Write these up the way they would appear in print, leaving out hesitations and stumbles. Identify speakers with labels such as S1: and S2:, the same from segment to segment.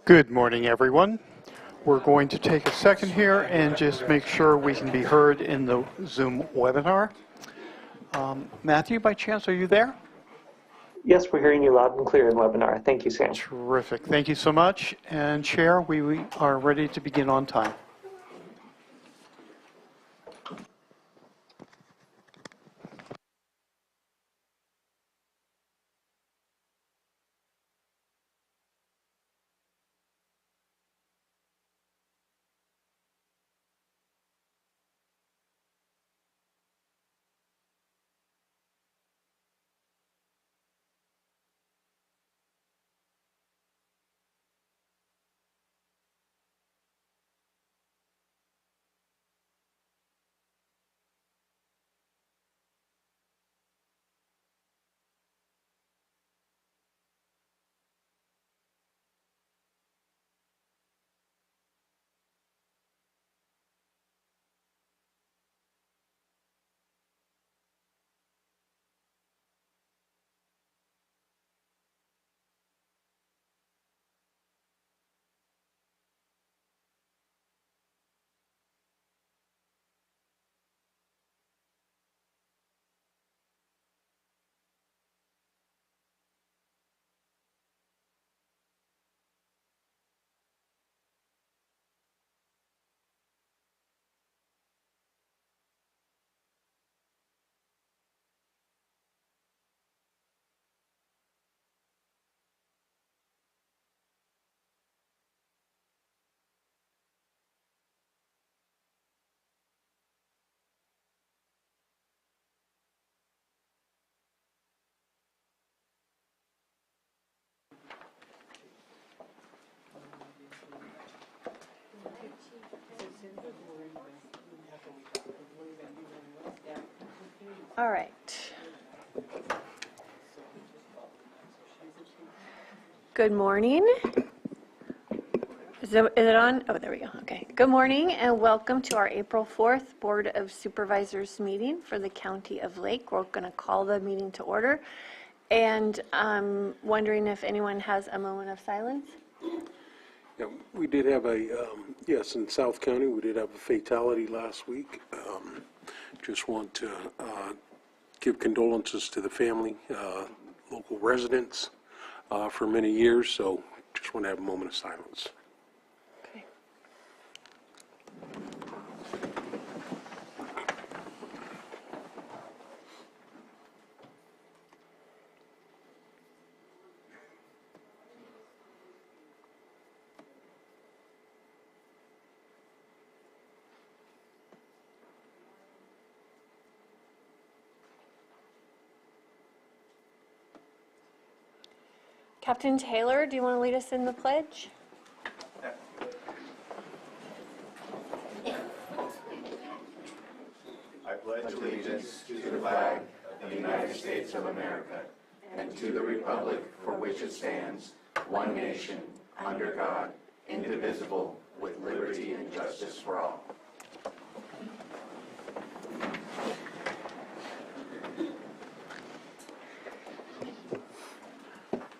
S1: Good morning, everyone. We're going to take a second here and just make sure we can be heard in the Zoom webinar. Matthew, by chance, are you there?
S2: Yes, we're hearing you loud and clear in webinar. Thank you, Sam.
S1: Terrific. Thank you so much. And Chair, we are ready to begin on time.
S3: All right. Good morning. Is it on? Oh, there we go. Okay. Good morning and welcome to our April 4th Board of Supervisors meeting for the County of Lake. We're going to call the meeting to order. And I'm wondering if anyone has a moment of silence.
S4: Yeah, we did have yes, in South County, we did have a fatality last week. Just want to give condolences to the family, local residents for many years, so just want to have a moment of silence.
S3: Okay. Captain Taylor, do you want to lead us in the pledge?
S5: I pledge allegiance to the flag of the United States of America and to the republic for which it stands, one nation, under God, indivisible, with liberty and justice for all.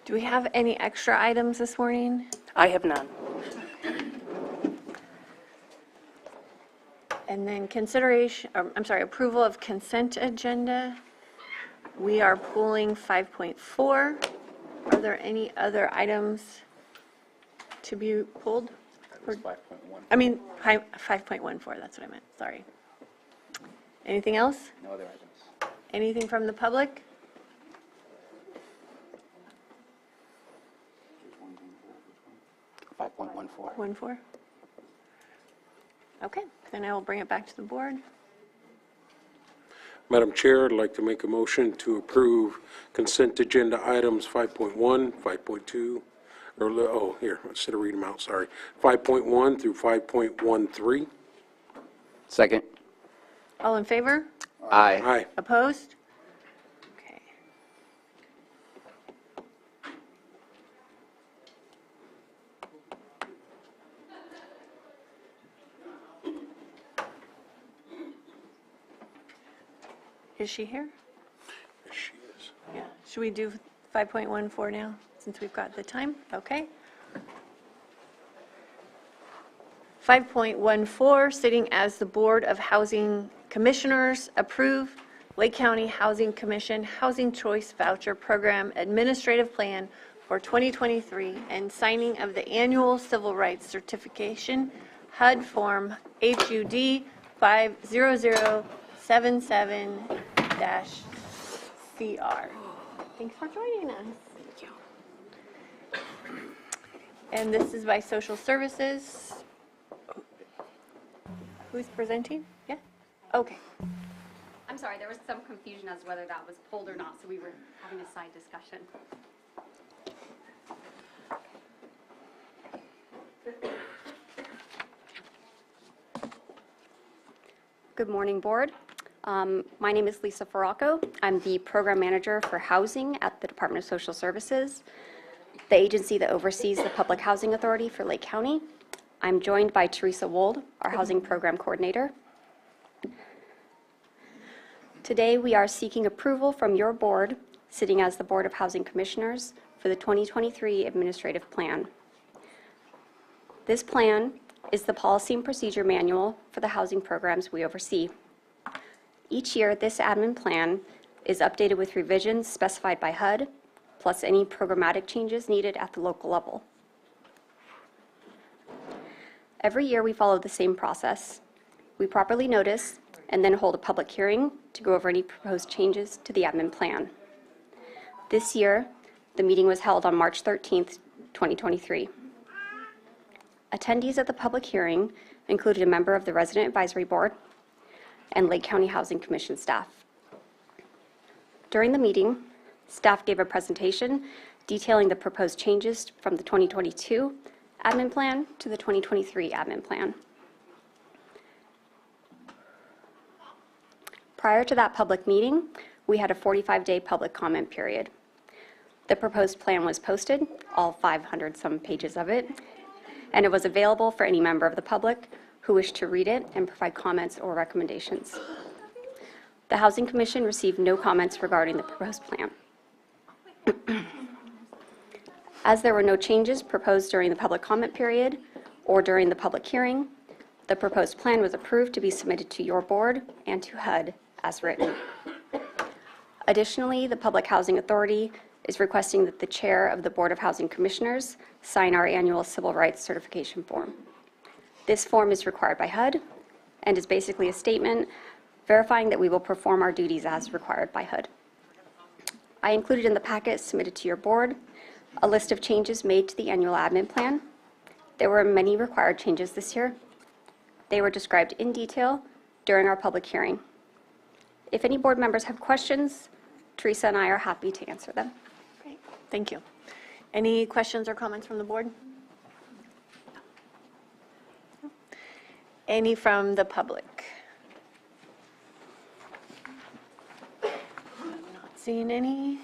S3: Do we have any extra items this morning?
S6: I have none.
S3: And then approval of consent agenda. We are pulling 5.4. Are there any other items to be pulled?
S7: That was 5.1.
S3: I mean, 5.14, that's what I meant, sorry. Anything else?
S7: No other items.
S3: Anything from the public?
S7: Which one? 5.14.
S3: 1.4? Okay, then I will bring it back to the board.
S4: Madam Chair, I'd like to make a motion to approve consent agenda items 5.1, 5.2, here, instead of reading them out, sorry, 5.1 through 5.13.
S7: Second.
S3: All in favor?
S7: Aye.
S4: Aye.
S3: Opposed? Okay. Is she here?
S4: Yes, she is.
S3: Yeah. Should we do 5.14 now, since we've got the time? Okay. 5.14, sitting as the Board of Housing Commissioners, approve Lake County Housing Commission Housing Choice Voucher Program Administrative Plan for 2023 and signing of the annual Civil Rights Certification, HUD Form HUD 50077-CR. Thanks for joining us. And this is by Social Services. Who's presenting? Yeah? Okay.
S6: I'm sorry, there was some confusion as to whether that was pulled or not, so we were having a side discussion. Good morning, Board. My name is Lisa Faracco. I'm the Program Manager for Housing at the Department of Social Services, the agency that oversees the Public Housing Authority for Lake County. I'm joined by Teresa Wold, our Housing Program Coordinator. Today, we are seeking approval from your board, sitting as the Board of Housing Commissioners, for the 2023 Administrative Plan. This plan is the policy and procedure manual for the housing programs we oversee. Each year, this admin plan is updated with revisions specified by HUD, plus any programmatic changes needed at the local level. Every year, we follow the same process. We properly notice and then hold a public hearing to go over any proposed changes to the admin plan. This year, the meeting was held on March 13th, 2023. Attendees at the public hearing included a member of the Resident Advisory Board and Lake County Housing Commission staff. During the meeting, staff gave a presentation detailing the proposed changes from the 2022 admin plan to the 2023 admin plan. Prior to that public meeting, we had a 45-day public comment period. The proposed plan was posted, all 500-some pages of it, and it was available for any member of the public who wished to read it and provide comments or recommendations. The Housing Commission received no comments regarding the proposed plan. As there were no changes proposed during the public comment period or during the public hearing, the proposed plan was approved to be submitted to your board and to HUD as written. Additionally, the Public Housing Authority is requesting that the chair of the Board of Housing Commissioners sign our annual Civil Rights Certification form. This form is required by HUD and is basically a statement verifying that we will perform our duties as required by HUD. I included in the packet submitted to your board a list of changes made to the annual admin plan. There were many required changes this year. They were described in detail during our public hearing. If any board members have questions, Teresa and I are happy to answer them.
S3: Great, thank you. Any questions or comments from the board? Any from the public? I'm not seeing any.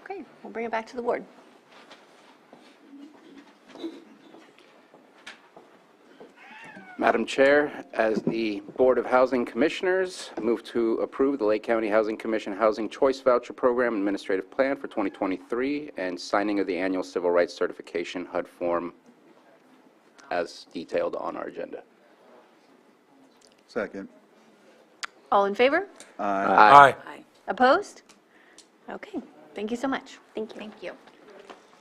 S3: Okay, we'll bring it back to the board.
S7: Madam Chair, as the Board of Housing Commissioners, move to approve the Lake County Housing Commission Housing Choice Voucher Program Administrative Plan for 2023 and signing of the annual Civil Rights Certification HUD form as detailed on our agenda.
S8: Second.
S3: All in favor?
S7: Aye.
S3: Opposed? Okay, thank you so much.
S6: Thank you. Thank you.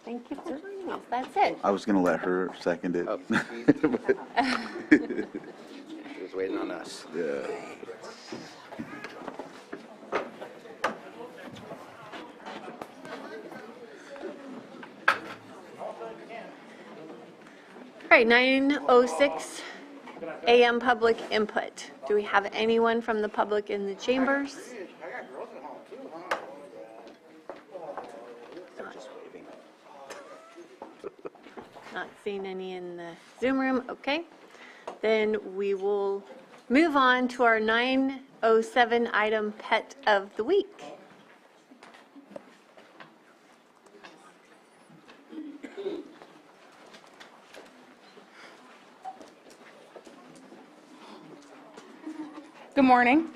S3: Thank you for joining us. That's it.
S8: I was going to let her second it.
S7: Oh. She was waiting on us.
S8: Yeah.
S3: All right, 9:06 a.m. public input. Do we have anyone from the public in the chambers? Not seeing any in the Zoom room, okay. Then we will move on to our 9:07 item pet of the week.
S9: Good morning.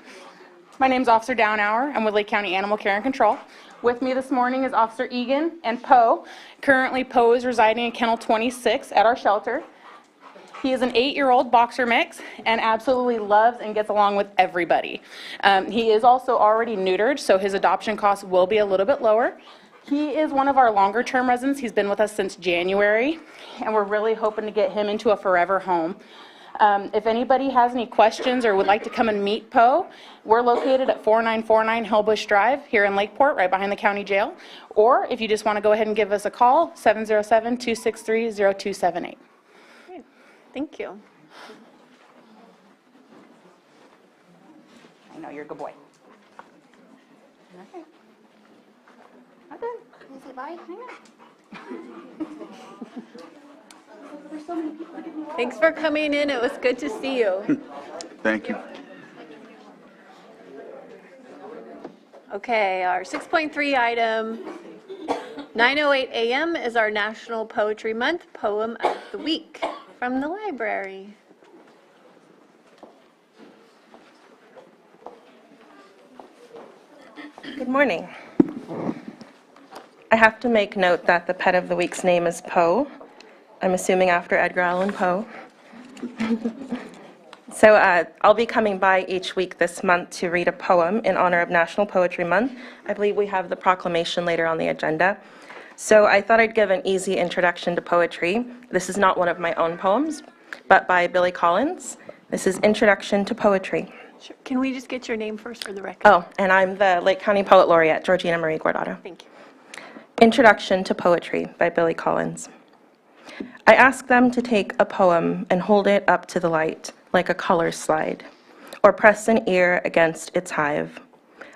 S9: My name is Officer Downhour. I'm with Lake County Animal Care and Control. With me this morning is Officer Egan and Poe. Currently, Poe is residing in Kennel 26 at our shelter. He is an 8-year-old boxer mix and absolutely loves and gets along with everybody. He is also already neutered, so his adoption costs will be a little bit lower. He is one of our longer-term residents. He's been with us since January, and we're really hoping to get him into a forever home. If anybody has any questions or would like to come and meet Poe, we're located at 4949 Hellbush Drive here in Lakeport, right behind the county jail. Or if you just want to go ahead and give us a call, 707-263-0278.
S3: Thank you.
S9: I know, you're a good boy. Okay. Not done. Can I say bye? Hang on.
S3: Thanks for coming in. It was good to see you.
S8: Thank you.
S3: Okay, our 6.3 item, 9:08 a.m. is our National Poetry Month Poem of the Week from the library.
S10: Good morning. I have to make note that the pet of the week's name is Poe. I'm assuming after Edgar Allan Poe. So I'll be coming by each week this month to read a poem in honor of National Poetry Month. I believe we have the proclamation later on the agenda. So I thought I'd give an easy introduction to poetry. This is not one of my own poems, but by Billy Collins. This is Introduction to Poetry.
S3: Sure. Can we just get your name first for the record?
S10: Oh, and I'm the Lake County Poet Laureate, Georgina Marie Guardado.
S3: Thank you.
S10: Introduction to Poetry by Billy Collins. I ask them to take a poem and hold it up to the light like a color slide, or press an ear against its hive.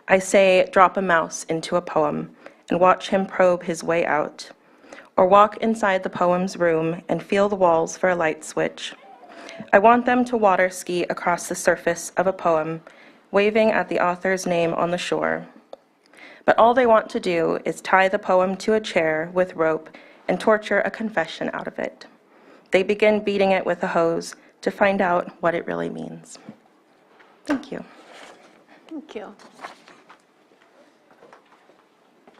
S10: I say, drop a mouse into a poem and watch him probe his way out, or walk inside the poem's room and feel the walls for a light switch. I want them to water ski across the surface of a poem, waving at the author's name on the shore. But all they want to do is tie the poem to a chair with rope and torture a confession out of it. They begin beating it with a hose to find out what it really means. Thank you.
S3: Thank you.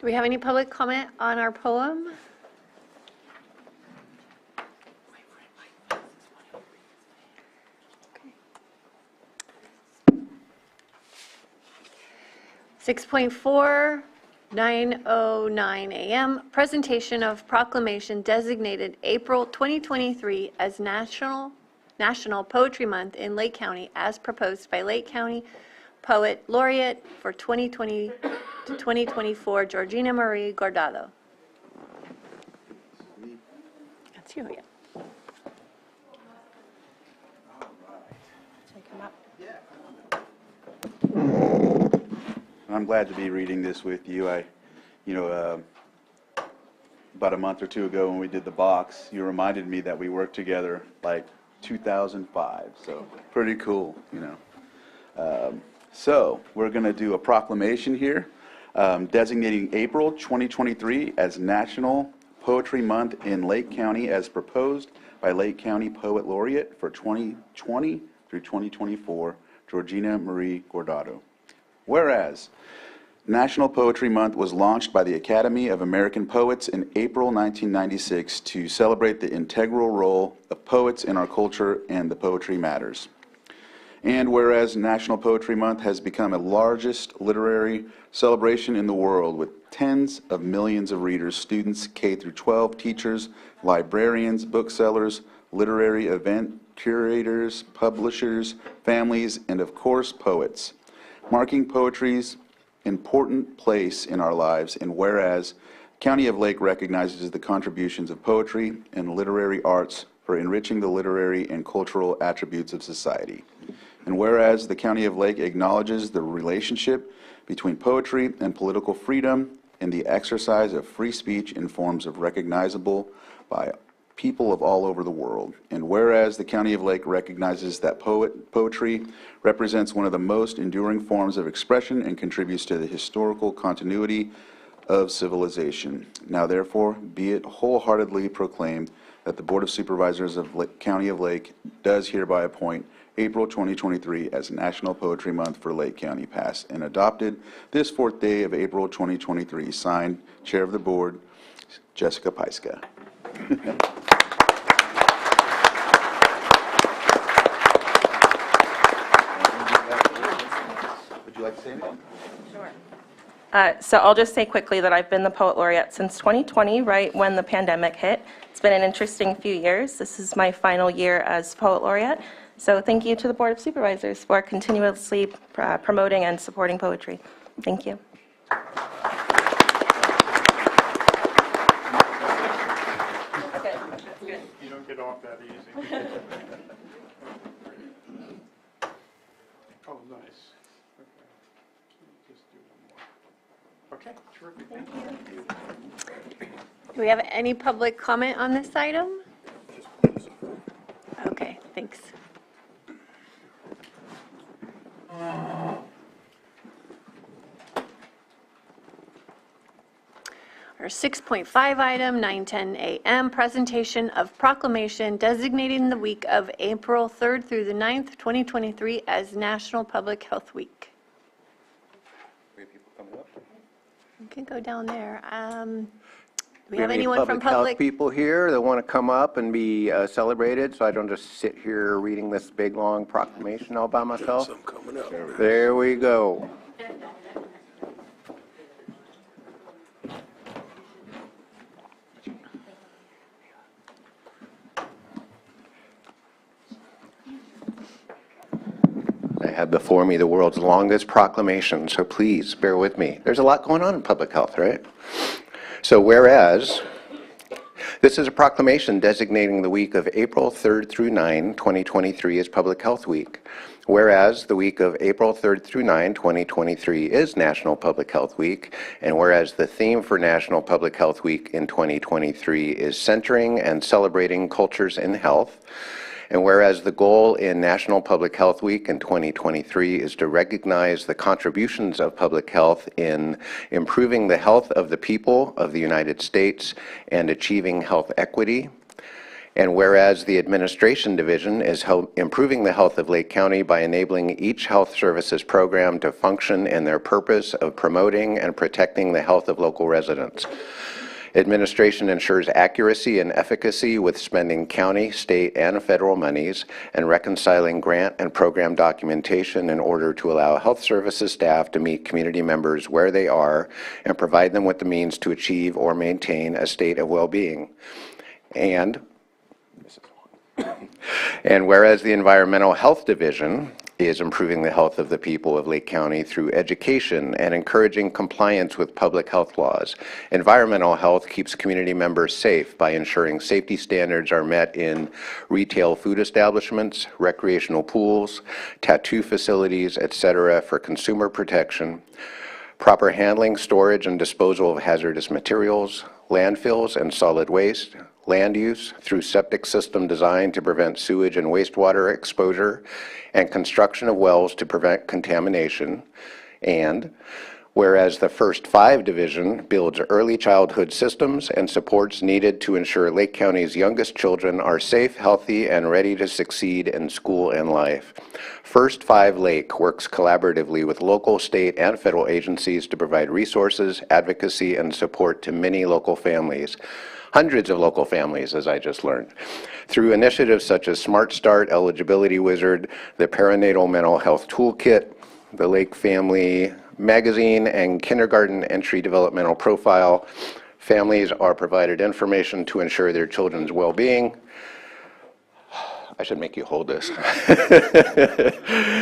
S3: Do we have any public comment on our poem? 6.4, 9:09 a.m. Presentation of proclamation designated April 2023 as National Poetry Month in Lake County as proposed by Lake County Poet Laureate for 2020 to 2024, Georgina Marie Guardado. That's you, yeah.
S8: I'm glad to be reading this with you. About a month or two ago when we did the box, you reminded me that we worked together like 2005, so pretty cool, So we're going to do a proclamation here designating April 2023 as National Poetry Month in Lake County as proposed by Lake County Poet Laureate for 2020 through 2024, Georgina Marie Guardado. Whereas National Poetry Month was launched by the Academy of American Poets in April 1996 to celebrate the integral role of poets in our culture and the poetry matters. And whereas National Poetry Month has become the largest literary celebration in the world with tens of millions of readers, students, K through 12, teachers, librarians, booksellers, literary event curators, publishers, families, and of course poets, marking poetry's important place in our lives, and whereas County of Lake recognizes the contributions of poetry and literary arts for enriching the literary and cultural attributes of society. And whereas the County of Lake acknowledges the relationship between poetry and political freedom and the exercise of free speech in forms of recognizable by people of all over the world. And whereas the County of Lake recognizes that poetry represents one of the most enduring forms of expression and contributes to the historical continuity of civilization. Now therefore, be it wholeheartedly proclaimed that the Board of Supervisors of County of Lake does hereby appoint April 2023 as National Poetry Month for Lake County, passed and adopted this 4th day of April 2023. Signed, Chair of the Board, Jessica Paiska. you like to say anything?
S10: So I'll just say quickly that I've been the Poet Laureate since 2020, right when the pandemic hit. It's been an interesting few years. This is my final year as Poet Laureate. So thank you to the Board of Supervisors for continuously promoting and supporting poetry. Thank you.
S1: You don't get off that easy. Oh, nice. Okay. Just do one more. Okay, terrific. Thank you.
S3: Do we have any public comment on this item? Okay, thanks. Our 6.5 item, 9:10 a.m., presentation of proclamation designating the week of April 3rd through the 9th, 2023 as National Public Health Week.
S7: We have people coming up.
S3: You can go down there. Do we
S11: We
S3: have
S11: have any
S3: anyone from
S11: public health
S3: public?
S11: people here that want to come up and be celebrated, so I don't just sit here reading this big, long proclamation all by myself?
S4: Some coming up.
S11: There we go. I have before me the world's longest proclamation, so please bear with me. There's a lot going on in public health, right? So whereas this is a proclamation designating the week of April 3rd through 9, 2023 as Public Health Week. Whereas the week of April 3rd through 9, 2023 is National Public Health Week, and whereas the theme for National Public Health Week in 2023 is centering and celebrating cultures in health, and whereas the goal in National Public Health Week in 2023 is to recognize the contributions of public health in improving the health of the people of the United States and achieving health equity, and whereas the Administration Division is improving the health of Lake County by enabling each health services program to function in their purpose of promoting and protecting the health of local residents. Administration ensures accuracy and efficacy with spending county, state, and federal monies and reconciling grant and program documentation in order to allow health services staff to meet community members where they are and provide them with the means to achieve or maintain a state of well-being. And whereas the Environmental Health Division is improving the health of the people of Lake County through education and encouraging compliance with public health laws. Environmental health keeps community members safe by ensuring safety standards are met in retail food establishments, recreational pools, tattoo facilities, etc. for consumer protection, proper handling, storage, and disposal of hazardous materials, landfills and solid waste, land use through septic system design to prevent sewage and wastewater exposure, and construction of wells to prevent contamination. And whereas the First 5 Division builds early childhood systems and supports needed to ensure Lake County's youngest children are safe, healthy, and ready to succeed in school and life. First 5 Lake works collaboratively with local, state, and federal agencies to provide resources, advocacy, and support to many local families. Hundreds of local families, as I just learned, through initiatives such as Smart Start, Eligibility Wizard, the Perinatal Mental Health Toolkit, the Lake Family Magazine, and Kindergarten Entry Developmental Profile. Families are provided information to ensure their children's well-being. I should make you hold this.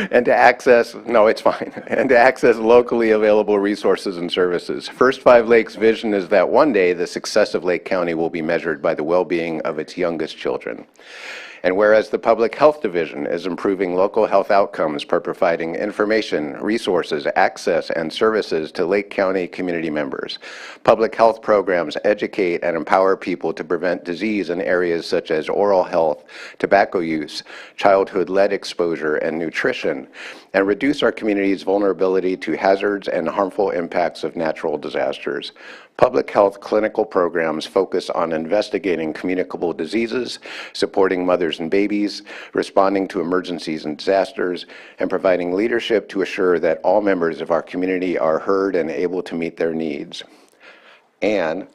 S11: And to access, no, it's fine. And to access locally available resources and services. First 5 Lakes' vision is that one day the success of Lake County will be measured by the well-being of its youngest children. And whereas the Public Health Division is improving local health outcomes by providing information, resources, access, and services to Lake County community members. Public health programs educate and empower people to prevent disease in areas such as oral health, tobacco use, childhood lead exposure, and nutrition, and reduce our community's vulnerability to hazards and harmful impacts of natural disasters. Public health clinical programs focus on investigating communicable diseases, supporting mothers and babies, responding to emergencies and disasters, and providing leadership to assure that all members of our community are heard and able to meet their needs. And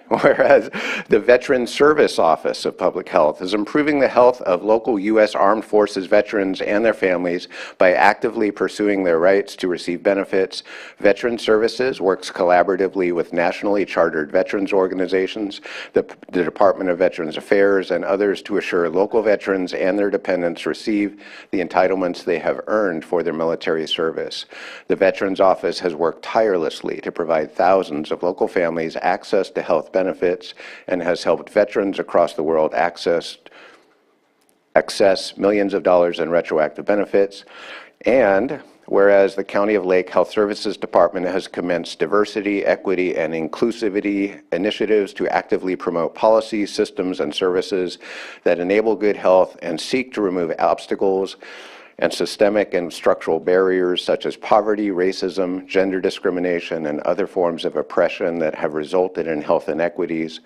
S11: Whereas the Veterans Service Office of Public Health is improving the health of local U.S. Armed Forces veterans and their families by actively pursuing their rights to receive benefits. Veterans Services works collaboratively with nationally chartered veterans organizations, the Department of Veterans Affairs, and others to assure local veterans and their dependents receive the entitlements they have earned for their military service. The Veterans Office has worked tirelessly to provide thousands of local families access to health benefits and has helped veterans across the world access millions of dollars in retroactive benefits. And whereas the County of Lake Health Services Department has commenced diversity, equity, and inclusivity initiatives to actively promote policies, systems, and services that enable good health and seek to remove obstacles and systemic and structural barriers such as poverty, racism, gender discrimination, and other forms of oppression that have resulted in health inequities.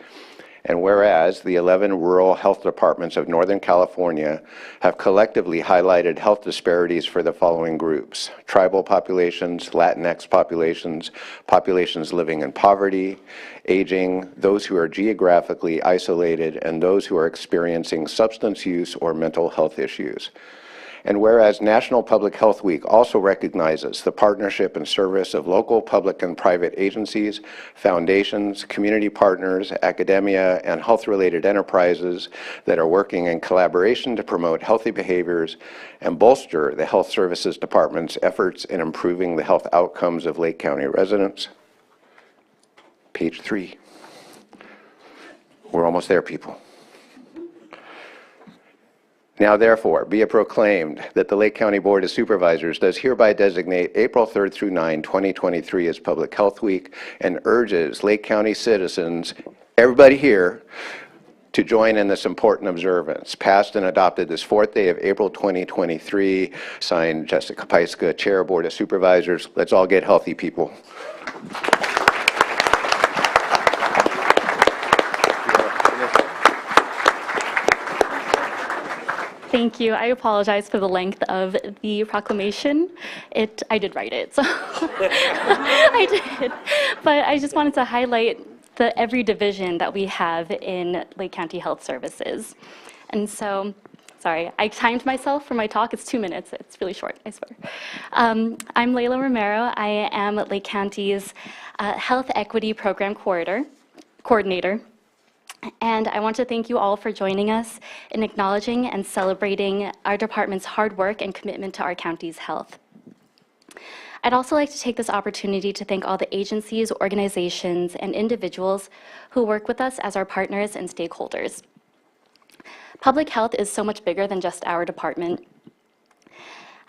S11: And whereas the 11 rural health departments of Northern California have collectively highlighted health disparities for the following groups: tribal populations, Latinx populations, populations living in poverty, aging, those who are geographically isolated, and those who are experiencing substance use or mental health issues. And whereas National Public Health Week also recognizes the partnership and service of local public and private agencies, foundations, community partners, academia, and health-related enterprises that are working in collaboration to promote healthy behaviors and bolster the Health Services Department's efforts in improving the health outcomes of Lake County residents. Page 3. We're almost there, people. Now therefore, be it proclaimed that the Lake County Board of Supervisors does hereby designate April 3rd through 9, 2023 as Public Health Week and urges Lake County citizens, everybody here, to join in this important observance. Passed and adopted this 4th day of April 2023. Signed, Jessica Paiska, Chair, Board of Supervisors. Let's all get healthy, people.
S12: Thank you. I apologize for the length of the proclamation. I did write it, so I did. But I just wanted to highlight every division that we have in Lake County Health Services. And so, sorry, I timed myself for my talk. It's 2 minutes. It's really short, I swear. I'm Layla Romero. I am Lake County's Health Equity Program Coordinator. And I want to thank you all for joining us in acknowledging and celebrating our department's hard work and commitment to our county's health. I'd also like to take this opportunity to thank all the agencies, organizations, and individuals who work with us as our partners and stakeholders. Public health is so much bigger than just our department.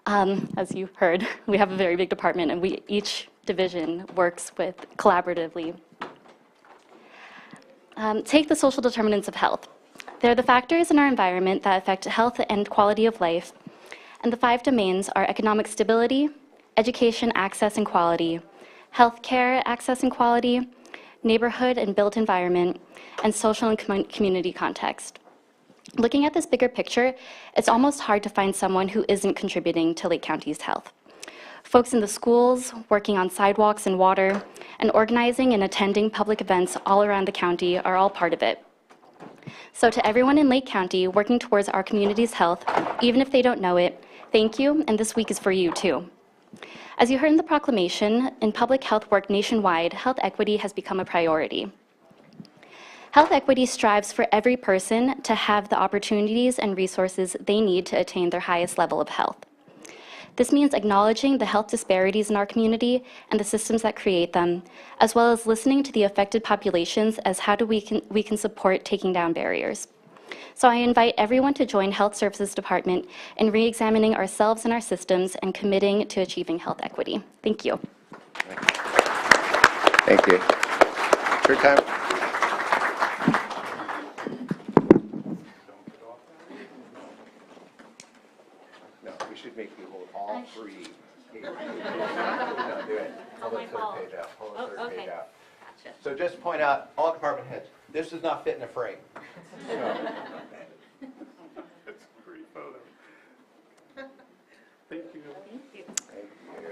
S12: As you heard, we have a very big department, and each division works collaboratively. Take the social determinants of health. They're the factors in our environment that affect health and quality of life, and the 5 domains are economic stability, education access and quality, healthcare access and quality, neighborhood and built environment, and social and community context. Looking at this bigger picture, it's almost hard to find someone who isn't contributing to Lake County's health. Folks in the schools, working on sidewalks and water, and organizing and attending public events all around the county are all part of it. So to everyone in Lake County working towards our community's health, even if they don't know it, thank you, and this week is for you too. As you heard in the proclamation, in public health work nationwide, health equity has become a priority. Health equity strives for every person to have the opportunities and resources they need to attain their highest level of health. This means acknowledging the health disparities in our community and the systems that create them, as well as listening to the affected populations as how we can support taking down barriers. So I invite everyone to join Health Services Department in re-examining ourselves and our systems and committing to achieving health equity. Thank you.
S11: Thank you. Your time. No, we should make you hold all 3 pages. No, do it. Pull the 3rd page out. Pull the 3rd page out. Gotcha. So just point out, all department heads, this does not fit in a frame. So.
S1: That's a great photo. Thank you.
S3: Thank you.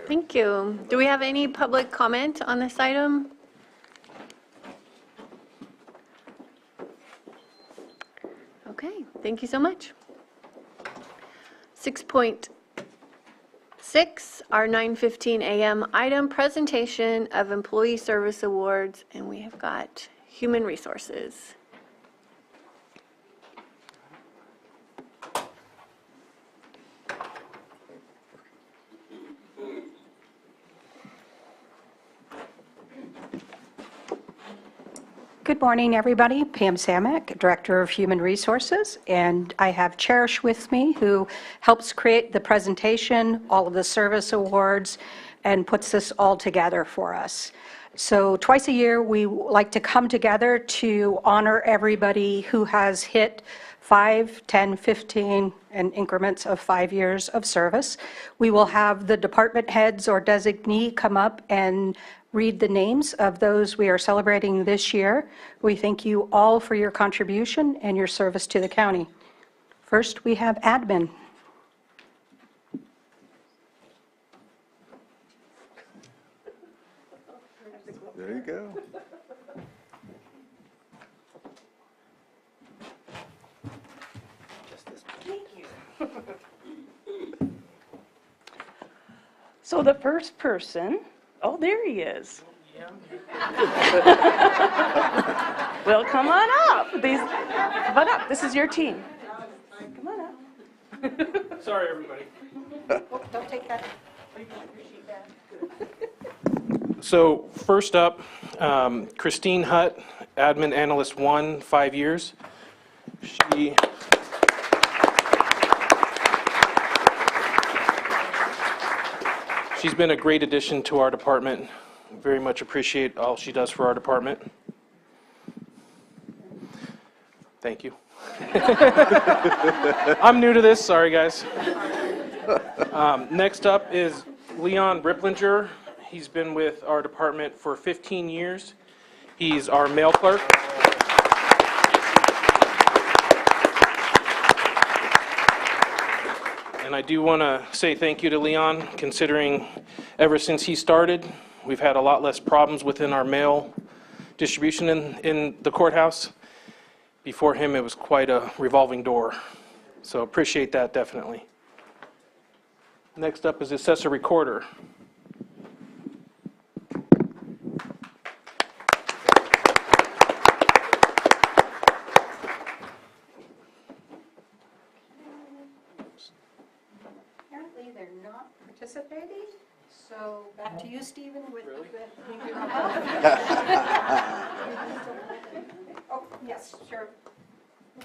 S3: Thank you. Do we have any public comment on this item? Okay, thank you so much. 6.6, our 9:15 a.m. item, presentation of employee service awards, and we have got human resources.
S13: Good morning, everybody. Pam Samek, Director of Human Resources, and I have Cherish with me, who helps create the presentation, all of the service awards, and puts this all together for us. So twice a year, we like to come together to honor everybody who has hit 5, 10, 15, and increments of 5 years of service. We will have the department heads or designee come up and read the names of those we are celebrating this year. We thank you all for your contribution and your service to the county. First, we have admin.
S8: There you go.
S14: So the first person, oh, there he is. Well, come on up. Come on up. This is your team. Come on up.
S15: Sorry, everybody.
S13: Don't take that.
S15: So first up, Christine Hutt, Admin Analyst 1, 5 years. She's been a great addition to our department. Very much appreciate all she does for our department. Thank you. I'm new to this, sorry guys. Next up is Leon Ripplinger. He's been with our department for 15 years. He's our mail clerk. And I do want to say thank you to Leon, considering ever since he started, we've had a lot less problems within our mail distribution in the courthouse. Before him, it was quite a revolving door. So appreciate that, definitely. Next up is Assessor Recorder.
S13: Apparently, they're not participating, so back to you, Stephen.
S15: Really?
S13: Oh, yes, sure.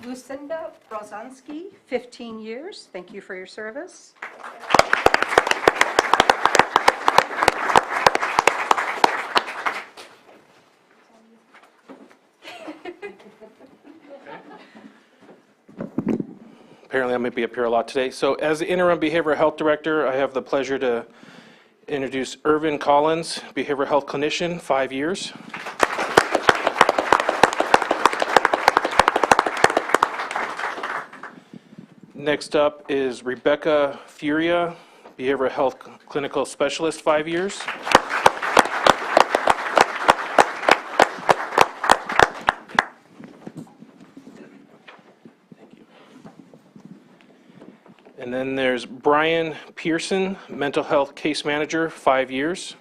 S13: Lucinda Brozanski, 15 years. Thank you for your service.
S15: Apparently I might be up here a lot today. So as the interim behavioral health director, I have the pleasure to introduce Irvin Collins, behavioral health clinician, 5 years. Next up is Rebecca Furia, behavioral health clinical specialist, 5 years. And then there's Brian Pearson, mental health case manager, 5 years.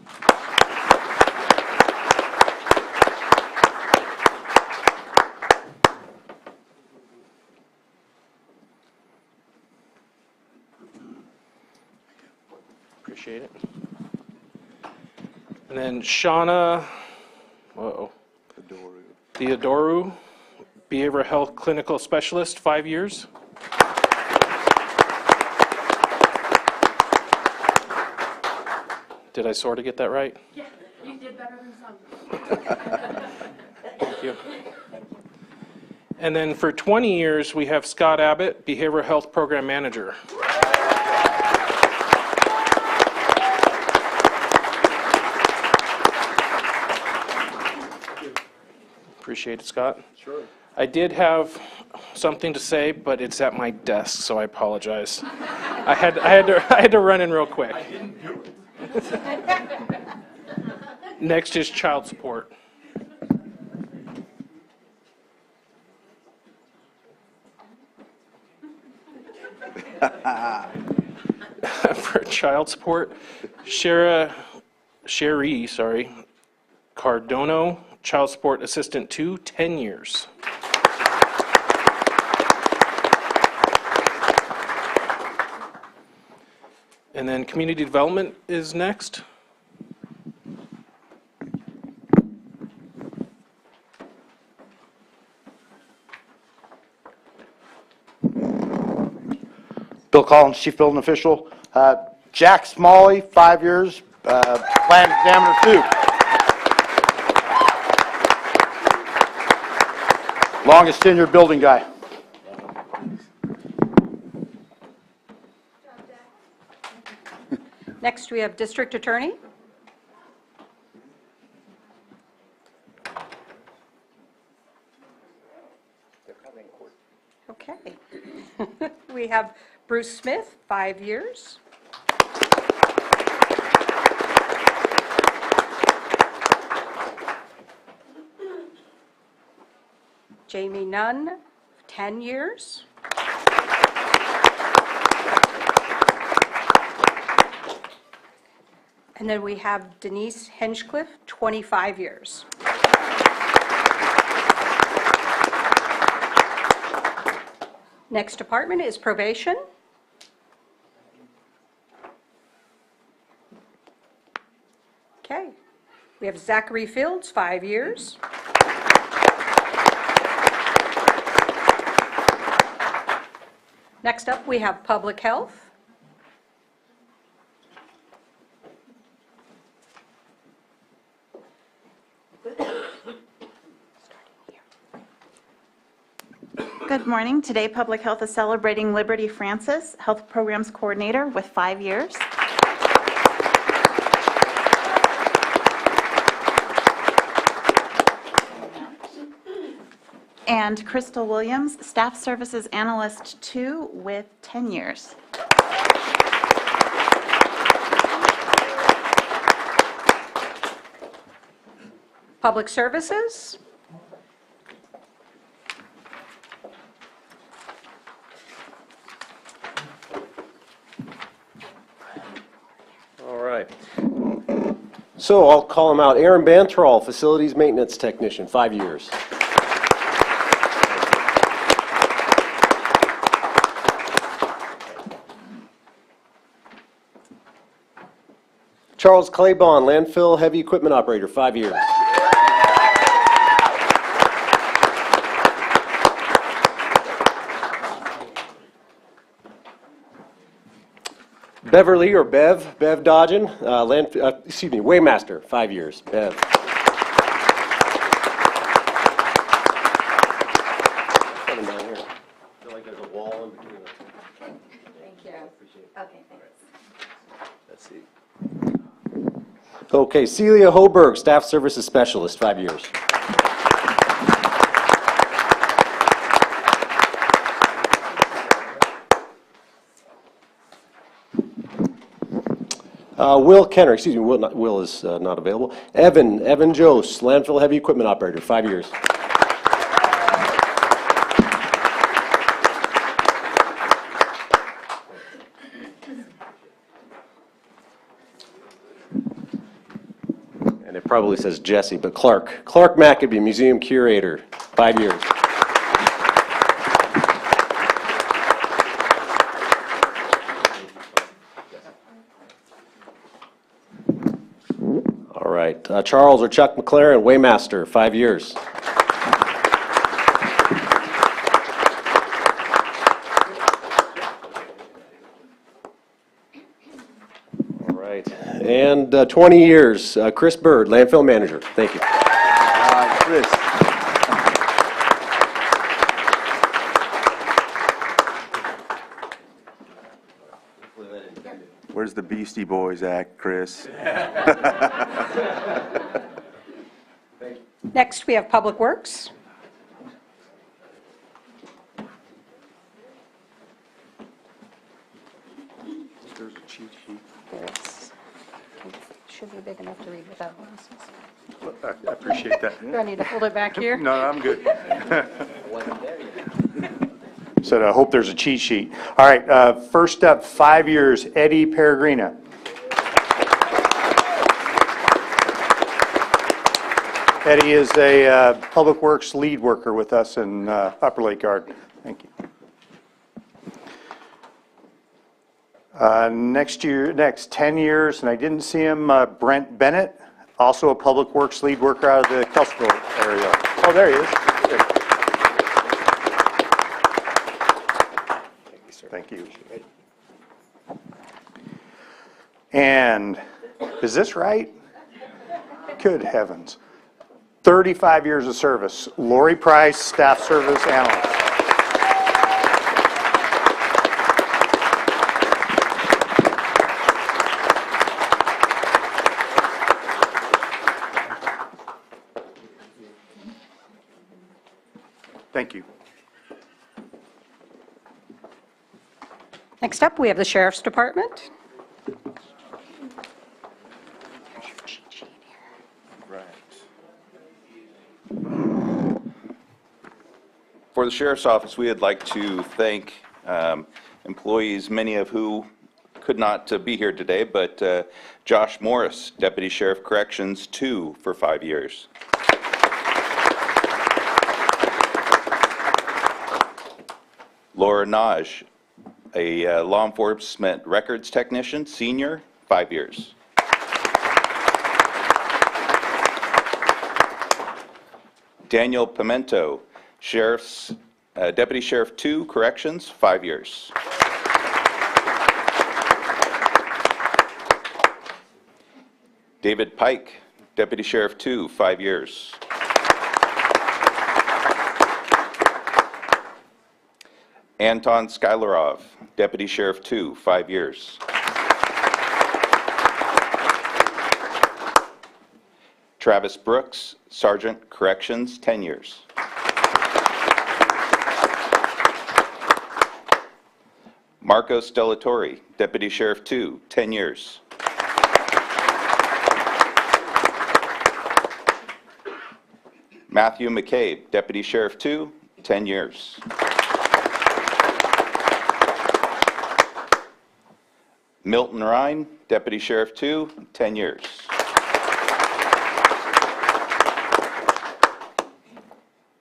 S15: Appreciate it. And then Shauna, Theodoru, behavioral health clinical specialist, 5 years. Did I sort of get that right?
S14: Yeah, you did better than some.
S15: Thank you. And then for 20 years, we have Scott Abbott, behavioral health program manager. Appreciate it, Scott.
S4: Sure.
S15: I did have something to say, but it's at my desk, so I apologize. I had to run in real quick.
S4: I didn't do it.
S15: Next is child support. child support. Sherry, Cardono, child support assistant 2, 10 years. And then community development is next.
S16: Bill Collins, Chief Building Official. Jack Smalley, 5 years, Plan Examiner 2. Longest tenured building guy.
S13: Next, we have District Attorney. Okay. We have Bruce Smith, 5 years. Jamie Nunn, 10 years. And then we have Denise Hinchcliffe, 25 years. Next department is probation. Okay. We have Zachary Fields, 5 years. Next up, we have public health.
S17: Good morning. Today, Public Health is celebrating Liberty Francis, Health Programs Coordinator with 5 years. And Crystal Williams, Staff Services Analyst 2 with 10 years.
S13: Public services.
S18: All right. So I'll call him out. Aaron Bantrall, Facilities Maintenance Technician, 5 years. Charles Claybon, Landfill Heavy Equipment Operator, 5 years. Beverly, or Bev Dodgen, Waymaster, 5 years, Bev.
S17: Thank you. Okay, thanks.
S18: Let's see. Okay, Celia Hoberg, Staff Services Specialist, 5 years. Will Kenner, excuse me, Will is not available. Evan Jose, Landfill Heavy Equipment Operator, 5 years. And it probably says Jesse, but Clark Maccabee, Museum Curator, 5 years. All right, Charles or Chuck McLaren, Waymaster, 5 years. All right, and 20 years, Chris Bird, Landfill Manager. Thank you.
S8: Chris. Where's the Beastie Boys at, Chris?
S13: Next, we have Public Works.
S8: There's a cheat sheet.
S13: Yes. Should be big enough to read without glasses.
S8: I appreciate that.
S13: Do I need to hold it back here?
S8: No, I'm good.
S19: Said, I hope there's a cheat sheet. All right, first up, 5 years, Eddie Peregrina. Eddie is a Public Works lead worker with us in Upper Lake Yard. Thank you. Next 10 years, and I didn't see him, Brent Bennett, also a Public Works lead worker out of the Kelsville area. Oh, there he is. Good. Thank you. And is this right? Good heavens. 35 years of service. Lori Price, Staff Service Analyst. Thank you.
S13: Next up, we have the Sheriff's Department.
S20: For the Sheriff's Office, we would like to thank employees, many of who could not be here today, but Josh Morris, Deputy Sheriff Corrections 2 for 5 years. Laura Naj, a law enforcement records technician, senior, 5 years. Daniel Pimento, Deputy Sheriff 2, Corrections, 5 years. David Pike, Deputy Sheriff 2, 5 years. Anton Skylarov, Deputy Sheriff 2, 5 years. Travis Brooks, Sergeant Corrections, 10 years. Marco Stellatori, Deputy Sheriff 2, 10 years. Matthew McCabe, Deputy Sheriff 2, 10 years. Milton Ryan, Deputy Sheriff 2, 10 years.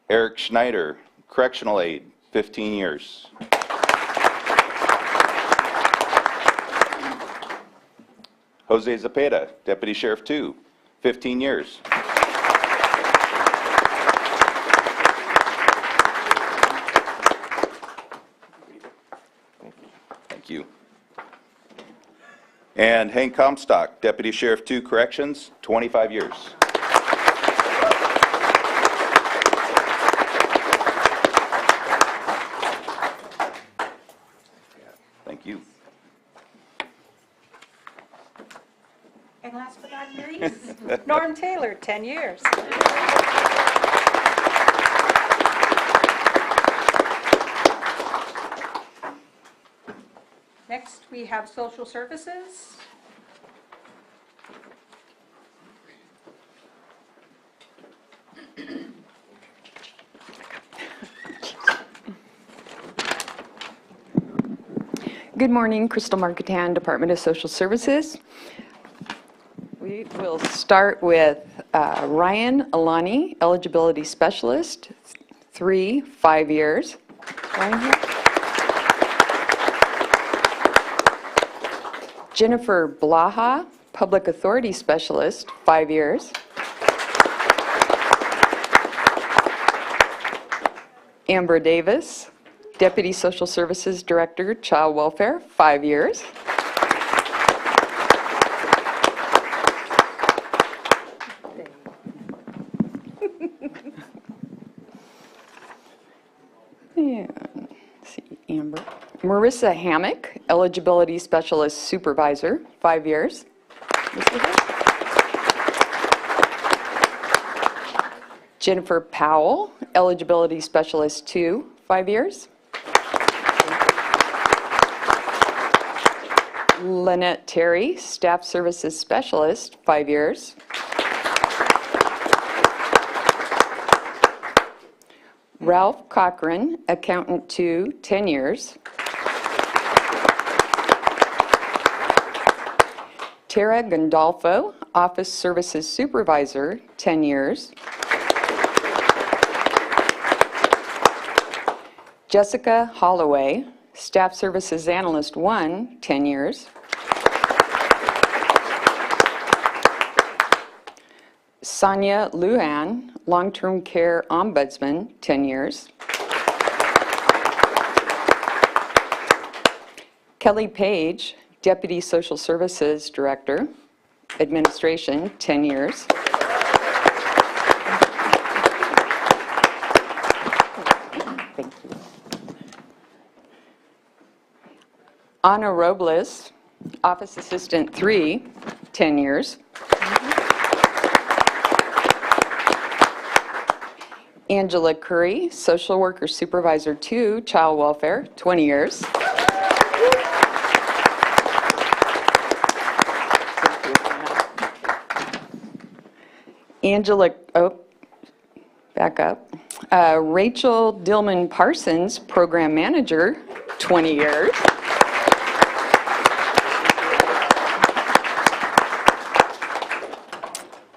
S20: Eric Schneider, Correctional Aide, 15 years. Jose Zapata, Deputy Sheriff 2, 15 years. Thank you. And Hank Comstock, Deputy Sheriff 2, Corrections, 25 years. Thank you.
S13: And last but not least, Norm Taylor, 10 years. Next, we have Social Services.
S21: Good morning, Crystal Marketan, Department of Social Services. We will start with Ryan Alani, Eligibility Specialist, 3, 5 years. Ryan here. Jennifer Blaha, Public Authority Specialist, 5 years. Amber Davis, Deputy Social Services Director, Child Welfare, 5 years. And let's see, Amber. Marissa Hammock, Eligibility Specialist Supervisor, 5 years. Jennifer Powell, Eligibility Specialist 2, 5 years. Lynette Terry, Staff Services Specialist, 5 years. Ralph Cochran, Accountant 2, 10 years. Tara Gandolfo, Office Services Supervisor, 10 years. Jessica Holloway, Staff Services Analyst 1, 10 years. Sonia Luan, Long-Term Care Ombudsman, 10 years. Kelly Page, Deputy Social Services Director, Administration, 10 years. Thank you. Ana Robles, Office Assistant 3, 10 years. Angela Curry, Social Worker Supervisor 2, Child Welfare, 20 years. Back up. Rachel Dillman Parsons, Program Manager, 20 years.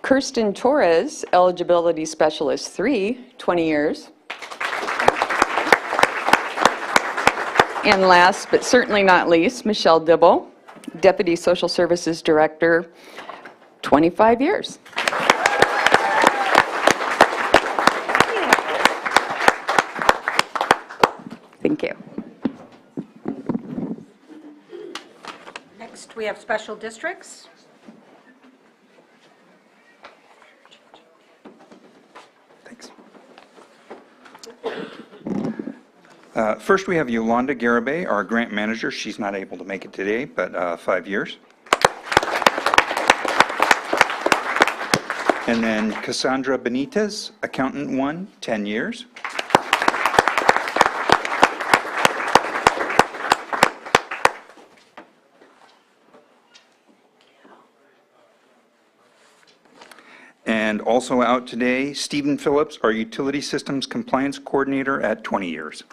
S21: Kirsten Torres, Eligibility Specialist 3, 20 years. And last but certainly not least, Michelle Dibble, Deputy Social Services Director, 25 years. Thank you.
S13: Next, we have special districts.
S2: First, we have Yolanda Garibay, our grant manager. She's not able to make it today, but 5 years. And then Cassandra Benitez, Accountant 1, 10 years. And also out today, Stephen Phillips, our Utility Systems Compliance Coordinator at 20 years.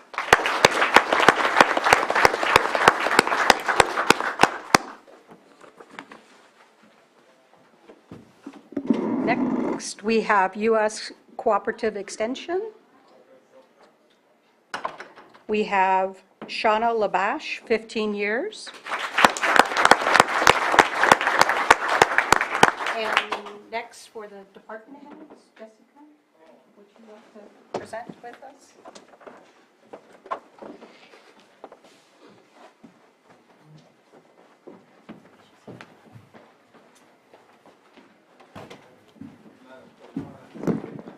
S13: Next, we have U.S. Cooperative Extension. We have Shauna Labash, 15 years. And next, for the department heads, Jessica, would you like to present with us?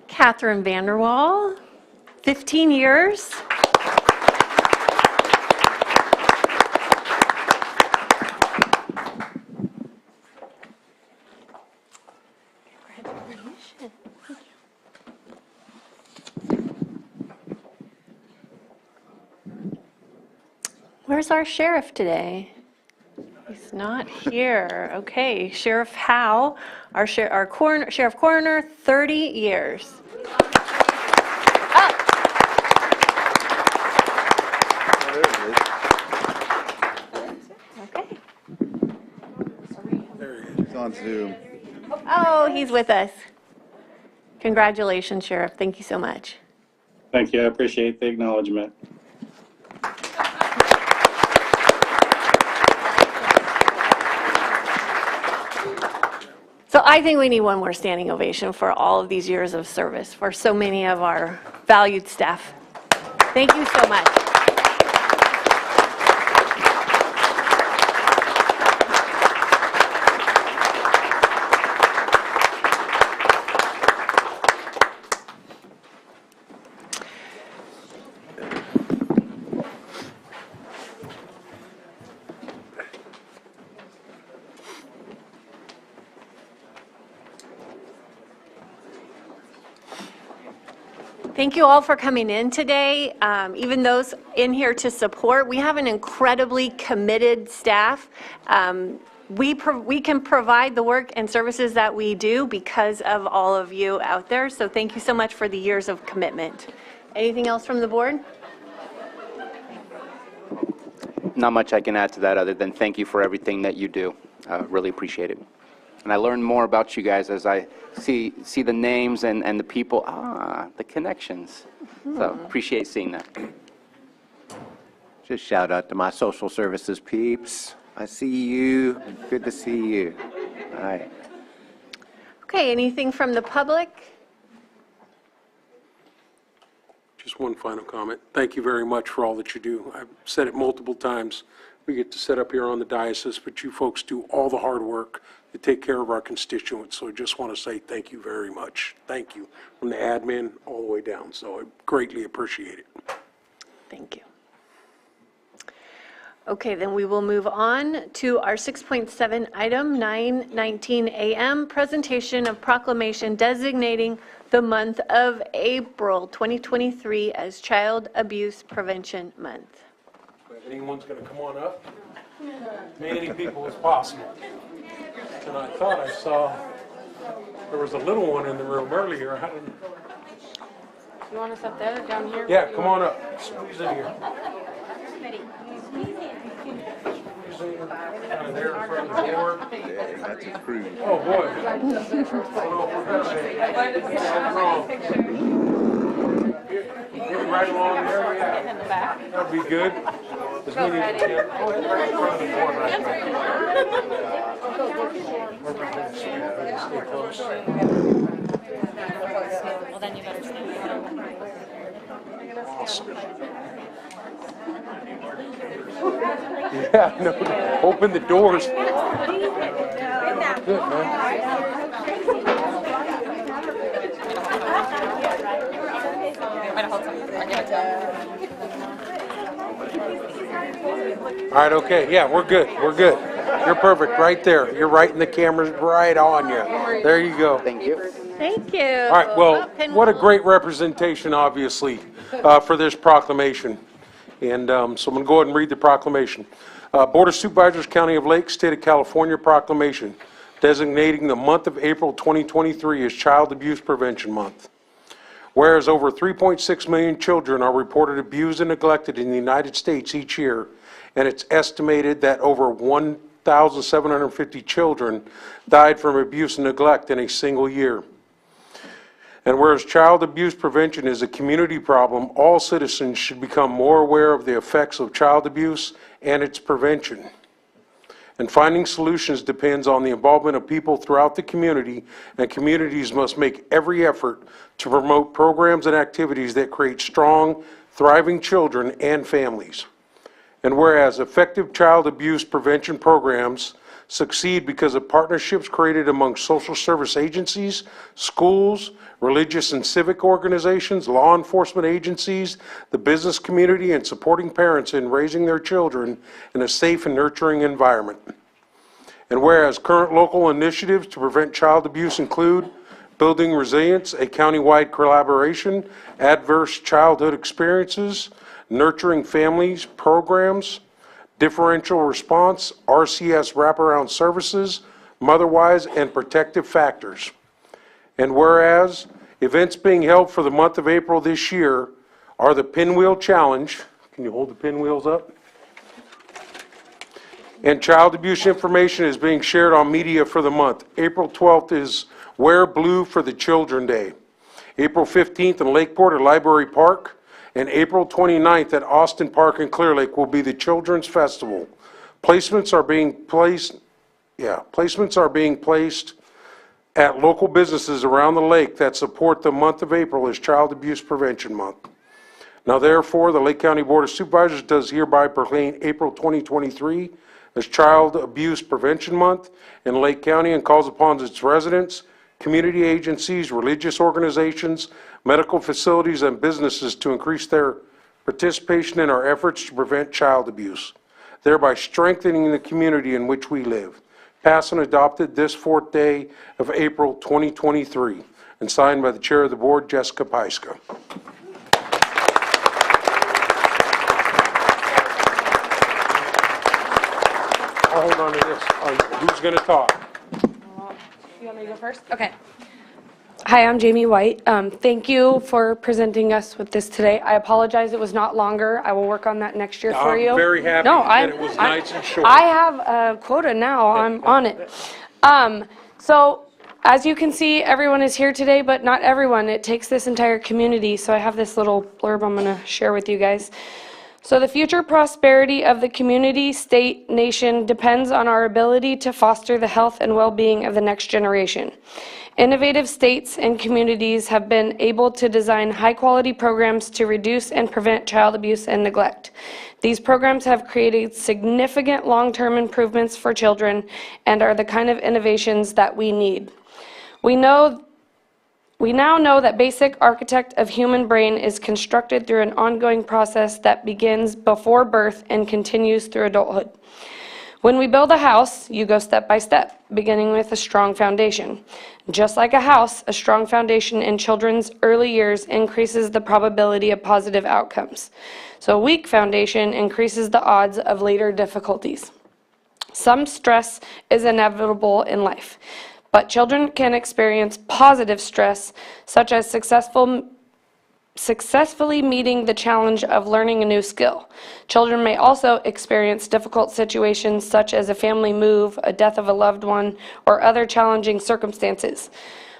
S3: Catherine Vanderwall, 15 years. Where's our sheriff today? He's not here. Okay, Sheriff Howe, our sheriff coroner, 30 years. Okay.
S8: He's on Zoom.
S3: Oh, he's with us. Congratulations, Sheriff. Thank you so much.
S22: Thank you. I appreciate the acknowledgement.
S3: So I think we need one more standing ovation for all of these years of service for so many of our valued staff. Thank you so much. Thank you all for coming in today, even those in here to support. We have an incredibly committed staff. We can provide the work and services that we do because of all of you out there. So thank you so much for the years of commitment Anything else from the board?
S7: Not much I can add to that other than thank you for everything that you do. Really appreciate it. And I learn more about you guys as I see the names and the people, the connections. So appreciate seeing that.
S11: Just shout out to my social services peeps. I see you. Good to see you. All right.
S3: Okay, anything from the public?
S4: Just one final comment. Thank you very much for all that you do. I've said it multiple times. We get to sit up here on the diocese, but you folks do all the hard work to take care of our constituents. So I just want to say thank you very much. Thank you from the admin all the way down. So I greatly appreciate it.
S3: Thank you. Okay, then we will move on to our 6.7 item, 9:19 a.m., presentation of proclamation designating the month of April 2023 as Child Abuse Prevention Month.
S4: If anyone's going to come on up, many people as possible. And I thought I saw there was a little one in the room earlier. I didn't.
S9: You want us up there, down here?
S4: Yeah, come on up. Squeeze in here. Kind of there in front of the door.
S8: That's a cruise.
S4: Oh, boy. I don't know if we're going to say it. Right along there, yeah. That'd be good. Because we need to get, oh, it's right in front of the door right there. Stay close.
S12: Well, then you better
S4: Awesome. Yeah, no, open the doors. Good, All right, okay, yeah, we're good, we're good. You're perfect, right there. You're right in the camera's right on you. There you go.
S7: Thank you.
S3: Thank you.
S4: All right, well, what a great representation, obviously, for this proclamation. And so I'm going to go ahead and read the proclamation. Board of Supervisors, County of Lake, State of California proclamation designating the month of April 2023 as Child Abuse Prevention Month. Whereas over 3.6 million children are reported abused and neglected in the United States each year, and it's estimated that over 1,750 children died from abuse and neglect in a single year. And whereas child abuse prevention is a community problem, all citizens should become more aware of the effects of child abuse and its prevention. And finding solutions depends on the involvement of people throughout the community, and communities must make every effort to promote programs and activities that create strong, thriving children and families. And whereas effective child abuse prevention programs succeed because of partnerships created among social service agencies, schools, religious and civic organizations, law enforcement agencies, the business community, and supporting parents in raising their children in a safe and nurturing environment. And whereas current local initiatives to prevent child abuse include building resilience, a countywide collaboration, adverse childhood experiences, nurturing families programs, differential response, RCS wraparound services, Motherwise, and protective factors. And whereas events being held for the month of April this year are the Pinwheel Challenge, can you hold the pinwheels up? And child abuse information is being shared on media for the month. April 12th is Wear Blue for the Children Day. April 15th in Lakeport at Library Park, and April 29th at Austin Park and Clear Lake will be the Children's Festival. Placements are being placed at local businesses around the lake that support the month of April as Child Abuse Prevention Month. Now therefore, the Lake County Board of Supervisors does hereby proclaim April 2023 as Child Abuse Prevention Month in Lake County and calls upon its residents, community agencies, religious organizations, medical facilities, and businesses to increase their participation in our efforts to prevent child abuse, thereby strengthening the community in which we live. Passed and adopted this 4th day of April 2023, and signed by the Chair of the Board, Jessica Pieska. I'll hold on to this. Who's going to talk?
S9: You want me to go first? Okay.
S5: Hi, I'm Jamie White. Thank you for presenting us with this today. I apologize it was not longer. I will work on that next year for you.
S15: I'm very happy
S5: No,
S15: that it was nice and short.
S5: I have a quota now. I'm on it. So as you can see, everyone is here today, but not everyone. It takes this entire community. So I have this little blurb I'm going to share with you guys. So the future prosperity of the community, state, nation depends on our ability to foster the health and well-being of the next generation. Innovative states and communities have been able to design high-quality programs to reduce and prevent child abuse and neglect. These programs have created significant long-term improvements for children and are the kind of innovations that we need. We now know that basic architect of human brain is constructed through an ongoing process that begins before birth and continues through adulthood. When we build a house, you go step by step, beginning with a strong foundation. Just like a house, a strong foundation in children's early years increases the probability of positive outcomes. So a weak foundation increases the odds of later difficulties. Some stress is inevitable in life, but children can experience positive stress, such as successfully meeting the challenge of learning a new skill. Children may also experience difficult situations such as a family move, a death of a loved one, or other challenging circumstances.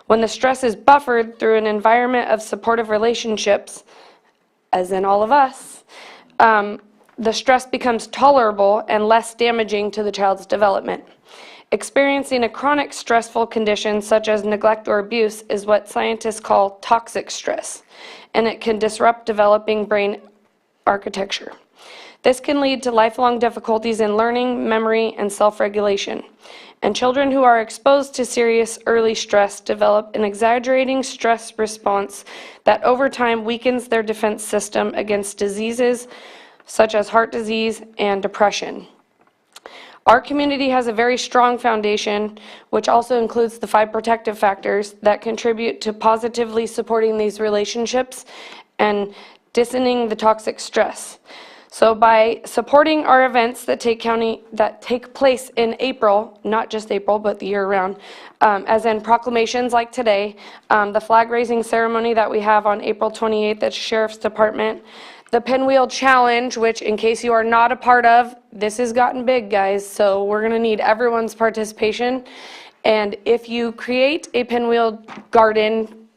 S5: When the stress is buffered through an environment of supportive relationships, as in all of us, the stress becomes tolerable and less damaging to the child's development. Experiencing a chronic stressful condition such as neglect or abuse is what scientists call toxic stress, and it can disrupt developing brain architecture. This can lead to lifelong difficulties in learning, memory, and self-regulation. And children who are exposed to serious early stress develop an exaggerating stress response that over time weakens their defense system against diseases such as heart disease and depression. Our community has a very strong foundation, which also includes the 5 protective factors that contribute to positively supporting these relationships and disciplining the toxic stress. So by supporting our events that take place in April, not just April, but the year round, as in proclamations like today, the flag raising ceremony that we have on April 28th at the Sheriff's Department, the Pinwheel Challenge, which in case you are not a part of, this has gotten big, guys, so we're going to need everyone's participation. And if you create a pinwheel garden,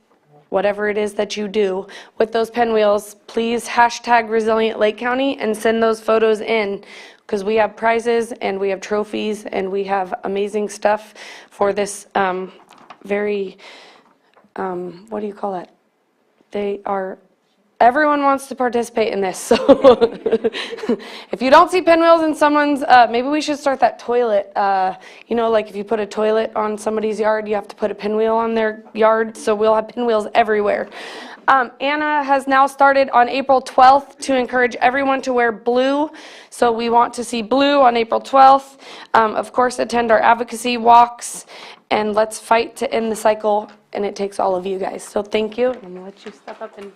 S5: whatever it is that you do with those pinwheels, please hashtag Resilient Lake County and send those photos in, because we have prizes and we have trophies and we have amazing stuff for this very, what do you call it? Everyone wants to participate in this, so if you don't see pinwheels in someone's, maybe we should start that toilet. You know, like if you put a toilet on somebody's yard, you have to put a pinwheel on their yard, so we'll have pinwheels everywhere. Anna has now started on April 12th to encourage everyone to wear blue, so we want to see blue on April 12th. Of course, attend our advocacy walks, and let's fight to end the cycle, and it takes all of you guys. So thank you. I'm going to let you step up and...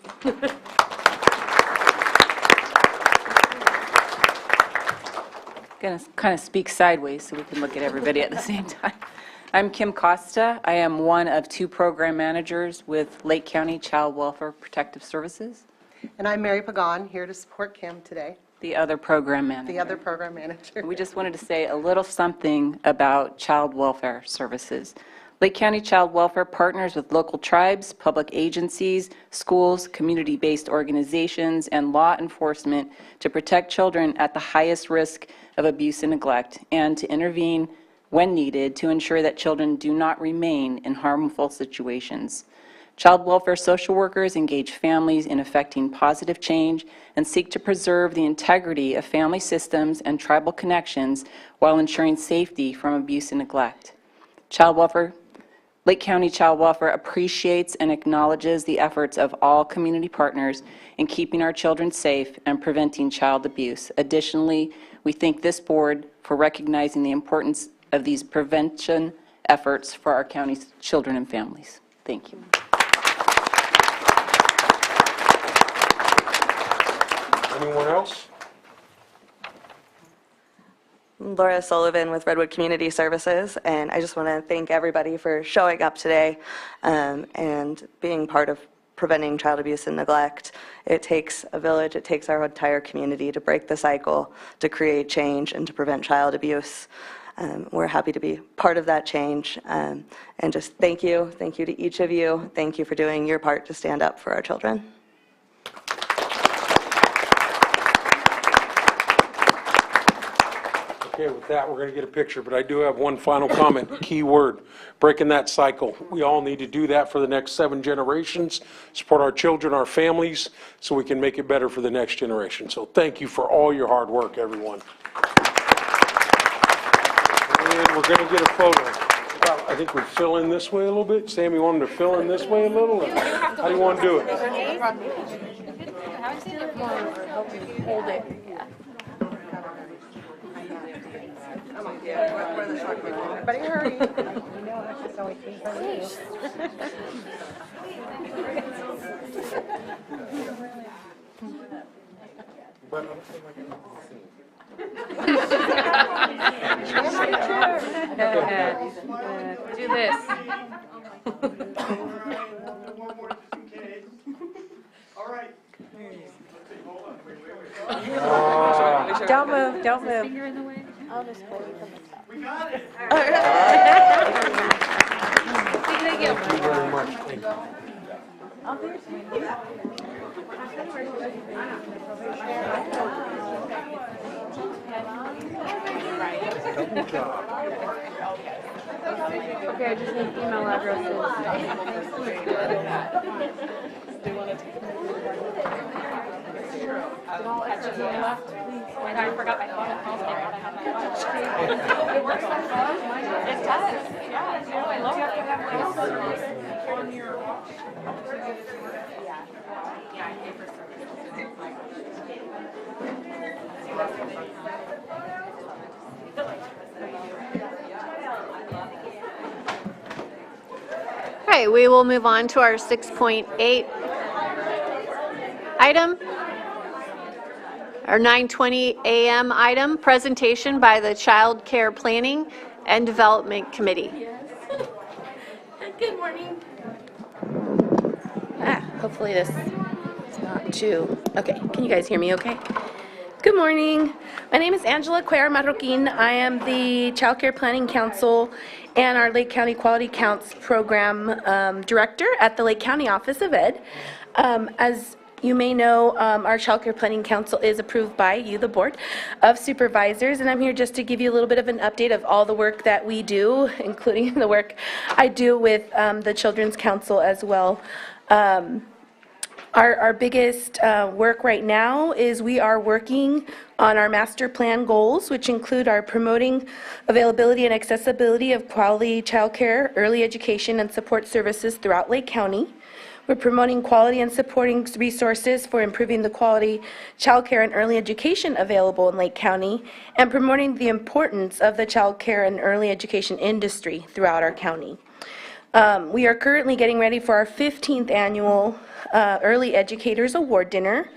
S6: Going to kind of speak sideways so we can look at everybody at the same time. I'm Kim Costa. I am one of 2 program managers with Lake County Child Welfare Protective Services.
S23: And I'm Mary Pagan, here to support Kim today.
S6: The other program manager.
S23: The other program manager.
S6: We just wanted to say a little something about child welfare services. Lake County Child Welfare partners with local tribes, public agencies, schools, community-based organizations, and law enforcement to protect children at the highest risk of abuse and neglect, and to intervene when needed to ensure that children do not remain in harmful situations. Child welfare social workers engage families in effecting positive change and seek to preserve the integrity of family systems and tribal connections while ensuring safety from abuse and neglect. Lake County Child Welfare appreciates and acknowledges the efforts of all community partners in keeping our children safe and preventing child abuse. Additionally, we thank this board for recognizing the importance of these prevention efforts for our county's children and families. Thank you.
S15: Anyone else?
S1: Laura Sullivan with Redwood Community Services, and I just want to thank everybody for showing up today and being part of preventing child abuse and neglect. It takes a village, it takes our entire community to break the cycle, to create change, and to prevent child abuse. We're happy to be part of that change, and just thank you to each of you. Thank you for doing your part to stand up for our children.
S4: Okay, with that, we're going to get a picture, but I do have one final comment, key word, breaking that cycle. We all need to do that for the next 7 generations, support our children, our families, so we can make it better for the next generation. So thank you for all your hard work, everyone. And we're going to get a photo. I think we fill in this way a little bit. Sam, you want them to fill in this way a little? Or how do you want to do it?
S3: Hold it.
S23: Everybody hurry.
S5: Do this.
S19: All right.
S23: Don't move, don't move.
S3: I'll just put it.
S19: We got it.
S4: Thank you very much. Thank you. Good job.
S5: Okay, I just need email addresses. I forgot my phone. It works on phone. It does. Yeah, I love it. On your yeah, I pay for
S3: Okay, we will move on to our 6.8 item. Our 9:20 a.m. item, presentation by the Child Care Planning and Development Committee.
S9: Good morning. Hopefully this is not too, okay, can you guys hear me okay? Good morning. My name is Angela Cuellar Marroquin. I am the Child Care Planning Council and our Lake County Quality Counts Program Director at the Lake County Office of Ed. As you may know, our Child Care Planning Council is approved by you, the Board of Supervisors, and I'm here just to give you a little bit of an update of all the work that we do, including the work I do with the Children's Council as well. Our biggest work right now is we are working on our master plan goals, which include our promoting availability and accessibility of quality childcare, early education, and support services throughout Lake County. We're promoting quality and supporting resources for improving the quality childcare and early education available in Lake County, and promoting the importance of the childcare and early education industry throughout our county. We are currently getting ready for our 15th annual Early Educators Award Dinner.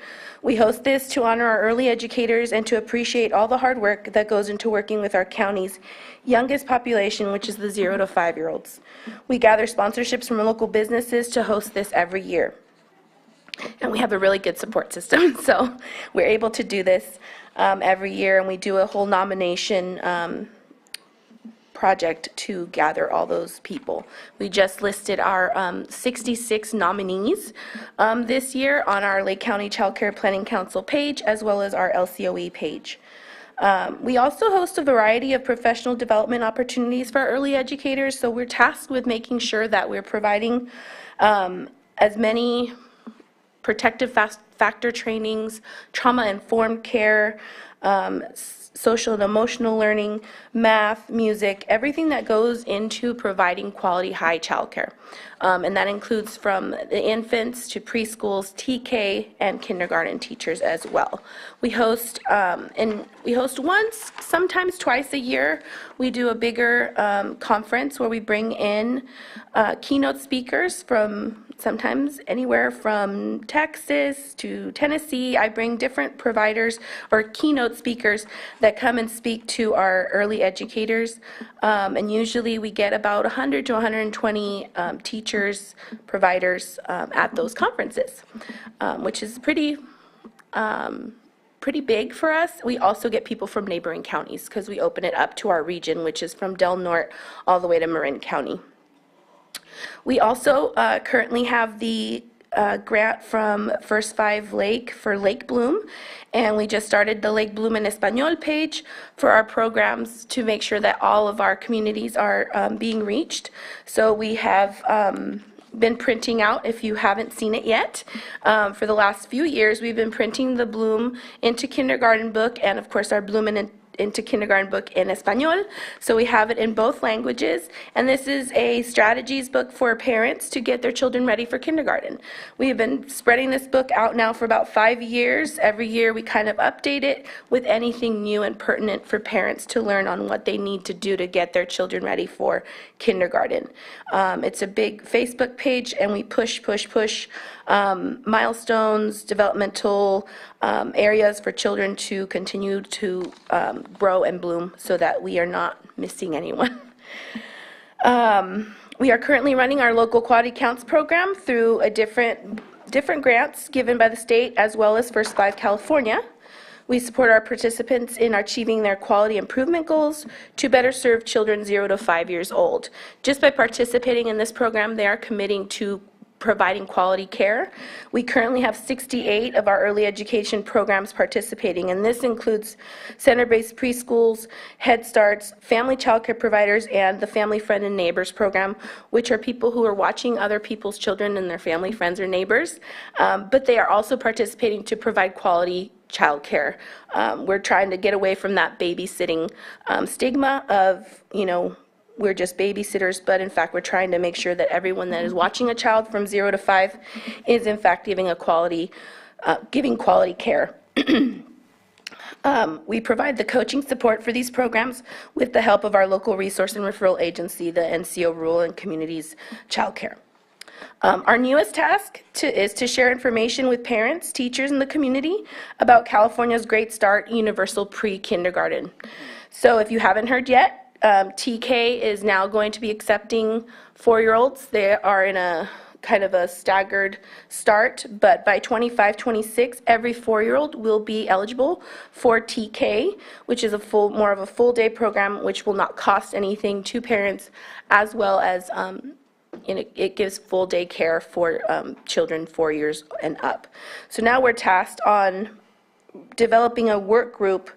S9: We host this to honor our early educators and to appreciate all the hard work that goes into working with our county's youngest population, which is the 0 to 5-year-olds. We gather sponsorships from local businesses to host this every year. And we have a really good support system, so we're able to do this every year, and we do a whole nomination project to gather all those people. We just listed our 66 nominees this year on our Lake County Child Care Planning Council page, as well as our LCOE page. We also host a variety of professional development opportunities for our early educators, so we're tasked with making sure that we're providing as many protective factor trainings, trauma-informed care, social and emotional learning, math, music, everything that goes into providing quality high childcare. And that includes from the infants to preschools, TK, and kindergarten teachers as well. We host once, sometimes twice a year. We do a bigger conference where we bring in keynote speakers from
S5: sometimes anywhere from Texas to Tennessee. I bring different providers or keynote speakers that come and speak to our early educators. And usually we get about 100 to 120 teachers, providers at those conferences, which is pretty big for us. We also get people from neighboring counties because we open it up to our region, which is from Del Norte all the way to Marin County. We also currently have the grant from First Five Lake for Lake Bloom, and we just started the Lake Bloom en Español page for our programs to make sure that all of our communities are being reached. So we have been printing out, if you haven't seen it yet. For the last few years, we've been printing the Bloom into Kindergarten book and, of course, our Bloom into Kindergarten book in Español. So we have it in both languages. And this is a strategies book for parents to get their children ready for kindergarten. We have been spreading this book out now for about 5 years. Every year we kind of update it with anything new and pertinent for parents to learn on what they need to do to get their children ready for kindergarten. It's a big Facebook page, and we push milestones, developmental areas for children to continue to grow and bloom so that we are not missing anyone. We are currently running our local quality counts program through a different grants given by the state as well as First Five California. We support our participants in achieving their quality improvement goals to better serve children 0 to 5 years old. Just by participating in this program, they are committing to providing quality care. We currently have 68 of our early education programs participating, and this includes center-based preschools, Head Starts, family child care providers, and the Family Friend and Neighbors program, which are people who are watching other people's children and their family, friends, or neighbors. But they are also participating to provide quality child care. We're trying to get away from that babysitting stigma of, we're just babysitters, but in fact, we're trying to make sure that everyone that is watching a child from 0 to 5 is in fact giving quality care. We provide the coaching support for these programs with the help of our local resource and referral agency, the NCO Rural and Communities Child Care. Our newest task is to share information with parents, teachers, and the community about California's Great Start Universal Pre-Kindergarten. So if you haven't heard yet, TK is now going to be accepting 4-year-olds. They are in a kind of a staggered start, but by 25-26, every 4-year-old will be eligible for TK, which is more of a full-day program, which will not cost anything to parents, as well as it gives full-day care for children 4 years and up. So now we're tasked on developing a work group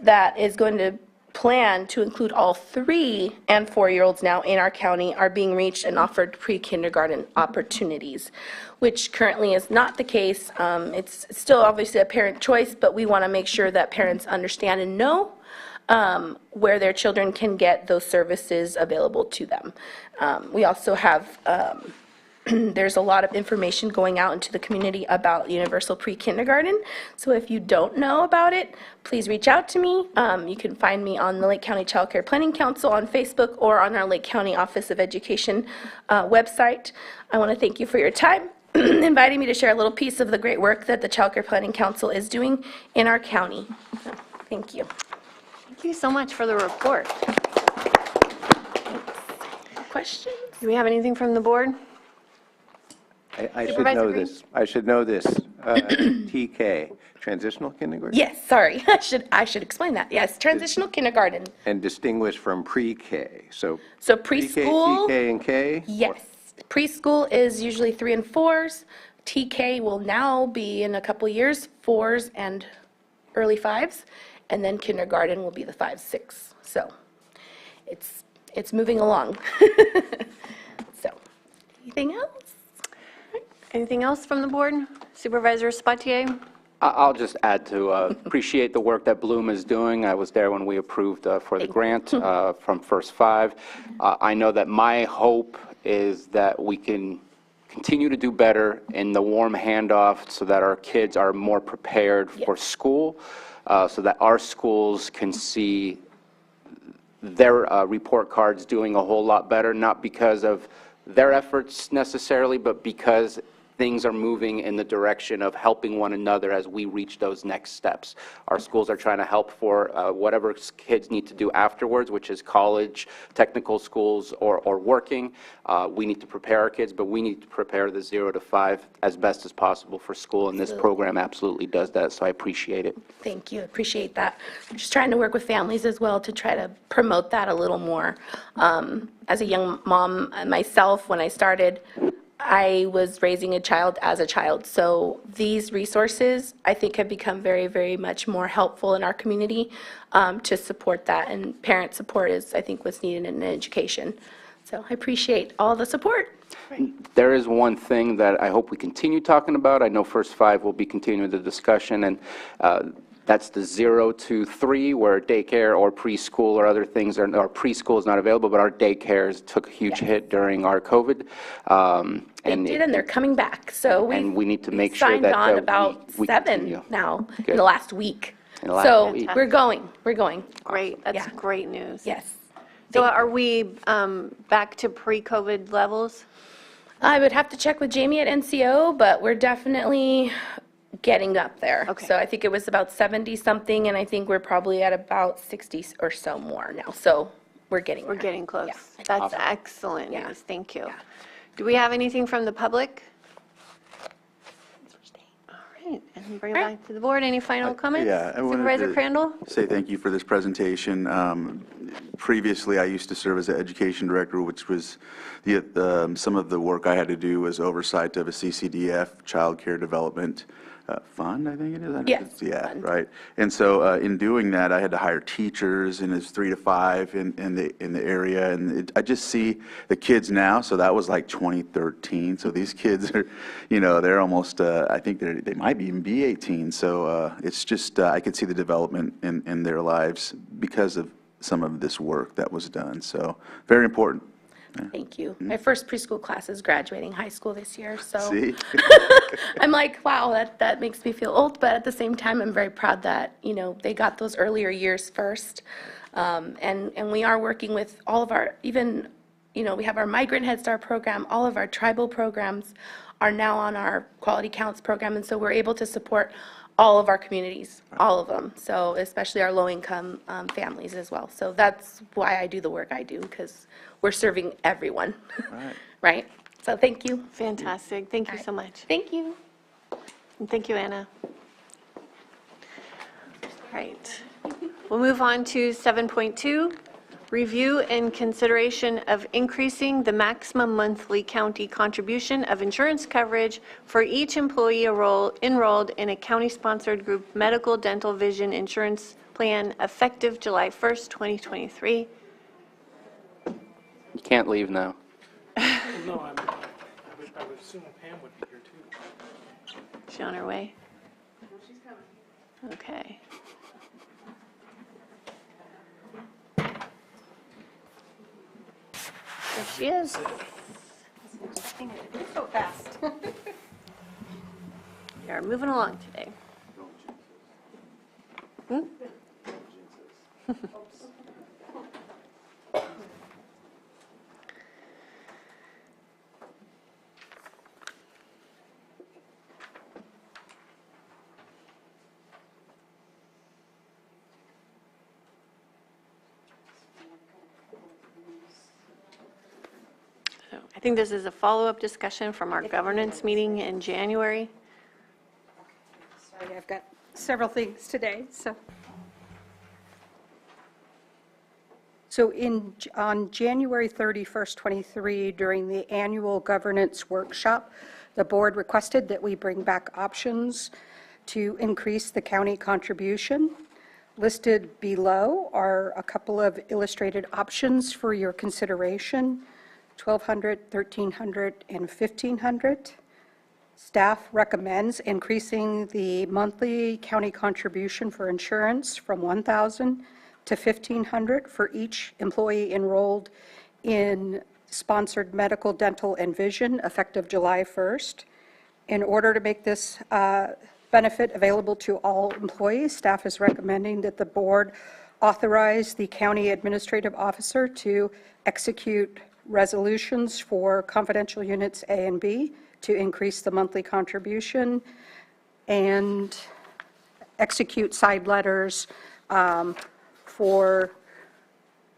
S5: that is going to plan to include all 3 and 4-year-olds now in our county are being reached and offered pre-kindergarten opportunities, which currently is not the case. It's still obviously a parent choice, but we want to make sure that parents understand and know where their children can get those services available to them. We also have there's a lot of information going out into the community about Universal Pre-Kindergarten. So if you don't know about it, please reach out to me. You can find me on the Lake County Child Care Planning Council on Facebook or on our Lake County Office of Education website. I want to thank you for your time, inviting me to share a little piece of the great work that the Child Care Planning Council is doing in our county. So, thank you.
S3: Thank you so much for the report.
S5: Questions?
S3: Do we have anything from the board?
S10: I should
S3: Supervisor
S10: know
S3: Green?
S10: this. I should know this. TK, transitional kindergarten?
S5: Yes, sorry. I should explain that. Yes, transitional kindergarten.
S10: And distinguished from pre-K. So
S5: preschool,
S10: TK and K?
S5: Yes. Preschool is usually 3 and 4s. TK will now be in a couple years 4s and early 5s, and then kindergarten will be the 5, 6. So it's moving along. So anything else?
S3: Anything else from the board? Supervisor Spatier?
S7: I'll just add to appreciate the work that Bloom is doing. I was there when we approved for the grant from First Five. I know that my hope is that we can continue to do better in the warm handoff so that our kids are more prepared for school, so that our schools can see their report cards doing a whole lot better, not because of their efforts necessarily, but because things are moving in the direction of helping one another as we reach those next steps. Our schools are trying to help for whatever kids need to do afterwards, which is college, technical schools, or working. We need to prepare our kids, but we need to prepare the 0 to 5 as best as possible for school, and this program absolutely does that, so I appreciate it.
S3: Thank you, appreciate that. I'm just trying to work with families as well to try to promote that a little more. As a young mom myself, when I started, I was raising a child as a child, so these resources, I think, have become very, very much more helpful in our community to support that, and parent support is, I think, what's needed in education. So I appreciate all the support.
S7: There is one thing that I hope we continue talking about. I know First 5 will be continuing the discussion, and that's the 0 to 3, where daycare or preschool or other things, or preschool is not available, but our daycares took a huge hit during our COVID.
S3: They did, and they're coming back, so
S7: we need to make sure
S3: signed
S7: that
S3: on about
S7: we
S3: 7
S7: continue.
S3: now
S7: Good.
S3: in the last week.
S7: In the last
S3: So
S7: week.
S3: we're going.
S23: Great, that's
S3: Yeah.
S23: great news.
S3: Yes.
S23: So are we back to pre-COVID levels?
S3: I would have to check with Jamie at NCO, but we're definitely getting up there.
S23: Okay.
S3: So I think it was about 70-something, and I think we're probably at about 60 or so more now. So we're getting there.
S23: We're getting close.
S3: Yeah.
S23: That's excellent news, thank you. Do we have anything from the public? All right, and bring it back to the board. Any final comments?
S8: Yeah, I wanted
S23: Supervisor
S8: to
S23: Crandall?
S8: say thank you for this presentation. Previously, I used to serve as the education director, which was some of the work I had to do was oversight of a CCDF, Child Care Development Fund, I think it is?
S3: Yes,
S8: Yeah,
S3: fund.
S8: right. And so in doing that, I had to hire teachers, and it's 3 to 5 in the area. And I just see the kids now, so that was like 2013. So these kids are, they're almost, I think they might even be 18. So it's just, I could see the development in their lives because of some of this work that was done. So very important.
S3: Thank you. My first preschool class is graduating high school this year, so
S8: See?
S3: I'm like, wow, that makes me feel old, but at the same time, I'm very proud that, they got those earlier years first. And we are working with all of our, even, we have our Migrant Head Start program, all of our tribal programs are now on our Quality Counts program, and so we're able to support all of our communities, all of them, so especially our low-income families as well. So that's why I do the work I do, because we're serving everyone, right? So thank you.
S23: Fantastic, thank you so much.
S3: Thank you.
S23: And thank you, Anna. All right, we'll move on to 7.2, review and consideration of increasing the maximum monthly county contribution of insurance coverage for each employee enrolled in a county-sponsored group medical, dental, vision insurance plan effective July 1st, 2023.
S7: You can't leave now.
S15: No, I would assume Pam would be here too.
S23: She on her way? She's coming. Okay. There she is.
S13: So fast.
S23: We are moving along today. Hmm? I think this is a follow-up discussion from our governance meeting in January.
S13: Sorry, I've got several things today, so. So on January 31st, 23, during the annual governance workshop, the board requested that we bring back options to increase the county contribution. Listed below are a couple of illustrated options for your consideration. $1,200, $1,300, and $1,500. Staff recommends increasing the monthly county contribution for insurance from $1,000 to $1,500 for each employee enrolled in sponsored medical, dental, and vision effective July 1st. In order to make this benefit available to all employees, staff is recommending that the board authorize the county administrative officer to execute resolutions for confidential units A and B to increase the monthly contribution, and execute side letters for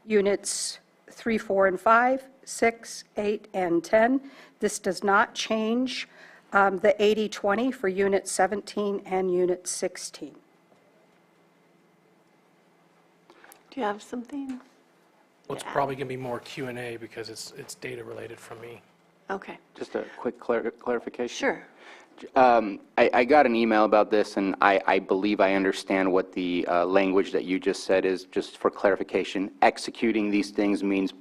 S13: units 3, 4, and 5, 6, 8, and 10. This does not change the 80/20 for Unit 17 and Unit 16.
S23: Do you have something?
S15: Well, it's probably going to be more Q&A because it's data related from me.
S23: Okay.
S7: Just a quick clarification.
S23: Sure.
S7: I got an email about this, and I believe I understand what the language that you just said is. Just for clarification, executing these things means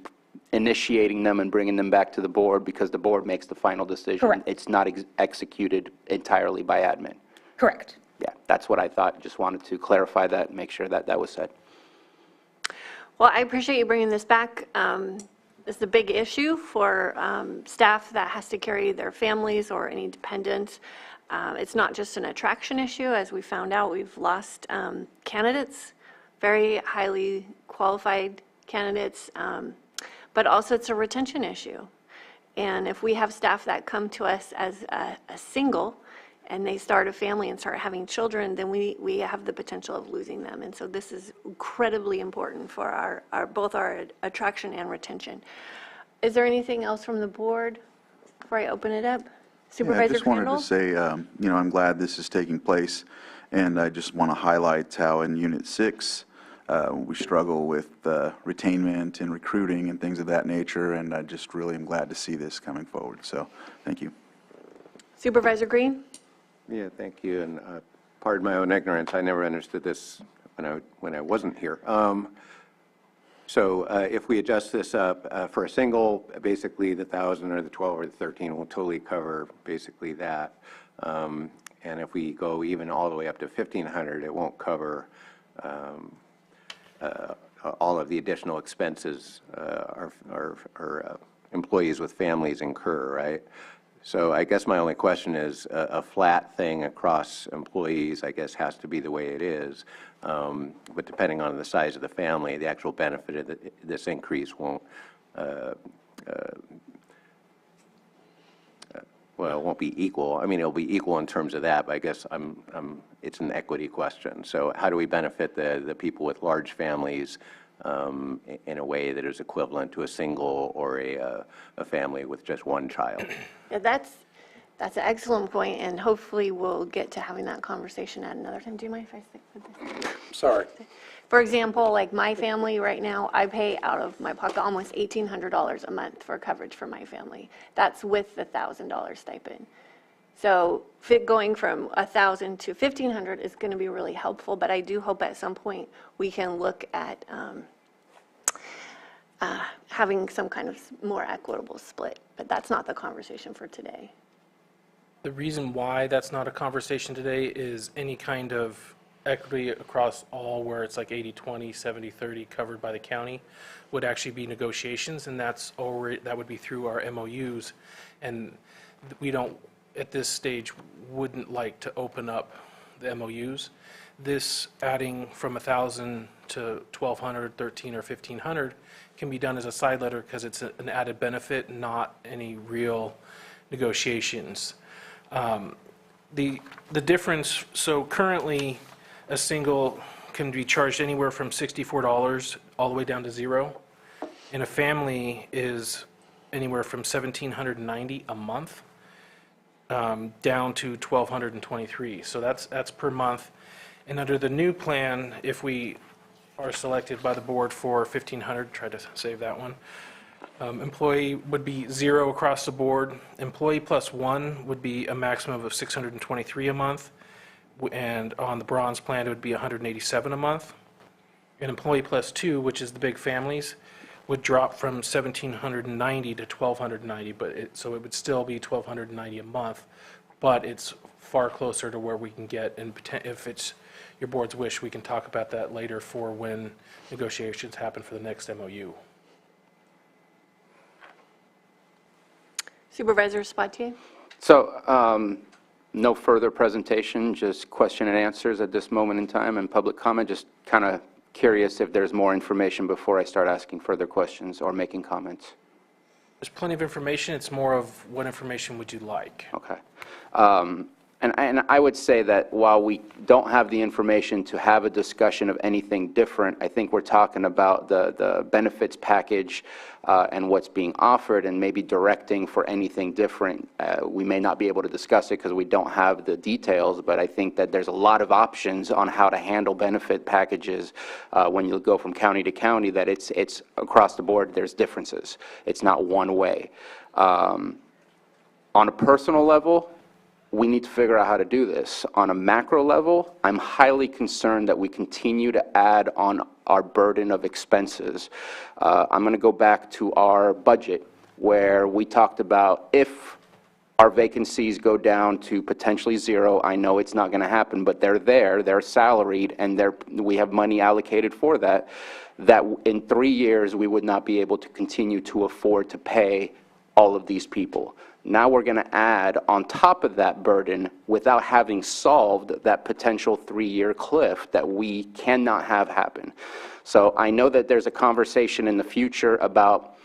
S7: initiating them and bringing them back to the board because the board makes the final decision.
S13: Correct.
S7: It's not executed entirely by admin.
S13: Correct.
S7: Yeah, that's what I thought. Just wanted to clarify that and make sure that that was said.
S23: Well, I appreciate you bringing this back. This is a big issue for staff that has to carry their families or any dependents. It's not just an attraction issue. As we found out, we've lost candidates, very highly qualified candidates, but also it's a retention issue. And if we have staff that come to us as a single and they start a family and start having children, then we have the potential of losing them. And so this is incredibly important for both our attraction and retention. Is there anything else from the board before I open it up? Supervisor
S8: I just wanted
S23: Crandall?
S8: to say, I'm glad this is taking place, and I just want to highlight how in Unit 6, we struggle with retainment and recruiting and things of that nature, and I just really am glad to see this coming forward. So, thank you.
S23: Supervisor Green?
S10: Yeah, thank you, and pardon my own ignorance, I never understood this when I wasn't here. So if we adjust this up for a single, basically the 1,000 or the 12 or the 13 will totally cover basically that. And if we go even all the way up to 1,500, it won't cover all of the additional expenses our employees with families incur, right? So I guess my only question is, a flat thing across employees, I guess, has to be the way it is. But depending on the size of the family, the actual benefit of this increase won't, well, it won't be equal. I mean, it'll be equal in terms of that, but I guess it's an equity question. So how do we benefit the people with large families in a way that is equivalent to a single or a family with just one child?
S23: Yeah, that's an excellent point, and hopefully we'll get to having that conversation at another time. Do you mind if I stick with this?
S4: Sorry.
S23: For example, like my family right now, I pay out of my pocket almost $1,800 a month for coverage for my family. That's with the $1,000 stipend. So going from $1,000 to $1,500 is going to be really helpful, but I do hope at some point we can look at having some kind of more equitable split, but that's not the conversation for today.
S15: The reason why that's not a conversation today is any kind of equity across all where it's like 80/20, 70/30 covered by the county would actually be negotiations, and that would be through our MOUs. And we don't, at this stage, wouldn't like to open up the MOUs. This adding from 1,000 to 1,200, 13, or 1,500 can be done as a side letter because it's an added benefit, not any real negotiations. The difference, so currently a single can be charged anywhere from $64 all the way down to $0, and a family is anywhere from $1,790 a month down to $1,223. So that's per month. And under the new plan, if we are selected by the board for $1,500, try to save that one, employee would be 0 across the board. Employee plus 1 would be a maximum of $623 a month, and on the bronze plan it would be $187 a month. And employee plus 2, which is the big families, would drop from $1,790 to $1,290, but so it would still be $1,290 a month, but it's far closer to where we can get, and if it's your board's wish, we can talk about that later for when negotiations happen for the next MOU.
S23: Supervisor Spatier?
S7: So no further presentation, just question and answers at this moment in time and public comment. Just kind of curious if there's more information before I start asking further questions or making comments.
S15: There's plenty of information. It's more of what information would you like?
S7: Okay. And I would say that while we don't have the information to have a discussion of anything different, I think we're talking about the benefits package and what's being offered and maybe directing for anything different. We may not be able to discuss it because we don't have the details, but I think that there's a lot of options on how to handle benefit packages when you go from county to county, that it's across the board, there's differences. It's not one way. On a personal level, we need to figure out how to do this. On a macro level, I'm highly concerned that we continue to add on our burden of expenses. I'm going to go back to our budget, where we talked about if our vacancies go down to potentially 0, I know it's not going to happen, but they're there, they're salaried, and we have money allocated for that, that in 3 years we would not be able to continue to afford to pay all of these people. Now we're going to add on top of that burden without having solved that potential 3-year cliff that we cannot have happen. So I know that there's a conversation in the future about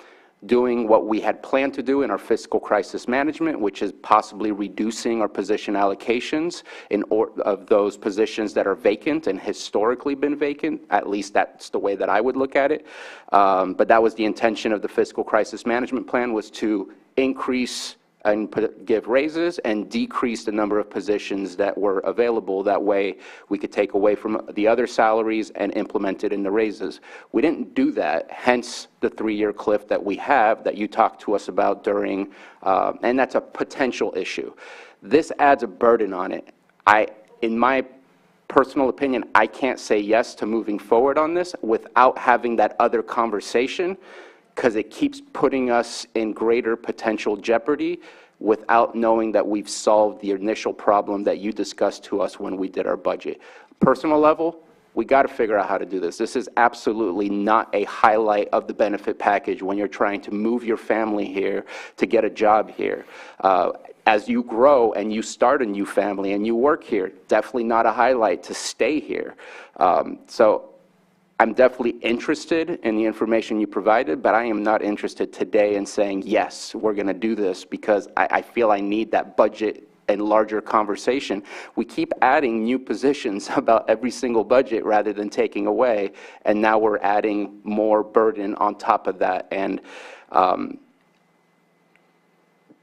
S7: doing what we had planned to do in our fiscal crisis management, which is possibly reducing our position allocations of those positions that are vacant and historically been vacant. At least that's the way that I would look at it. But that was the intention of the fiscal crisis management plan, was to increase and give raises and decrease the number of positions that were available. That way we could take away from the other salaries and implement it in the raises. We didn't do that, hence the 3-year cliff that we have that you talked to us about during, and that's a potential issue. This adds a burden on it. In my personal opinion, I can't say yes to moving forward on this without having that other conversation, because it keeps putting us in greater potential jeopardy without knowing that we've solved the initial problem that you discussed to us when we did our budget. Personal level, we got to figure out how to do this. This is absolutely not a highlight of the benefit package when you're trying to move your family here to get a job here. As you grow and you start a new family and you work here, definitely not a highlight to stay here. So I'm definitely interested in the information you provided, but I am not interested today in saying, yes, we're going to do this, because I feel I need that budget and larger conversation. We keep adding new positions about every single budget rather than taking away, and now we're adding more burden on top of that. And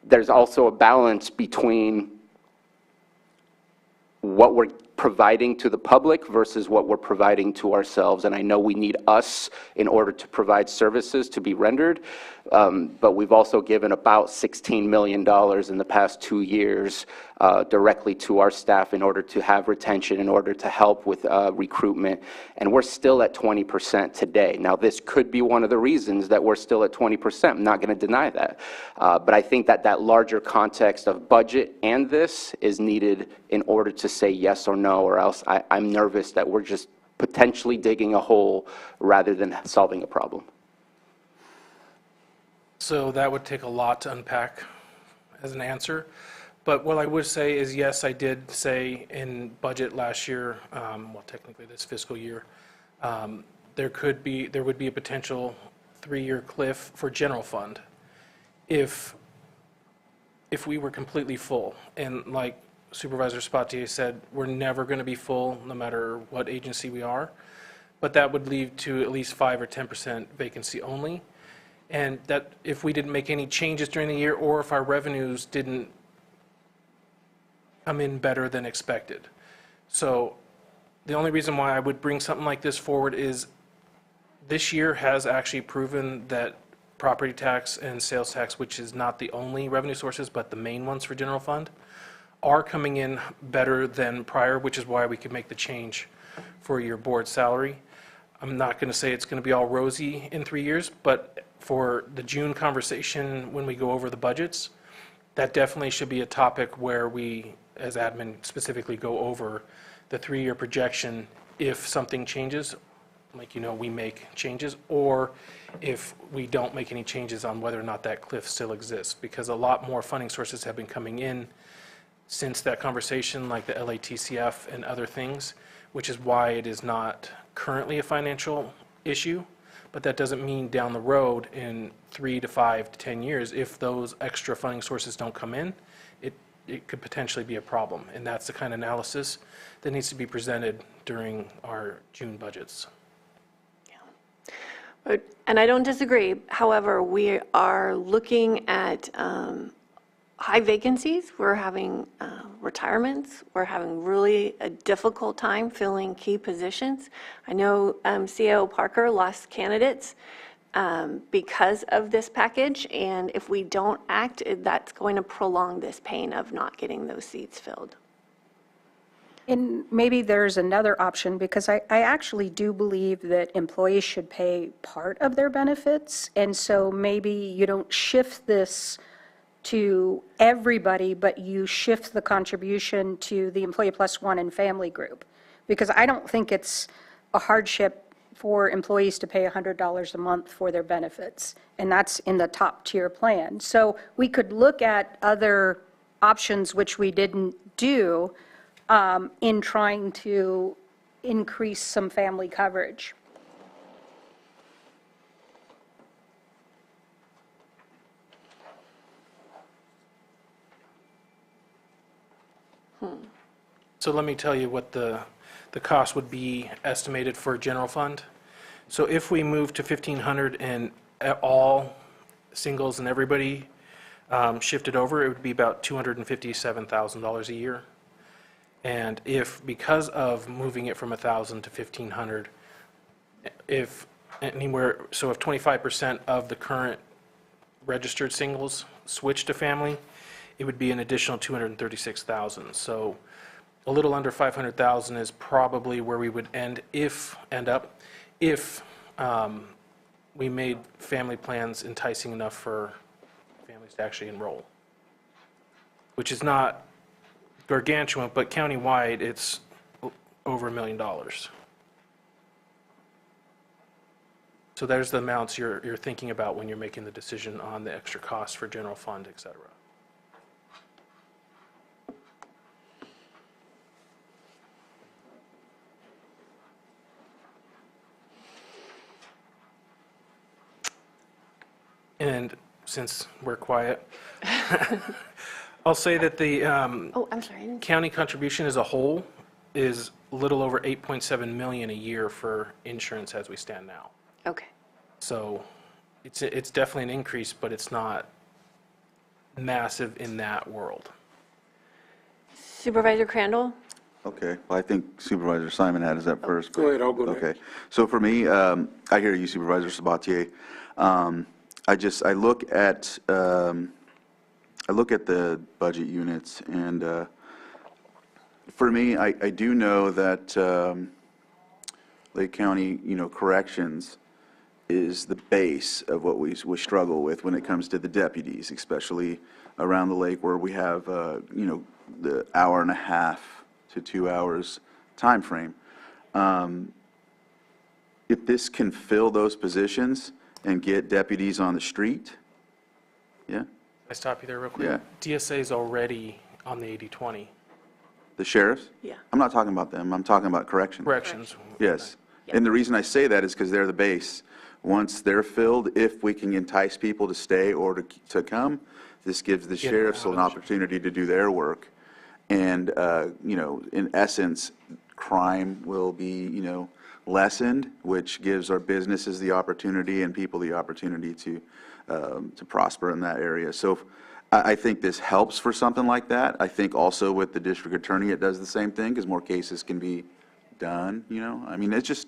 S7: there's also a balance between what we're providing to the public versus what we're providing to ourselves. And I know we need us in order to provide services to be rendered, but we've also given about $16 million in the past 2 years directly to our staff in order to have retention, in order to help with recruitment. And we're still at 20% today. Now, this could be one of the reasons that we're still at 20%. I'm not going to deny that. But I think that that larger context of budget and this is needed in order to say yes or no, or else I'm nervous that we're just potentially digging a hole rather than solving a problem.
S15: So that would take a lot to unpack as an answer. But what I would say is, yes, I did say in budget last year, well, technically this fiscal year, there would be a potential 3-year cliff for general fund if we were completely full. And like Supervisor Spatier said, we're never going to be full no matter what agency we are, but that would lead to at least 5 or 10% vacancy only. And that if we didn't make any changes during the year, or if our revenues didn't come in better than expected. So the only reason why I would bring something like this forward is this year has actually proven that property tax and sales tax, which is not the only revenue sources, but the main ones for general fund, are coming in better than prior, which is why we could make the change for your board salary. I'm not going to say it's going to be all rosy in 3 years, but for the June conversation when we go over the budgets, that definitely should be a topic where we, as admin, specifically go over the 3-year projection if something changes, like, we make changes, or if we don't make any changes on whether or not that cliff still exists, because a lot more funding sources have been coming in since that conversation, like the LATCF and other things, which is why it is not currently a financial issue. but that doesn't mean down the road in 3 to 5 to 10 years, if those extra funding sources don't come in, it could potentially be a problem. And that's the kind of analysis that needs to be presented during our June budgets.
S23: And I don't disagree. However, we are looking at high vacancies. We're having retirements. We're having really a difficult time filling key positions. I know CAO Parker lost candidates because of this package, and if we don't act, that's going to prolong this pain of not getting those seats filled.
S13: And maybe there's another option, because I actually do believe that employees should pay part of their benefits, and so maybe you don't shift this to everybody, but you shift the contribution to the Employee Plus One and family group. Because I don't think it's a hardship for employees to pay $100 a month for their benefits, and that's in the top tier plan. So we could look at other options, which we didn't do, in trying to increase some family coverage.
S15: So let me tell you what the cost would be estimated for general fund. So if we move to 1,500 and all singles and everybody shifted over, it would be about $257,000 a year. And if, because of moving it from 1,000 to 1,500, if anywhere, so if 25% of the current registered singles switch to family, it would be an additional 236,000. So a little under 500,000 is probably where we would end up if we made family plans enticing enough for families to actually enroll, which is not gargantuan, but countywide it's over $1 million. So there's the amounts you're thinking about when you're making the decision on the extra costs for general fund, et cetera. And since we're quiet, I'll say that the
S23: Oh, I'm sorry.
S15: county contribution as a whole is a little over $8.7 million a year for insurance as we stand now.
S23: Okay.
S15: So it's definitely an increase, but it's not massive in that world.
S23: Supervisor Crandall?
S8: Okay, well, I think Supervisor Simon had us up first.
S4: Go ahead, I'll go next.
S8: Okay, so for me, I hear you, Supervisor Sabatier. I look at the budget units, and for me, I do know that Lake County, corrections is the base of what we struggle with when it comes to the deputies, especially around the lake where we have, the hour and a half to 2 hours time frame. If this can fill those positions and get deputies on the street, yeah?
S15: I stop you there real quick?
S8: Yeah.
S15: DSA is already on the 80/20.
S8: The sheriffs?
S23: Yeah.
S8: I'm not talking about them, I'm talking about corrections.
S15: Corrections.
S8: Yes. And the reason I say that is because they're the base. Once they're filled, if we can entice people to stay or to come, this gives the sheriffs an opportunity to do their work. And, in essence, crime will be, lessened, which gives our businesses the opportunity and people the opportunity to prosper in that area. So I think this helps for something like that. I think also with the district attorney, it does the same thing because more cases can be done, I mean, it's just,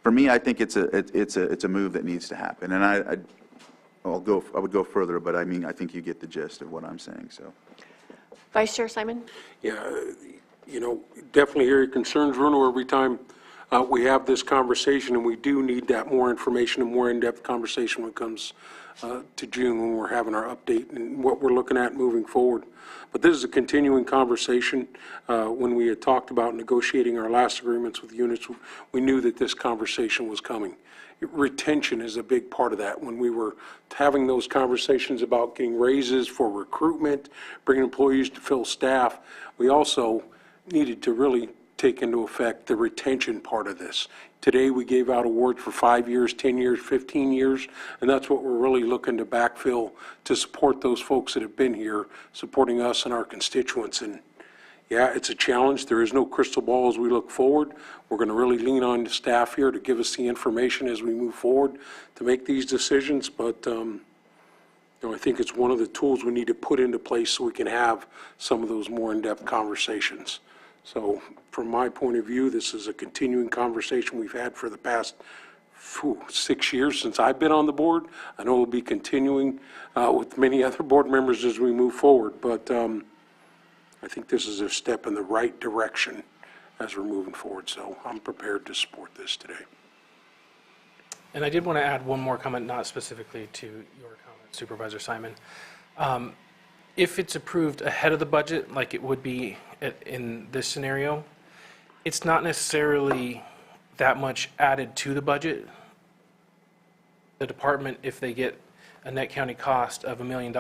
S8: for me, I think it's a move that needs to happen. And I would go further, but I mean, I think you get the gist of what I'm saying, so.
S23: Vice Chair Simon?
S4: Yeah, definitely hear your concerns, Bruno, every time we have this conversation, and we do need that more information and more in-depth conversation when it comes to June when we're having our update and what we're looking at moving forward. But this is a continuing conversation. When we had talked about negotiating our last agreements with units, we knew that this conversation was coming. Retention is a big part of that. When we were having those conversations about getting raises for recruitment, bringing employees to fill staff, we also needed to really take into effect the retention part of this. Today, we gave out awards for 5 years, 10 years, 15 years, and that's what we're really looking to backfill to support those folks that have been here, supporting us and our constituents. And yeah, it's a challenge. There is no crystal ball as we look forward. We're going to really lean on the staff here to give us the information as we move forward to make these decisions. But you know, I think it's one of the tools we need to put into place so we can have some of those more in-depth conversations. So from my point of view, this is a continuing conversation we've had for the past 6 years since I've been on the board. I know we'll be continuing with many other board members as we move forward. But I think this is a step in the right direction as we're moving forward, so I'm prepared to support this today.
S15: And I did want to add one more comment, not specifically to your comment, Supervisor Simon. If it's approved ahead of the budget, like it would be in this scenario, it's not necessarily that much added to the budget. The department, if they get a net county cost of $1 million,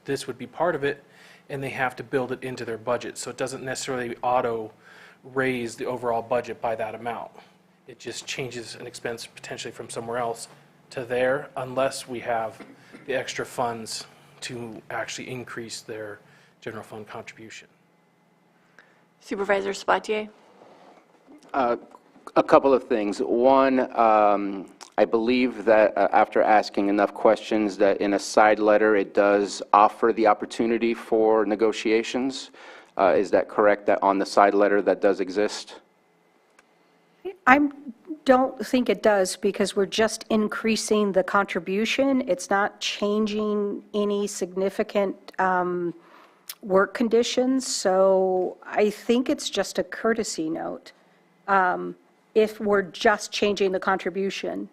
S15: this would be part of it, and they have to build it into their budget. So it doesn't necessarily auto raise the overall budget by that amount. It just changes an expense potentially from somewhere else to there, unless we have the extra funds to actually increase their general fund contribution.
S23: Supervisor Sabatier?
S7: A couple of things. One, I believe that after asking enough questions that in a side letter it does offer the opportunity for negotiations. Is that correct, that on the side letter that does exist?
S13: I don't think it does, because we're just increasing the contribution. It's not changing any significant work conditions, so I think it's just a courtesy note. If we're just changing the contribution.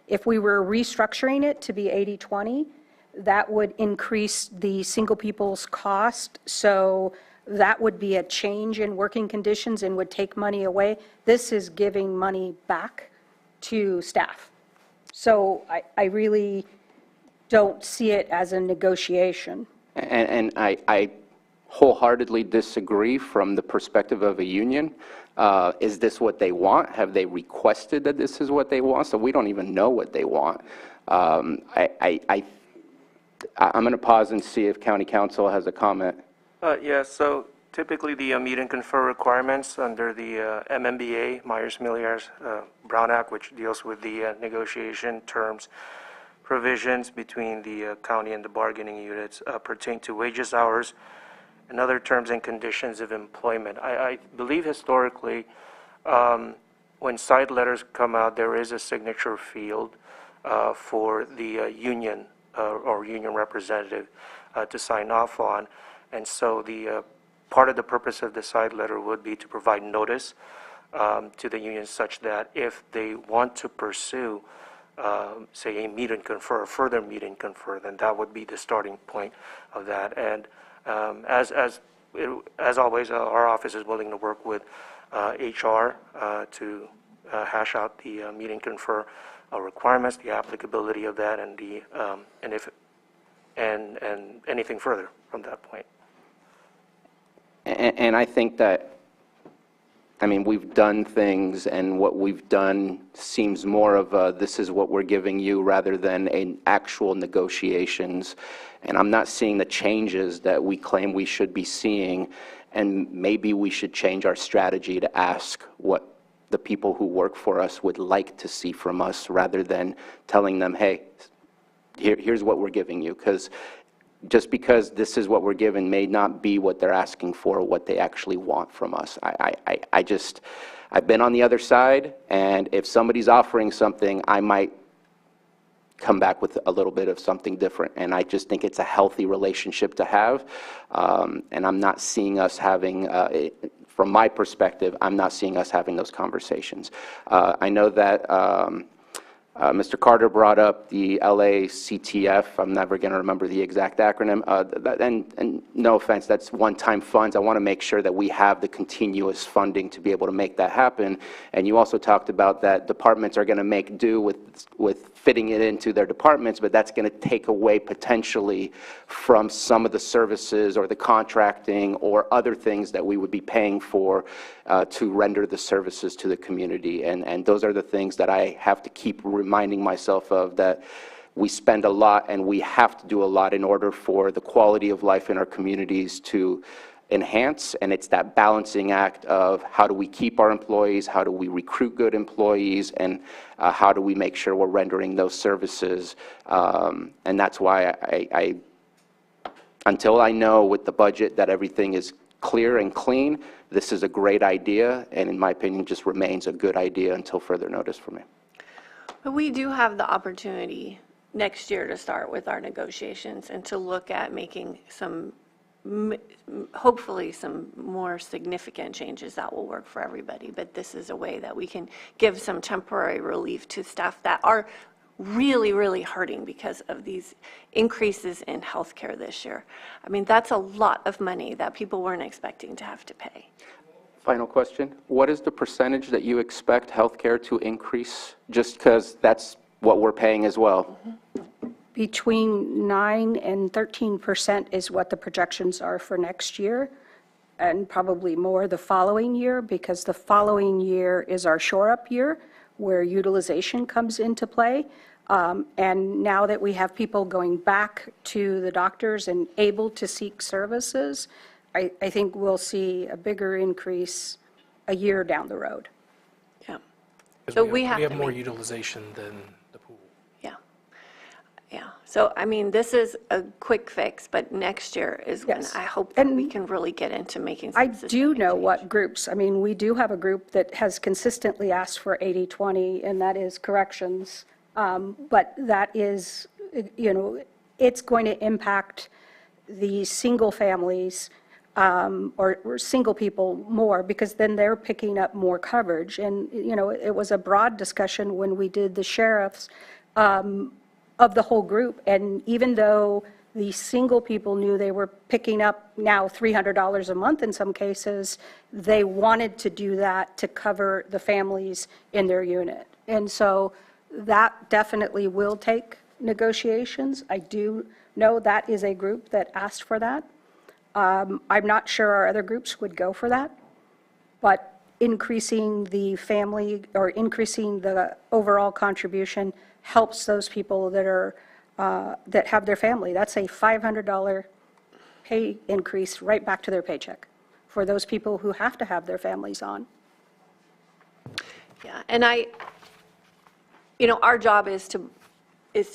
S13: If we were restructuring it to be 80-20, that would increase the single people's cost, so that would be a change in working conditions and would take money away. This is giving money back to staff. So I really don't see it as a negotiation.
S7: And I wholeheartedly disagree from the perspective of a union. Is this what they want? Have they requested that this is what they want? So we don't even know what they want. I'm going to pause and see if County Council has a comment.
S14: Yes, so typically the meet and confer requirements under the MMBA, Myers-Millard-Brown Act, which deals with the negotiation terms, provisions between the county and the bargaining units pertain to wages, hours, and other terms and conditions of employment. I believe historically, when side letters come out, there is a signature field for the union or union representative to sign off on. And so the part of the purpose of the side letter would be to provide notice to the union such that if they want to pursue, say, a meet and confer, a further meet and confer, then that would be the starting point of that. And as always, our office is willing to work with HR to hash out the meet and confer requirements, the applicability of that, and the and anything further from that point.
S7: And I think that, I mean, we've done things, and what we've done seems more of a, this is what we're giving you, rather than an actual negotiations. And I'm not seeing the changes that we claim we should be seeing, and maybe we should change our strategy to ask what the people who work for us would like to see from us, rather than telling them, hey, here's what we're giving you. Because just because this is what we're given may not be what they're asking for or what they actually want from us. I've been on the other side, and if somebody's offering something, I might come back with a little bit of something different. And I just think it's a healthy relationship to have. And I'm not seeing us having, from my perspective, I'm not seeing us having those conversations. I know that Mr. Carter brought up the LACTF. I'm never going to remember the exact acronym. And no offense, that's one-time funds. I want to make sure that we have the continuous funding to be able to make that happen. And you also talked about that departments are going to make do with fitting it into their departments, but that's going to take away potentially from some of the services or the contracting or other things that we would be paying for to render the services to the community. And those are the things that I have to keep reminding myself of, that we spend a lot and we have to do a lot in order for the quality of life in our communities to enhance. And it's that balancing act of how do we keep our employees, how do we recruit good employees, and how do we make sure we're rendering those services. And that's why until I know with the budget that everything is clear and clean, this is a great idea, and in my opinion, just remains a good idea until further notice from me.
S23: But we do have the opportunity next year to start with our negotiations and to look at making some, hopefully some more significant changes that will work for everybody. But this is a way that we can give some temporary relief to staff that are really, really hurting because of these increases in healthcare this year. I mean, that's a lot of money that people weren't expecting to have to pay.
S7: Final question. What is the percentage that you expect healthcare to increase, just because that's what we're paying as well?
S13: Between 9 and 13% is what the projections are for next year, and probably more the following year, because the following year is our shore-up year, where utilization comes into play. And now that we have people going back to the doctors and able to seek services, I think we'll see a bigger increase a year down the road.
S23: Yeah.
S15: 'Cause
S23: So
S15: we have
S23: to
S15: more
S23: make-
S15: utilization than the pool.
S23: Yeah. Yeah. So, I mean, this is a quick fix, but next year is when
S13: Yes.
S23: I hope that we can really get into making some
S13: I do know what groups, I mean, we do have a group that has consistently asked for 80/20, and that is corrections. But that is, you know, it's going to impact the single families or single people more, because then they're picking up more coverage. And, you know, it was a broad discussion when we did the sheriffs of the whole group. And even though the single people knew they were picking up now $300 a month in some cases, they wanted to do that to cover the families in their unit. And so that definitely will take negotiations. I do know that is a group that asked for that. I'm not sure our other groups would go for that, but increasing the family or increasing the overall contribution helps those people that are that have their family. That's a $500 pay increase right back to their paycheck for those people who have to have their families on.
S23: Yeah, and you know, our job is to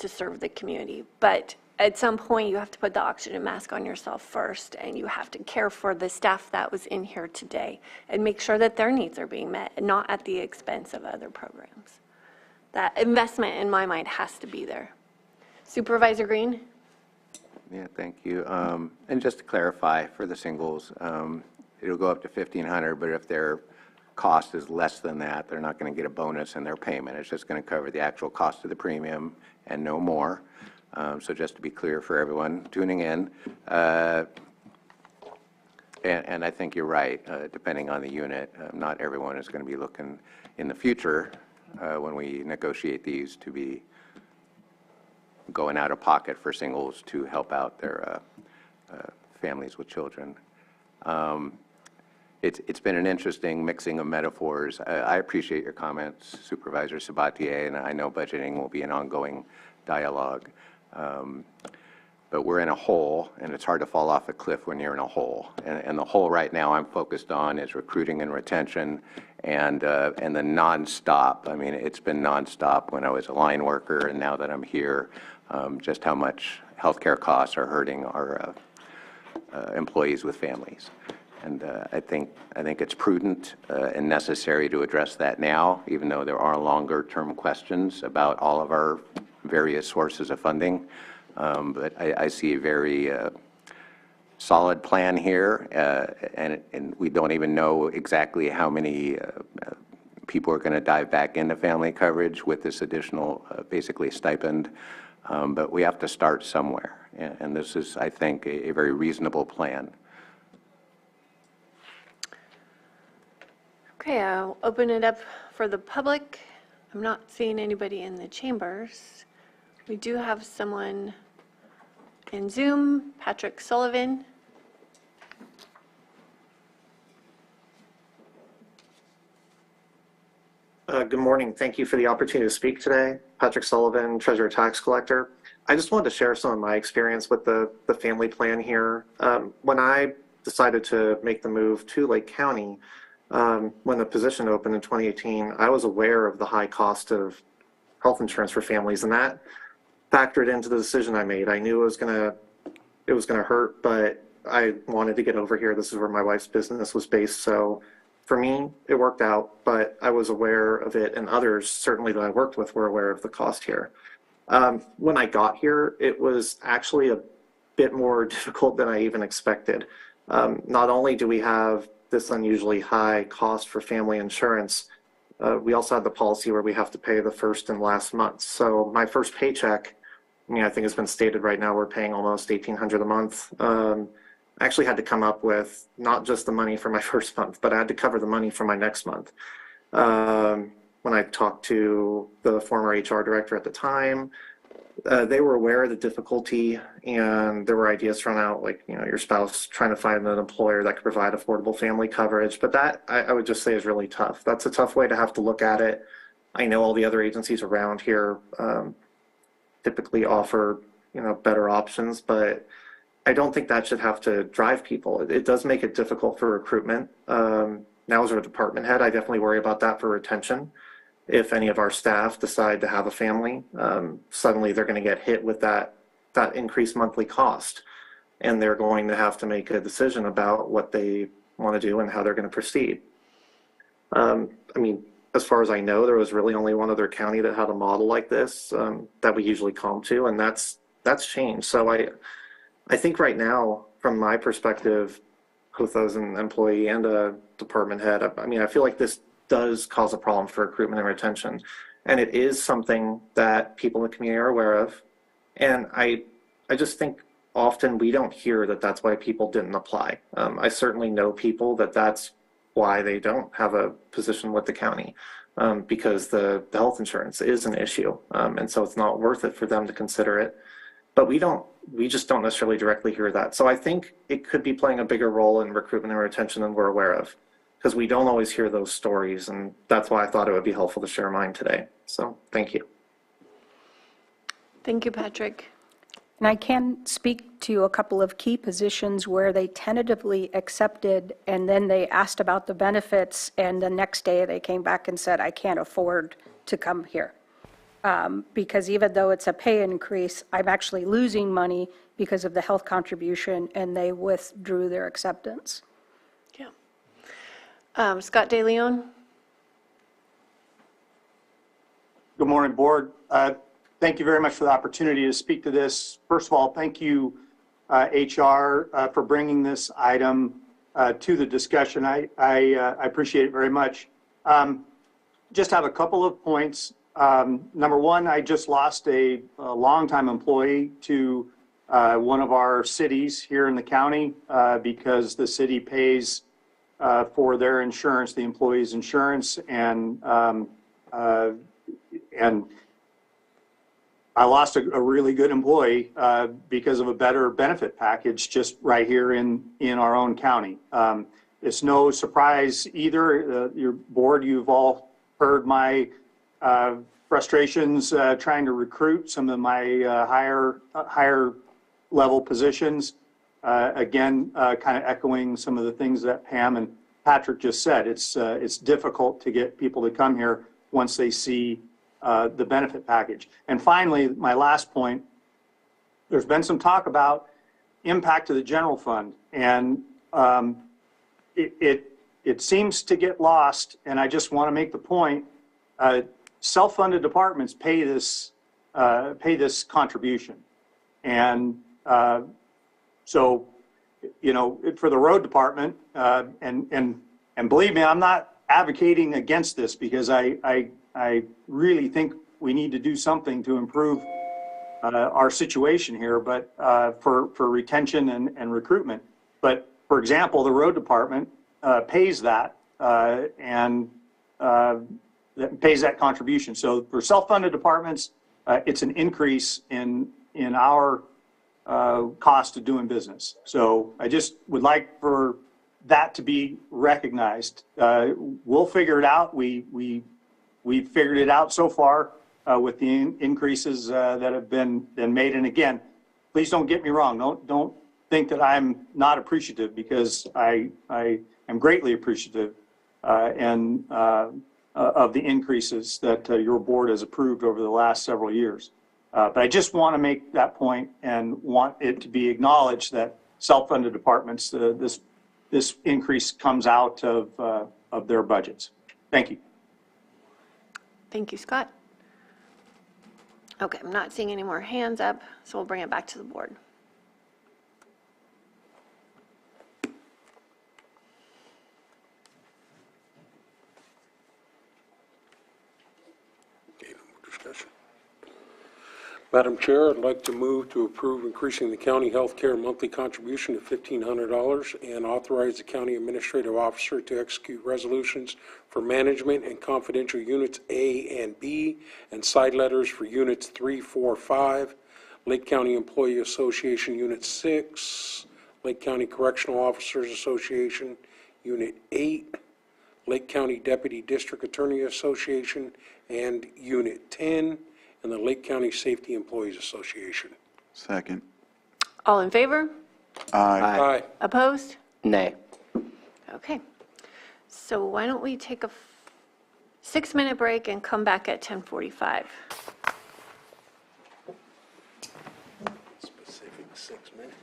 S23: serve the community, but at some point you have to put the oxygen mask on yourself first, and you have to care for the staff that was in here today and make sure that their needs are being met, and not at the expense of other programs. That investment, in my mind, has to be there. Supervisor Green?
S10: Yeah, thank you. And just to clarify for the singles, it'll go up to $1,500, but if their cost is less than that, they're not going to get a bonus in their payment. It's just going to cover the actual cost of the premium and no more. So just to be clear for everyone tuning in, and I think you're right, depending on the unit, not everyone is going to be looking in the future when we negotiate these to be going out of pocket for singles to help out their families with children. It's been an interesting mixing of metaphors. I appreciate your comments, Supervisor Sabatier, and I know budgeting will be an ongoing dialogue. But we're in a hole, and it's hard to fall off a cliff when you're in a hole. And the hole right now I'm focused on is recruiting and retention and the nonstop. I mean, it's been nonstop when I was a line worker, and now that I'm here, just how much healthcare costs are hurting our employees with families. And I think it's prudent and necessary to address that now, even though there are longer-term questions about all of our various sources of funding. But I see a very solid plan here, and we don't even know exactly how many people are going to dive back into family coverage with this additional, basically stipend. But we have to start somewhere. And this is, I think, a very reasonable plan.
S23: Okay, I'll open it up for the public. I'm not seeing anybody in the chambers. We do have someone in Zoom, Patrick Sullivan.
S16: Good morning. Thank you for the opportunity to speak today. Patrick Sullivan, Treasurer Tax Collector. I just wanted to share some of my experience with the family plan here. When I decided to make the move to Lake County, when the position opened in 2018, I was aware of the high cost of health insurance for families, and that factored into the decision I made. I knew it was gonna hurt, but I wanted to get over here. This is where my wife's business was based, so for me, it worked out, but I was aware of it, and others certainly that I worked with were aware of the cost here. When I got here, it was actually a bit more difficult than I even expected. Not only do we have this unusually high cost for family insurance, we also have the policy where we have to pay the first and last month. So my first paycheck, I mean, I think it's been stated right now, we're paying almost $1,800 a month. I actually had to come up with not just the money for my first month, but I had to cover the money for my next month. When I talked to the former HR director at the time, they were aware of the difficulty, and there were ideas thrown out, like, you know, your spouse trying to find an employer that could provide affordable family coverage. But that, I would just say, is really tough. That's a tough way to have to look at it. I know all the other agencies around here typically offer, you know, better options, but I don't think that should have to drive people. It does make it difficult for recruitment. Now as a department head, I definitely worry about that for retention. If any of our staff decide to have a family, suddenly they're going to get hit with that increased monthly cost, and they're going to have to make a decision about what they want to do and how they're going to proceed. I mean, as far as I know, there was really only one other county that had a model like this that we usually come to, and that's changed. So I think right now, from my perspective, both as an employee and a department head, I mean, I feel like this does cause a problem for recruitment and retention. And it is something that people in the community are aware of. And I just think often we don't hear that that's why people didn't apply. I certainly know people that's why they don't have a position with the county, because the health insurance is an issue. And so it's not worth it for them to consider it. But we just don't necessarily directly hear that. So I think it could be playing a bigger role in recruitment and retention than we're aware of, because we don't always hear those stories, and that's why I thought it would be helpful to share mine today. So thank you.
S23: Thank you, Patrick.
S13: And I can speak to a couple of key positions where they tentatively accepted, and then they asked about the benefits, and the next day they came back and said, I can't afford to come here. Because even though it's a pay increase, I'm actually losing money because of the health contribution, and they withdrew their acceptance.
S23: Yeah. Scott DeLeon.
S19: Good morning, Board. Thank you very much for the opportunity to speak to this. First of all, thank you, HR, for bringing this item to the discussion. I appreciate it very much. Just have a couple of points. Number one, I just lost a longtime employee to one of our cities here in the county because the city pays for their insurance, the employee's insurance, and I lost a really good employee because of a better benefit package just right here in our own county. It's no surprise either. Your board, you've all heard my frustrations trying to recruit some of my higher level positions. Again, kind of echoing some of the things that Pam and Patrick just said. It's difficult to get people to come here once they see the benefit package. And finally, my last point, there's been some talk about impact to the general fund, and it seems to get lost, and I just want to make the point, self-funded departments pay this contribution. And so, you know, for the road department, and believe me, I'm not advocating against this because I really think we need to do something to improve our situation here, but for retention and recruitment. But for example, the road department pays that and pays that contribution. So for self-funded departments, it's an increase in our cost of doing business. So I just would like for that to be recognized. We'll figure it out. We've figured it out so far with the increases that have been made. And again, please don't get me wrong. Don't think that I'm not appreciative, because I am greatly appreciative of the increases that your board has approved over the last several years. But I just want to make that point and want it to be acknowledged that self-funded departments, this increase comes out of their budgets. Thank you.
S23: Thank you, Scott. Okay, I'm not seeing any more hands up, so we'll bring it back to the board.
S4: Okay, no more discussion. Madam Chair, I'd like to move to approve increasing the county health care monthly contribution to $1,500 and authorize the county administrative officer to execute resolutions for management and confidential units A and B and side letters for units 3, 4, 5, Lake County Employee Association Unit 6, Lake County Correctional Officers Association Unit 8, Lake County Deputy District Attorney Association and Unit 10, and the Lake County Safety Employees Association.
S8: Second.
S23: All in favor?
S8: Aye.
S4: Aye.
S23: Opposed?
S7: Nay.
S23: Okay. So why don't we take a 6-minute break and come back at 10:45.
S4: Specific 6 minutes.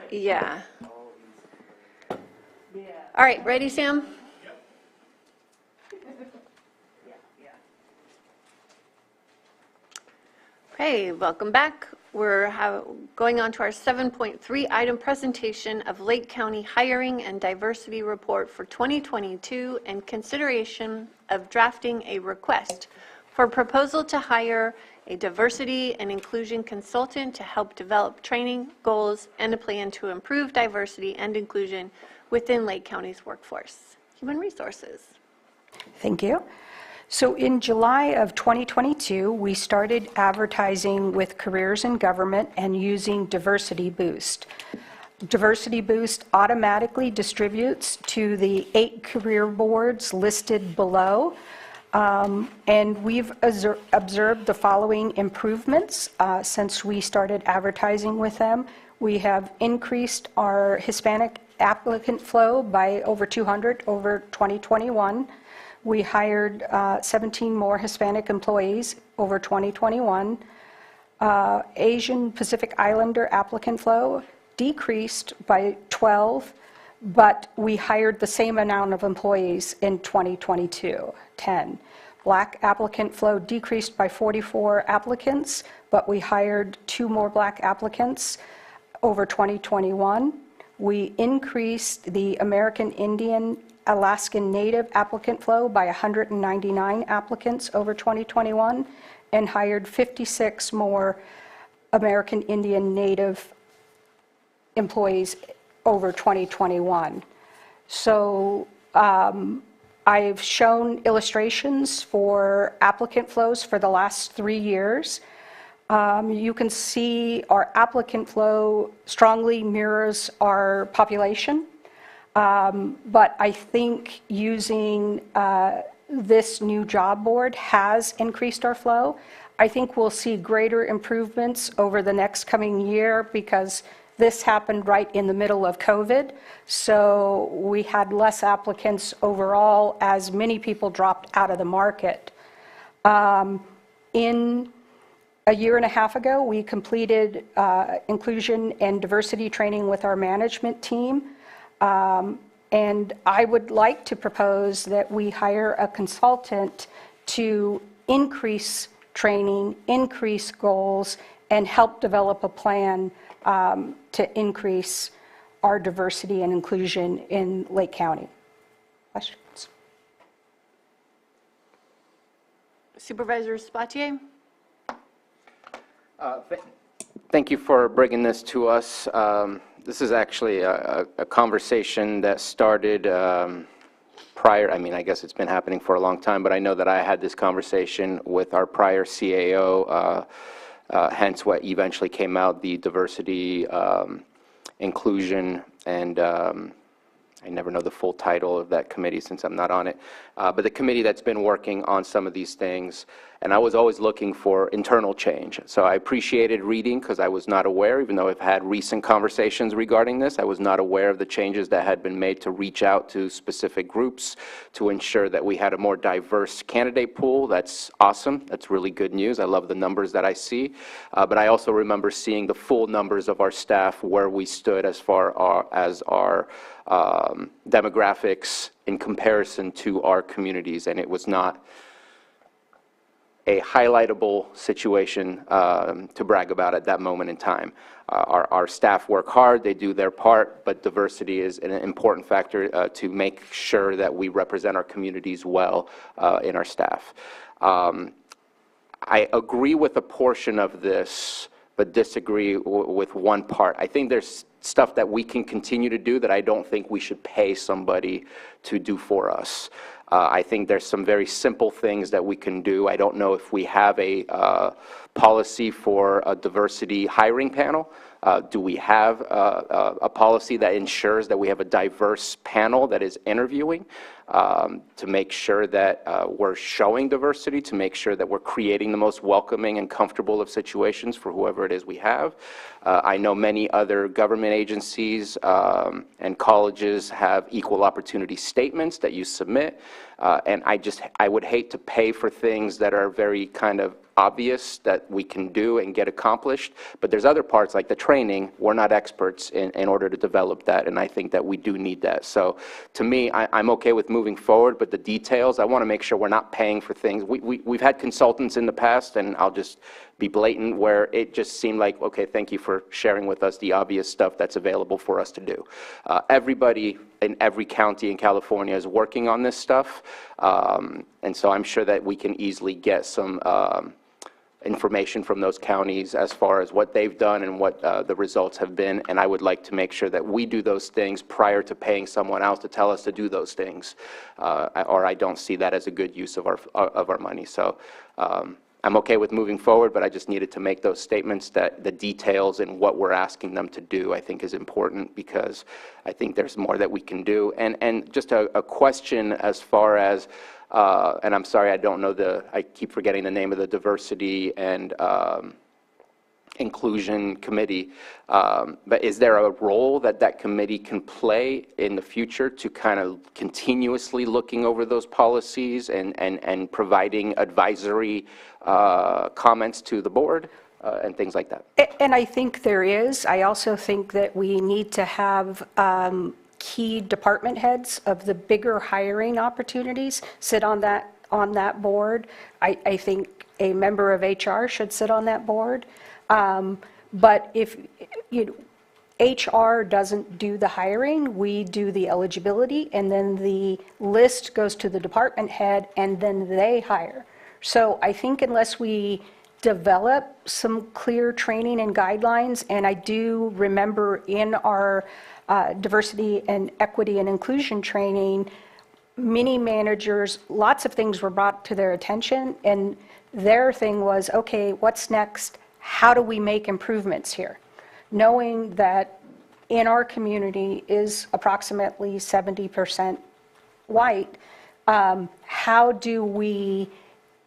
S23: Yeah. All right, ready, Sam? Okay, welcome back. We're going on to our 7.3 item presentation of Lake County Hiring and Diversity Report for 2022 and consideration of drafting a request for proposal to hire a diversity and inclusion consultant to help develop training, goals, and a plan to improve diversity and inclusion within Lake County's workforce. Human Resources.
S13: Thank you. So in July of 2022, we started advertising with Careers in Government and using Diversity Boost. Diversity Boost automatically distributes to the 8 career boards listed below. And we've observed the following improvements since we started advertising with them. We have increased our Hispanic applicant flow by over 200 over 2021. We hired 17 more Hispanic employees over 2021. Asian Pacific Islander applicant flow decreased by 12, but we hired the same amount of employees in 2022, 10. Black applicant flow decreased by 44 applicants, but we hired 2 more black applicants over 2021. We increased the American Indian Alaskan Native applicant flow by 199 applicants over 2021 and hired 56 more American Indian Native employees over 2021. So I've shown illustrations for applicant flows for the last 3 years. You can see our applicant flow strongly mirrors our population. But I think using this new job board has increased our flow. I think we'll see greater improvements over the next coming year because this happened right in the middle of COVID. So we had less applicants overall as many people dropped out of the market. In a year and a half ago, we completed inclusion and diversity training with our management team. And I would like to propose that we hire a consultant to increase training, increase goals, and help develop a plan to increase our diversity and inclusion in Lake County. Questions?
S23: Supervisor Spatier?
S7: Thank you for bringing this to us. This is actually a conversation that started prior. I mean, I guess it's been happening for a long time, but I know that I had this conversation with our prior CAO, hence what eventually came out, the diversity, inclusion, and I never know the full title of that committee since I'm not on it, but the committee that's been working on some of these things. And I was always looking for internal change. So I appreciated reading because I was not aware, even though I've had recent conversations regarding this, I was not aware of the changes that had been made to reach out to specific groups to ensure that we had a more diverse candidate pool. That's awesome. That's really good news. I love the numbers that I see. But I also remember seeing the full numbers of our staff, where we stood as far as our demographics in comparison to our communities, and it was not a highlightable situation to brag about at that moment in time. Our staff work hard, they do their part, but diversity is an important factor to make sure that we represent our communities well in our staff. I agree with a portion of this, but disagree with one part. I think there's stuff that we can continue to do that I don't think we should pay somebody to do for us. I think there's some very simple things that we can do. I don't know if we have a policy for a diversity hiring panel. Do we have a policy that ensures that we have a diverse panel that is interviewing? to make sure that we're showing diversity, to make sure that we're creating the most welcoming and comfortable of situations for whoever it is we have. I know many other government agencies and colleges have equal opportunity statements that you submit, and I would hate to pay for things that are very kind of obvious that we can do and get accomplished, but there's other parts like the training, we're not experts in order to develop that, and I think that we do need that. So to me, I'm okay with moving forward, but the details, I want to make sure we're not paying for things. We've had consultants in the past, and I'll just be blatant, where it just seemed like, okay, thank you for sharing with us the obvious stuff that's available for us to do. Everybody in every county in California is working on this stuff, and so I'm sure that we can easily get some information from those counties as far as what they've done and what the results have been, and I would like to make sure that we do those things prior to paying someone else to tell us to do those things, or I don't see that as a good use of our money. So I'm okay with moving forward, but I just needed to make those statements that the details and what we're asking them to do, I think, is important, because I think there's more that we can do. And just a question as far as, and I'm sorry, I don't know I keep forgetting the name of the diversity and inclusion committee, but is there a role that that committee can play in the future to kind of continuously looking over those policies and providing advisory comments to the board and things like that?
S13: And I think there is. I also think that we need to have key department heads of the bigger hiring opportunities sit on that board. I think a member of HR should sit on that board. But if HR doesn't do the hiring, we do the eligibility, and then the list goes to the department head, and then they hire. So I think unless we develop some clear training and guidelines, and I do remember in our diversity and equity and inclusion training, many managers, lots of things were brought to their attention, and their thing was, okay, what's next? How do we make improvements here? Knowing that in our community is approximately 70% white, how do we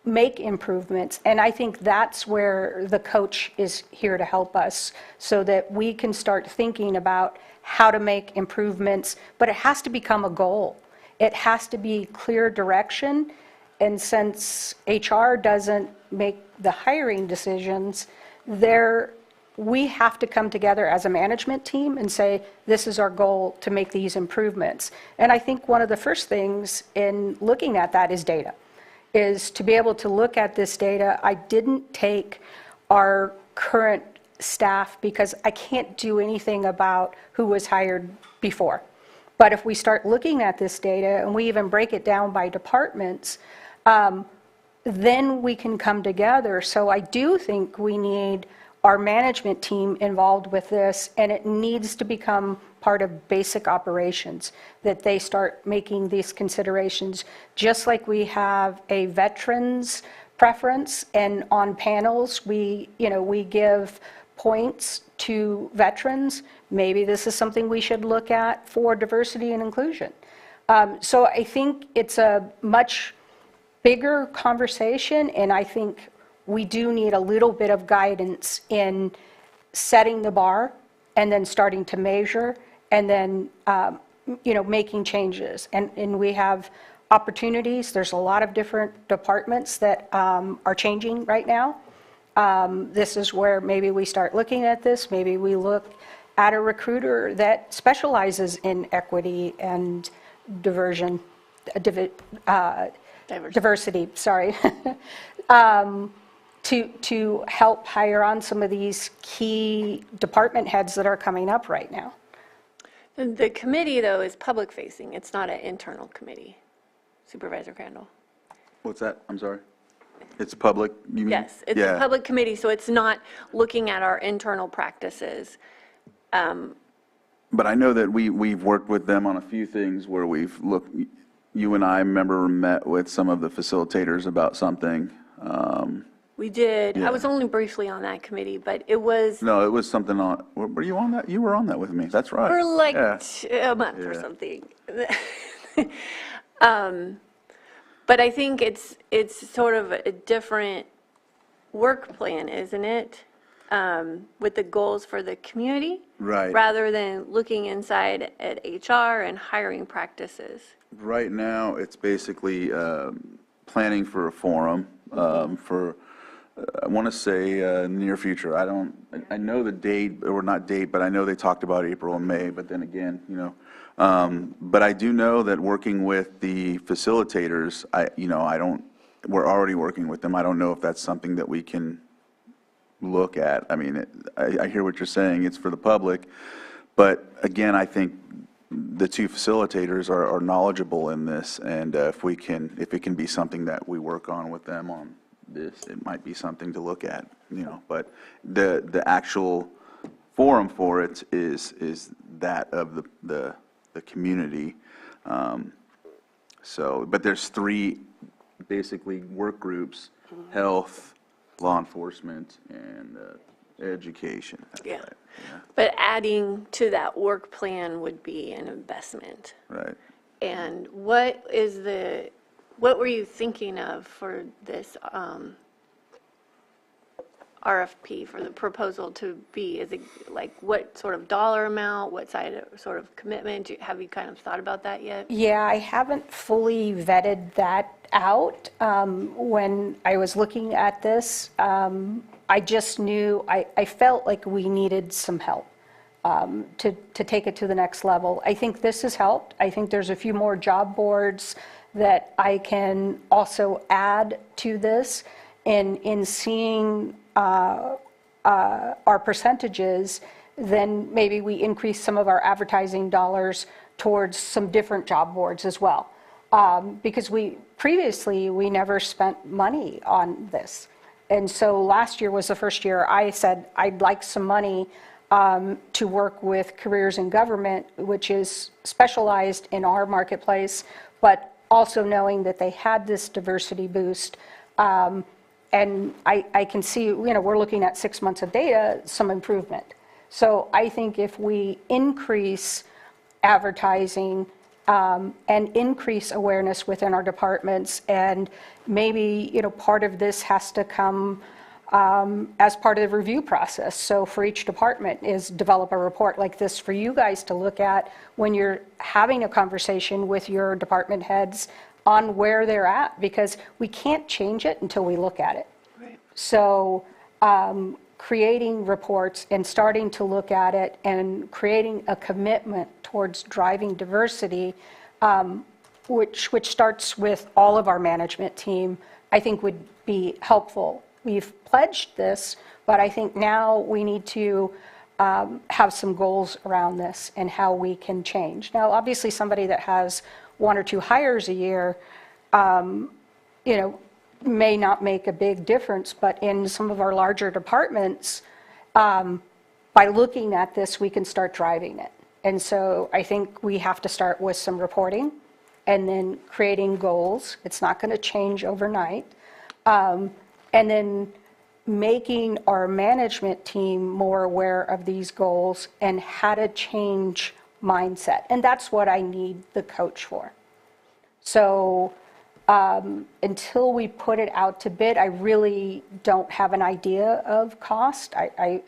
S13: make improvements? And I think that's where the coach is here to help us, so that we can start thinking about how to make improvements, but it has to become a goal. It has to be clear direction, and since HR doesn't make the hiring decisions, we have to come together as a management team and say, this is our goal to make these improvements. And I think one of the first things in looking at that is data, is to be able to look at this data. I didn't take our current staff because I can't do anything about who was hired before. But if we start looking at this data, and we even break it down by departments, then we can come together. So I do think we need our management team involved with this, and it needs to become part of basic operations, that they start making these considerations, just like we have a veterans preference, and on panels we give points to veterans. Maybe this is something we should look at for diversity and inclusion. So I think it's a much bigger conversation, and I think we do need a little bit of guidance in setting the bar and then starting to measure and then making changes. And we have opportunities. There's a lot of different departments that are changing right now. This is where maybe we start looking at this. Maybe we look at a recruiter that specializes in equity and diversity, sorry, to help hire on some of these key department heads that are coming up right now.
S23: The committee, though, is public-facing. It's not an internal committee. Supervisor Crandall.
S8: What's that? I'm sorry. It's public, you mean?
S23: Yes, it's a public committee, so it's not looking at our internal practices.
S8: But I know that we've worked with them on a few things where we've looked, you and I remember met with some of the facilitators about something.
S23: We did.
S8: Yeah.
S23: I was only briefly on that committee, but it was
S8: No, it was something on, were you on that? You were on that with me, that's right.
S23: for like
S8: Yeah.
S23: a month or something. But I think it's sort of a different work plan, isn't it? With the goals for the community?
S8: Right.
S23: Rather than looking inside at HR and hiring practices.
S8: Right now, it's basically planning for a forum for, I want to say, near future. I know the date, or not date, but I know they talked about April and May, but then again, but I do know that working with the facilitators, we're already working with them. I don't know if that's something that we can look at. I mean, I hear what you're saying, it's for the public, but again, I think the two facilitators are knowledgeable in this, and if it can be something that we work on with them on this, it might be something to look at, but the actual forum for it is that of the community. But there's 3 basically work groups: health, law enforcement, and education.
S23: Yeah.
S8: Right. Yeah.
S23: But adding to that work plan would be an investment.
S8: Right.
S23: And what were you thinking of for this RFP, for the proposal to be? Is it like what sort of dollar amount, what sort of commitment? Have you kind of thought about that yet?
S13: Yeah, I haven't fully vetted that out. When I was looking at this, I just knew, I felt like we needed some help to take it to the next level. I think this has helped. I think there's a few more job boards that I can also add to this. In seeing our percentages, then maybe we increase some of our advertising dollars towards some different job boards as well. Because previously we never spent money on this. And so last year was the first year I said I'd like some money to work with Careers in Government, which is specialized in our marketplace, but also knowing that they had this diversity boost. And I can see, we're looking at 6 months of data, some improvement. So I think if we increase advertising and increase awareness within our departments, and maybe, part of this has to come as part of the review process. So for each department is develop a report like this for you guys to look at when you're having a conversation with your department heads on where they're at, because we can't change it until we look at it.
S23: Right.
S13: So creating reports and starting to look at it and creating a commitment towards driving diversity, which starts with all of our management team, I think would be helpful. We've pledged this, but I think now we need to have some goals around this and how we can change. Now, obviously, somebody that has 1 or 2 hires a year, may not make a big difference, but in some of our larger departments, by looking at this, we can start driving it. And so I think we have to start with some reporting and then creating goals. It's not going to change overnight. And then making our management team more aware of these goals and how to change mindset. And that's what I need the coach for. So until we put it out to bid, I really don't have an idea of cost. I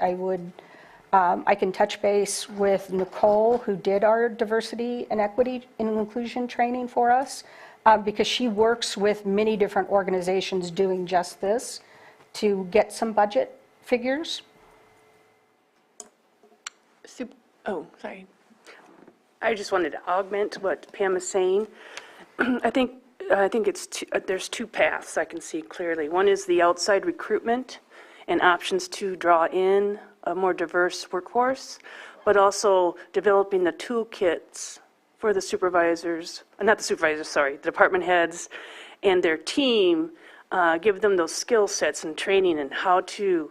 S13: can touch base with Nicole, who did our diversity and equity and inclusion training for us, because she works with many different organizations doing just this, to get some budget figures.
S23: Oh, sorry.
S17: I just wanted to augment what Pam is saying. I think there's 2 paths I can see clearly. One is the outside recruitment and options to draw in a more diverse workforce, but also developing the toolkits for the supervisors, not the supervisors, sorry, the department heads and their team, give them those skill sets and training and how to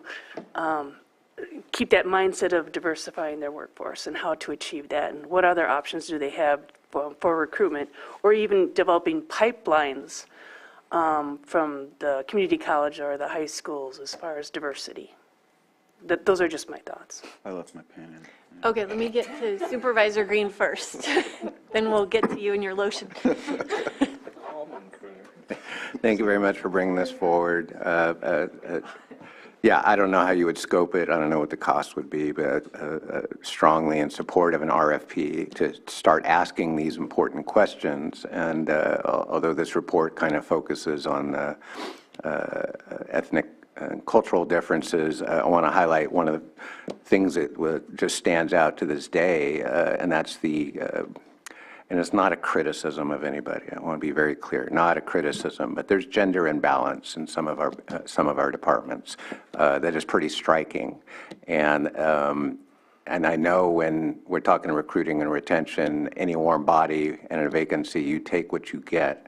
S17: keep that mindset of diversifying their workforce and how to achieve that, and what other options do they have for recruitment, or even developing pipelines from the community college or the high schools as far as diversity. Those are just my thoughts.
S8: I left my pen in.
S23: Okay, let me get to Supervisor Green first. Then we'll get to you and your lotion.
S10: Thank you very much for bringing this forward. Yeah, I don't know how you would scope it. I don't know what the cost would be, but strongly in support of an RFP to start asking these important questions. And although this report kind of focuses on ethnic and cultural differences, I want to highlight one of the things that just stands out to this day, and that's and it's not a criticism of anybody. I want to be very clear, not a criticism, but there's gender imbalance in some of our departments that is pretty striking. And I know when we're talking recruiting and retention, any warm body and a vacancy, you take what you get.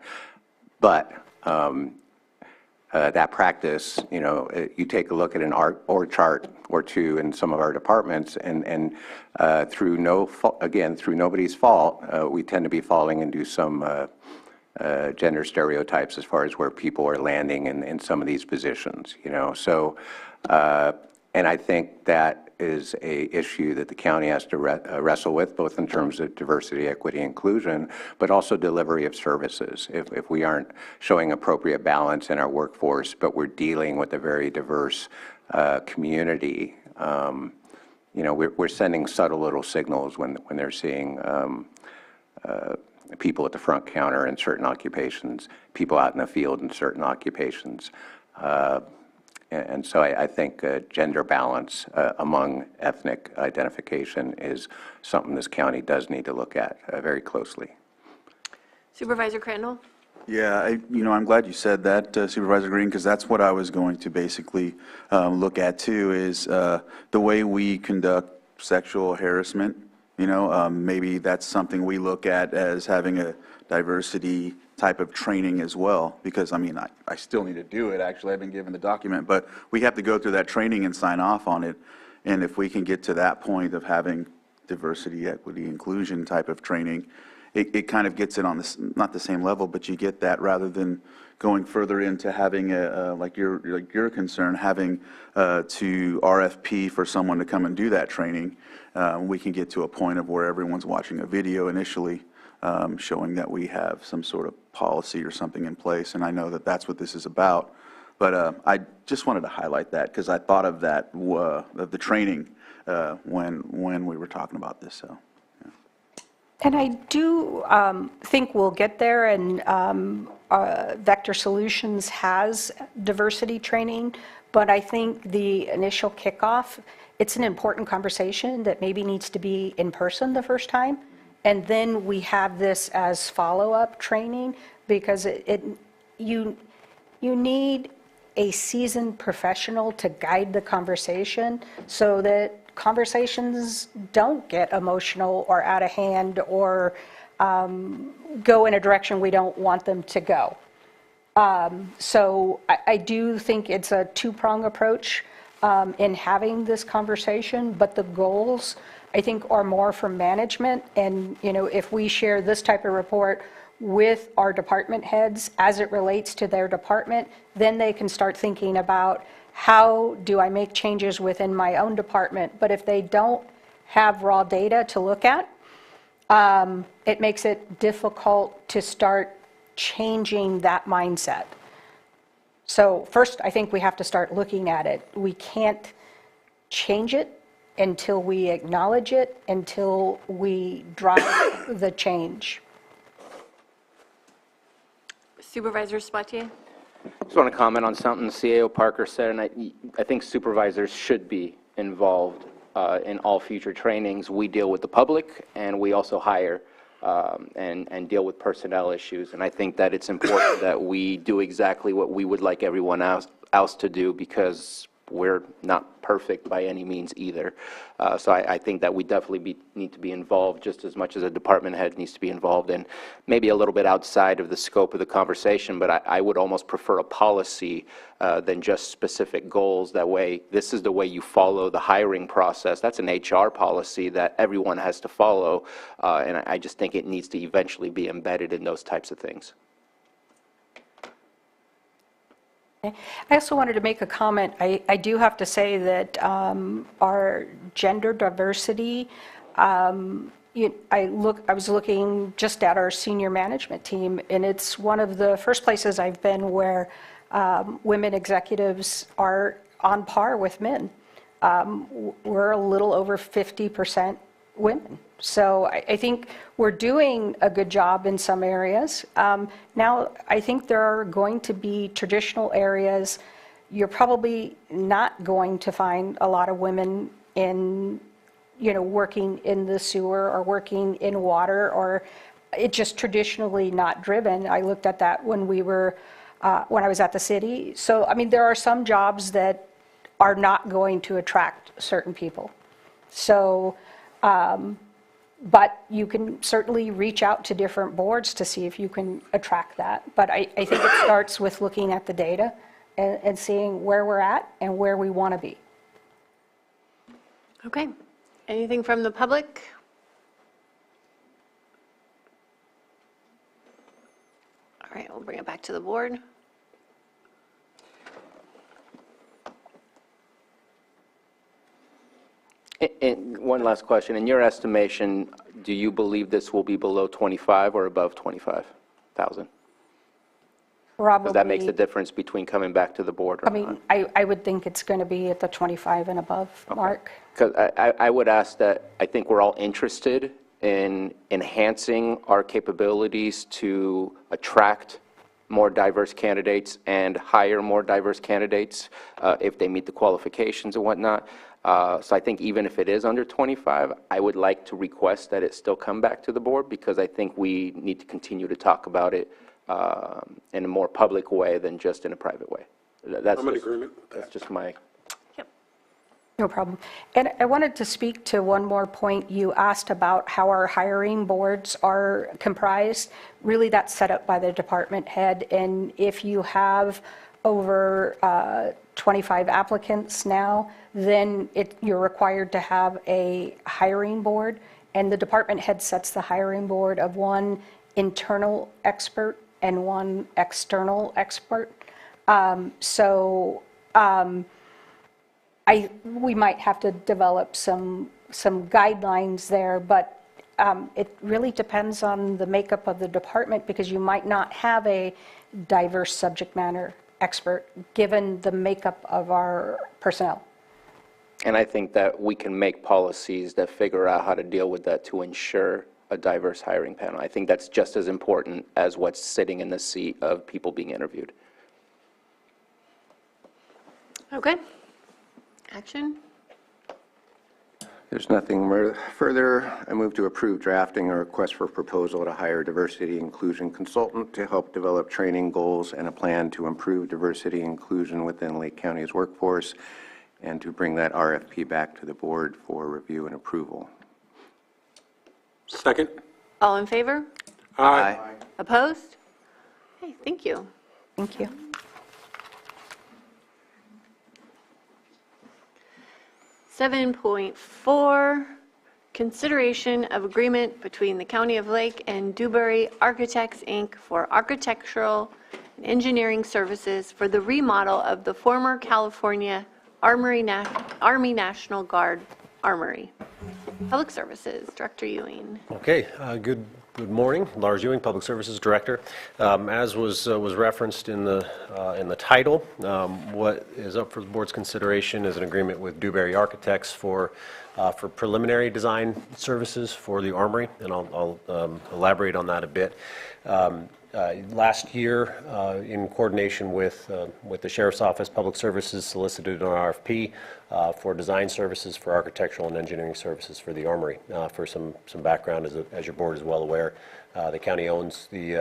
S10: But that practice, you take a look at an org chart or two in some of our departments, and through nobody's fault, we tend to be falling into some gender stereotypes as far as where people are landing in some of these positions. So, and I think that is a issue that the county has to wrestle with, both in terms of diversity, equity, inclusion, but also delivery of services. If we aren't showing appropriate balance in our workforce, but we're dealing with a very diverse community, we're sending subtle little signals when they're seeing people at the front counter in certain occupations, people out in the field in certain occupations. And so I think gender balance among ethnic identification is something this county does need to look at very closely.
S23: Supervisor Crandall?
S8: Yeah, I'm glad you said that, Supervisor Green, because that's what I was going to basically look at too, is the way we conduct sexual harassment. Maybe that's something we look at as having a diversity type of training as well, because I still need to do it. Actually, I've been given the document, but we have to go through that training and sign off on it. And if we can get to that point of having diversity, equity, inclusion type of training, it kind of gets it on this, not the same level, but you get that rather than going further into having like your concern, having to RFP for someone to come and do that training. We can get to a point of where everyone's watching a video initially, showing that we have some sort of policy or something in place, and I know that that's what this is about. But I just wanted to highlight that because I thought of that, of the training, when we were talking about this. So, yeah.
S13: And I do think we'll get there, and Vector Solutions has diversity training, but I think the initial kickoff, it's an important conversation that maybe needs to be in person the first time. And then we have this as follow-up training, because you need a seasoned professional to guide the conversation so that conversations don't get emotional or out of hand or go in a direction we don't want them to go. So I do think it's a two-prong approach in having this conversation, but the goals, I think, are more from management. And if we share this type of report with our department heads as it relates to their department, then they can start thinking about how do I make changes within my own department. But if they don't have raw data to look at, it makes it difficult to start changing that mindset. So first, I think we have to start looking at it. We can't change it until we acknowledge it, until we drive the change.
S23: Supervisor Spatier?
S7: Just want to comment on something CAO Parker said, and I think supervisors should be involved in all future trainings. We deal with the public, and we also hire and deal with personnel issues. And I think that it's important that we do exactly what we would like everyone else to do, because we're not perfect by any means either. So I think that we definitely need to be involved just as much as a department head needs to be involved, and maybe a little bit outside of the scope of the conversation, but I would almost prefer a policy than just specific goals. That way, this is the way you follow the hiring process. That's an HR policy that everyone has to follow, and I just think it needs to eventually be embedded in those types of things.
S13: I also wanted to make a comment. I do have to say that our gender diversity I was looking just at our senior management team, and it's one of the first places I've been where women executives are on par with men. We're a little over 50% women. So I think we're doing a good job in some areas. Now, I think there are going to be traditional areas you're probably not going to find a lot of women in, working in the sewer or working in water, or it's just traditionally not driven. I looked at that when I was at the city. So, I mean, there are some jobs that are not going to attract certain people. So, but you can certainly reach out to different boards to see if you can attract that. But I think it starts with looking at the data and seeing where we're at and where we want to be.
S23: Okay. Anything from the public? All right, we'll bring it back to the board.
S7: And one last question. In your estimation, do you believe this will be below 25 or above 25,000?
S13: Probably.
S7: Because that makes the difference between coming back to the board or
S13: I mean, I would think it's going to be at the 25 and above mark.
S7: Because I would ask that, I think we're all interested in enhancing our capabilities to attract more diverse candidates and hire more diverse candidates if they meet the qualifications and whatnot. So I think even if it is under 25, I would like to request that it still come back to the board, because I think we need to continue to talk about it in a more public way than just in a private way.
S4: I'm in agreement with that.
S7: That's just my...
S13: No problem. And I wanted to speak to one more point. You asked about how our hiring boards are comprised. Really, that's set up by the department head. And if you have over 25 applicants now, then you're required to have a hiring board. And the department head sets the hiring board of one internal expert and one external expert. We might have to develop some guidelines there, but it really depends on the makeup of the department, because you might not have a diverse subject matter expert given the makeup of our personnel.
S7: And I think that we can make policies that figure out how to deal with that to ensure a diverse hiring panel. I think that's just as important as what's sitting in the seat of people being interviewed.
S23: Okay. Action?
S10: There's nothing further. I move to approve drafting a request for proposal to hire a diversity inclusion consultant to help develop training goals and a plan to improve diversity inclusion within Lake County's workforce, and to bring that RFP back to the board for review and approval.
S4: Second.
S23: All in favor?
S4: Aye.
S23: Opposed? Okay, thank you.
S13: Thank you.
S23: 7.4, consideration of agreement between the County of Lake and Dewberry Architects, Inc. for architectural and engineering services for the remodel of the former California Army National Guard Armory. Public Services, Director Ewing.
S18: Okay, good morning. Lars Ewing, Public Services Director. As was referenced in the title, what is up for the board's consideration is an agreement with Dewberry Architects for preliminary design services for the Armory, and I'll elaborate on that a bit. Last year, in coordination with the Sheriff's Office, Public Services solicited an RFP for design services for architectural and engineering services for the Armory. For some background, as your board is well aware, the county owns the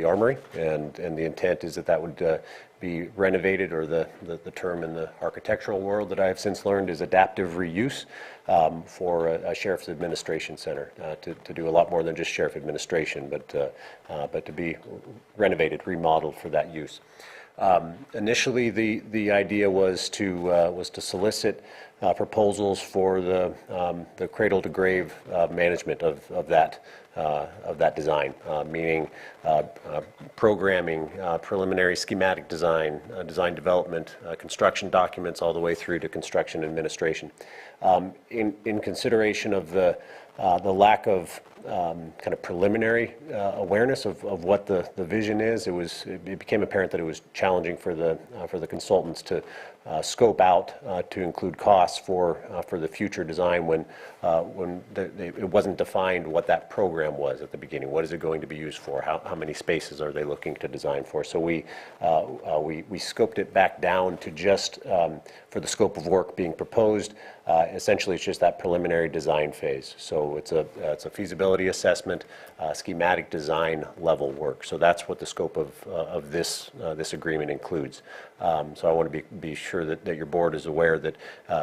S18: Armory, and the intent is that would be renovated, or the term in the architectural world that I have since learned is adaptive reuse, for a sheriff's administration center, to do a lot more than just sheriff administration, but to be renovated, remodeled for that use. Initially, the idea was to solicit proposals for the cradle to grave management of that design, meaning programming, preliminary schematic design, design development, construction documents, all the way through to construction administration. In consideration of the the lack of kind of preliminary awareness of what the vision is. It became apparent that it was challenging for the consultants to scope out to include costs for the future design when it wasn't defined what that program was at the beginning. What is it going to be used for? How many spaces are they looking to design for? So we scoped it back down to just for the scope of work being proposed. Essentially, it's just that preliminary design phase. So it's a feasibility assessment, schematic design level work. So that's what the scope of this agreement includes. So I want to be sure that your board is aware that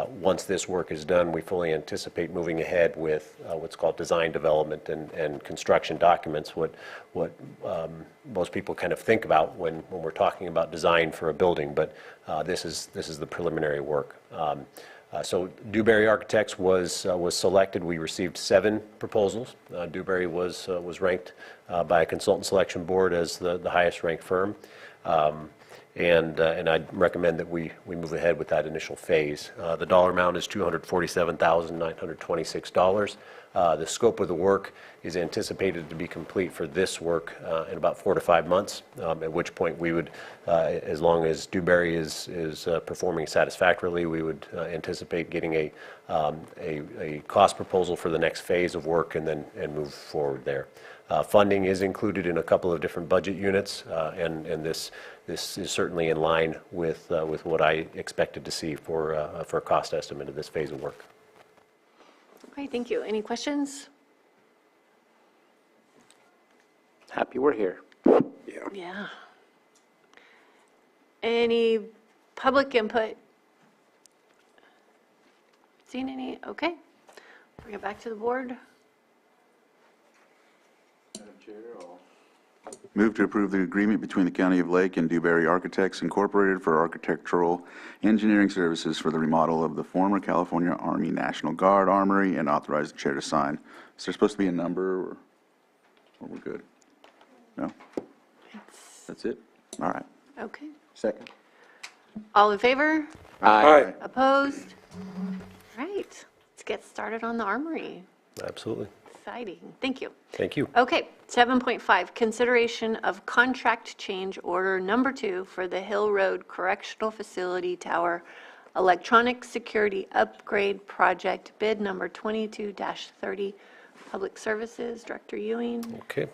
S18: once this work is done, we fully anticipate moving ahead with what's called design development and construction documents. What most people kind of think about when we're talking about design for a building, but this is the preliminary work. So Dewberry Architects was selected. We received 7 proposals. Dewberry was ranked by a consultant selection board as the highest ranked firm. And I'd recommend that we move ahead with that initial phase. The dollar amount is $247,926. The scope of the work is anticipated to be complete for this work in about 4 to 5 months, at which point we would, as long as Dewberry is performing satisfactorily, we would anticipate getting a cost proposal for the next phase of work and move forward there. Funding is included in a couple of different budget units, and this is certainly in line with what I expected to see for a cost estimate of this phase of work.
S23: Okay, thank you. Any questions?
S7: Happy we're here.
S23: Yeah. Any public input? Seen any? Okay. Bring it back to the board.
S8: Move to approve the agreement between the County of Lake and Dewberry Architects Incorporated for architectural engineering services for the remodel of the former California Army National Guard Armory and authorize the chair to sign. Is there supposed to be a number or we're good? No? That's it? All right.
S23: Okay.
S8: Second.
S23: All in favor?
S7: Aye.
S23: Opposed? All right. Let's get started on the armory.
S18: Absolutely.
S23: Exciting. Thank you.
S18: Thank you.
S23: Okay, 7.5, consideration of contract change order number 2 for the Hill Road Correctional Facility Tower Electronic Security Upgrade Project, bid number 22-30. Public Services, Director Ewing.
S18: Okay.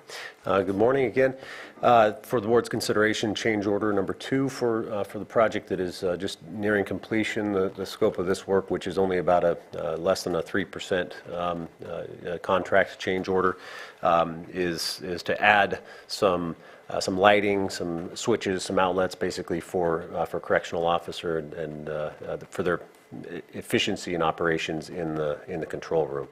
S18: Good morning again. For the board's consideration, change order number 2 for the project that is just nearing completion. The scope of this work, which is only about less than a 3% contract change order, is to add some lighting, some switches, some outlets, basically for correctional officer and for their efficiency and operations in the control room.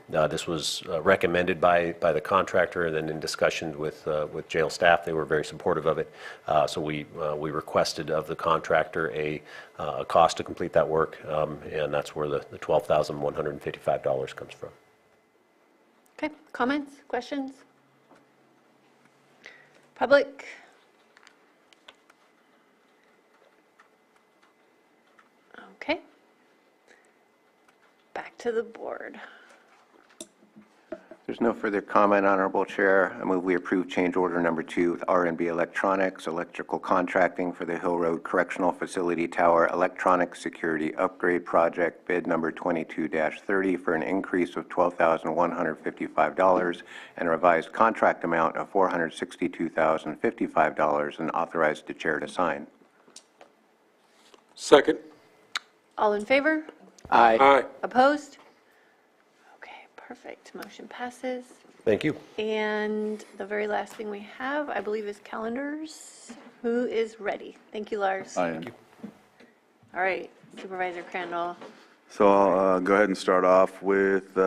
S18: This was recommended by the contractor, and then in discussions with jail staff, they were very supportive of it. So we requested of the contractor a cost to complete that work, and that's where the $12,155 comes from.
S23: Okay, comments, questions? Public? Okay. Back to the board.
S11: There's no further comment, Honorable Chair. I move we approve change order number 2 with R&B Electronics, electrical contracting for the Hill Road Correctional Facility Tower Electronic Security Upgrade Project, bid number 22-30, for an increase of $12,155 and a revised contract amount of $462,055, and authorize the chair to sign.
S4: Second.
S23: All in favor?
S7: Aye.
S4: Aye.
S23: Opposed? Okay, perfect. Motion passes.
S18: Thank you.
S23: And the very last thing we have, I believe, is calendars. Who is ready? Thank you, Lars.
S8: I am.
S23: All right, Supervisor Crandall.
S8: So I'll go ahead and start off with,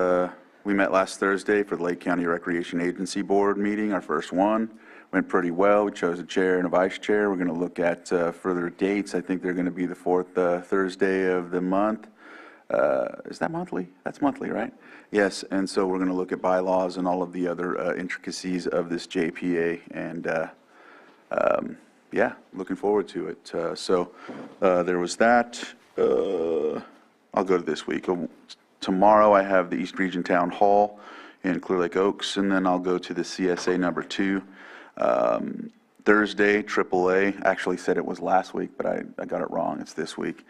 S8: we met last Thursday for the Lake County Recreation Agency Board meeting, our first one. Went pretty well. We chose a chair and a vice chair. We're going to look at further dates. I think they're going to be the 4th Thursday of the month. Is that monthly? That's monthly, right? Yes, and so we're going to look at bylaws and all of the other intricacies of this JPA, and yeah, looking forward to it. So there was that. I'll go to this week. Tomorrow, I have the East Region Town Hall in Clear Lake Oaks, and then I'll go to the CSA number 2. Thursday, AAA, actually said it was last week, but I got it wrong. It's this week.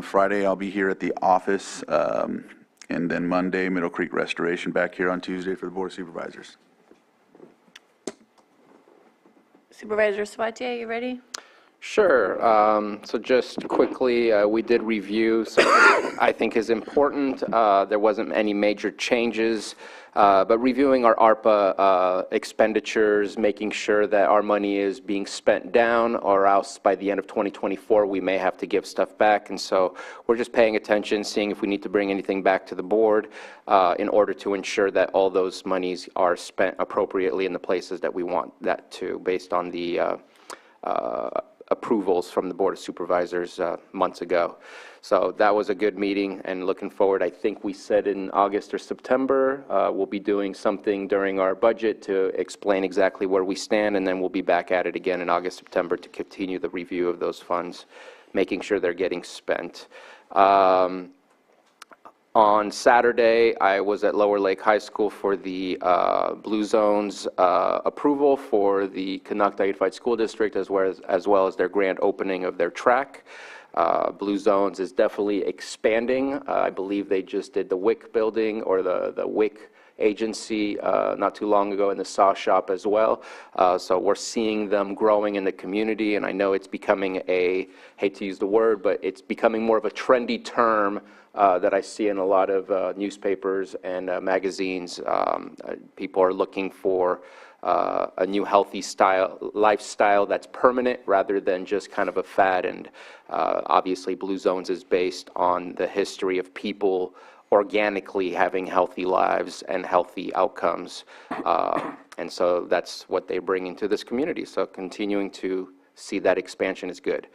S8: Friday, I'll be here at the office, and then Monday, Middle Creek Restoration back here on Tuesday for the Board of Supervisors.
S23: Supervisor Sabatier, you ready?
S7: Sure. So just quickly, we did review something I think is important. There wasn't any major changes, but reviewing our ARPA expenditures, making sure that our money is being spent down, or else by the end of 2024, we may have to give stuff back. And so we're just paying attention, seeing if we need to bring anything back to the board in order to ensure that all those monies are spent appropriately in the places that we want that to, based on the approvals from the Board of Supervisors months ago. So that was a good meeting, and looking forward, I think we said in August or September, we'll be doing something during our budget to explain exactly where we stand, and then we'll be back at it again in August, September to continue the review of those funds, making sure they're getting spent. On Saturday, I was at Lower Lake High School for the Blue Zones approval for the Canuck Unified School District, as well as their grand opening of their track. Blue Zones is definitely expanding. I believe they just did the WIC building, or the WIC agency not too long ago, in the saw shop as well. So we're seeing them growing in the community, and I know it's becoming hate to use the word, but it's becoming more of a trendy term that I see in a lot of newspapers and magazines. People are looking for a new healthy lifestyle that's permanent rather than just kind of a fad. And obviously Blue Zones is based on the history of people organically having healthy lives and healthy outcomes. And so that's what they bring into this community. So continuing to see that expansion is good.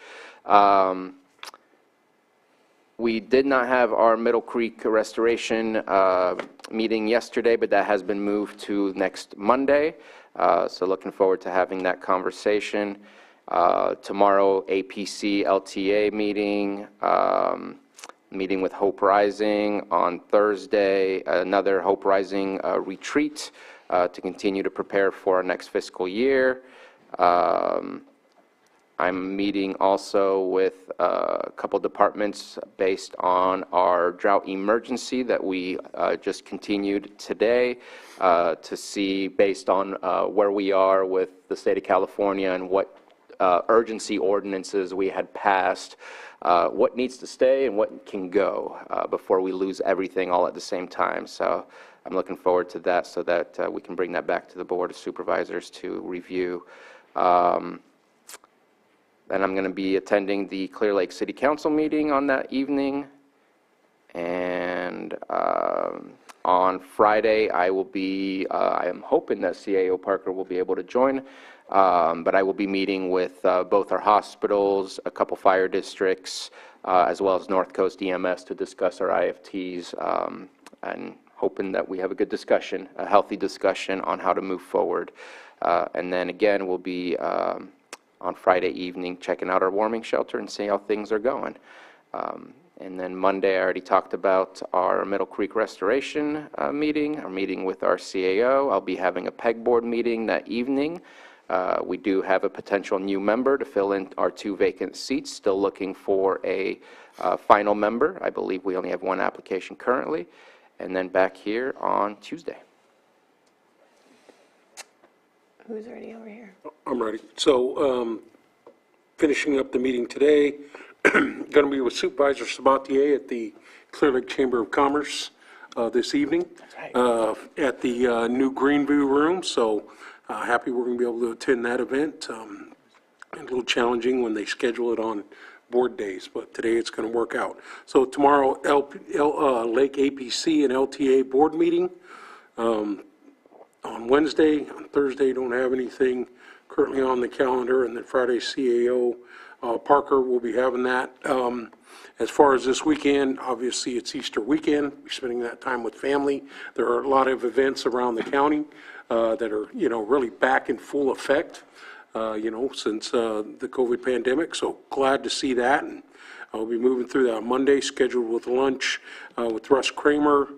S7: We did not have our Middle Creek Restoration meeting yesterday, but that has been moved to next Monday. So looking forward to having that conversation. Tomorrow, APC LTA meeting, meeting with Hope Rising. On Thursday, another Hope Rising retreat to continue to prepare for our next fiscal year. I'm meeting also with a couple departments based on our drought emergency that we just continued today to see, based on where we are with the state of California and what urgency ordinances we had passed, what needs to stay and what can go before we lose everything all at the same time. So I'm looking forward to that, so that we can bring that back to the Board of Supervisors to review. Then I'm going to be attending the Clear Lake City Council meeting on that evening. And on Friday, I will be, I am hoping that CAO Parker will be able to join, but I will be meeting with both our hospitals, a couple fire districts, as well as North Coast EMS to discuss our IFTs, and hoping that we have a good discussion, a healthy discussion on how to move forward. And then again, we'll be on Friday evening checking out our warming shelter and see how things are going. And then Monday, I already talked about our Middle Creek Restoration meeting, our meeting with our CAO. I'll be having a PEG board meeting that evening. We do have a potential new member to fill in our 2 vacant seats, still looking for a final member. I believe we only have 1 application currently. And then back here on Tuesday.
S23: Who's ready over here?
S4: I'm ready. So finishing up the meeting today, going to be with Supervisor Sabatier at the Clear Lake Chamber of Commerce this evening. That's right. At the new Greenview room. So happy we're going to be able to attend that event. A little challenging when they schedule it on board days, but today it's going to work out. So tomorrow, Lake APC and LTA board meeting. On Wednesday, on Thursday, don't have anything currently on the calendar, and then Friday, CAO Parker will be having that. As far as this weekend, obviously it's Easter weekend. We're spending that time with family. There are a lot of events around the county that are, really back in full effect, since the COVID pandemic. So glad to see that. And I'll be moving through that on Monday, scheduled with lunch with Russ Kramer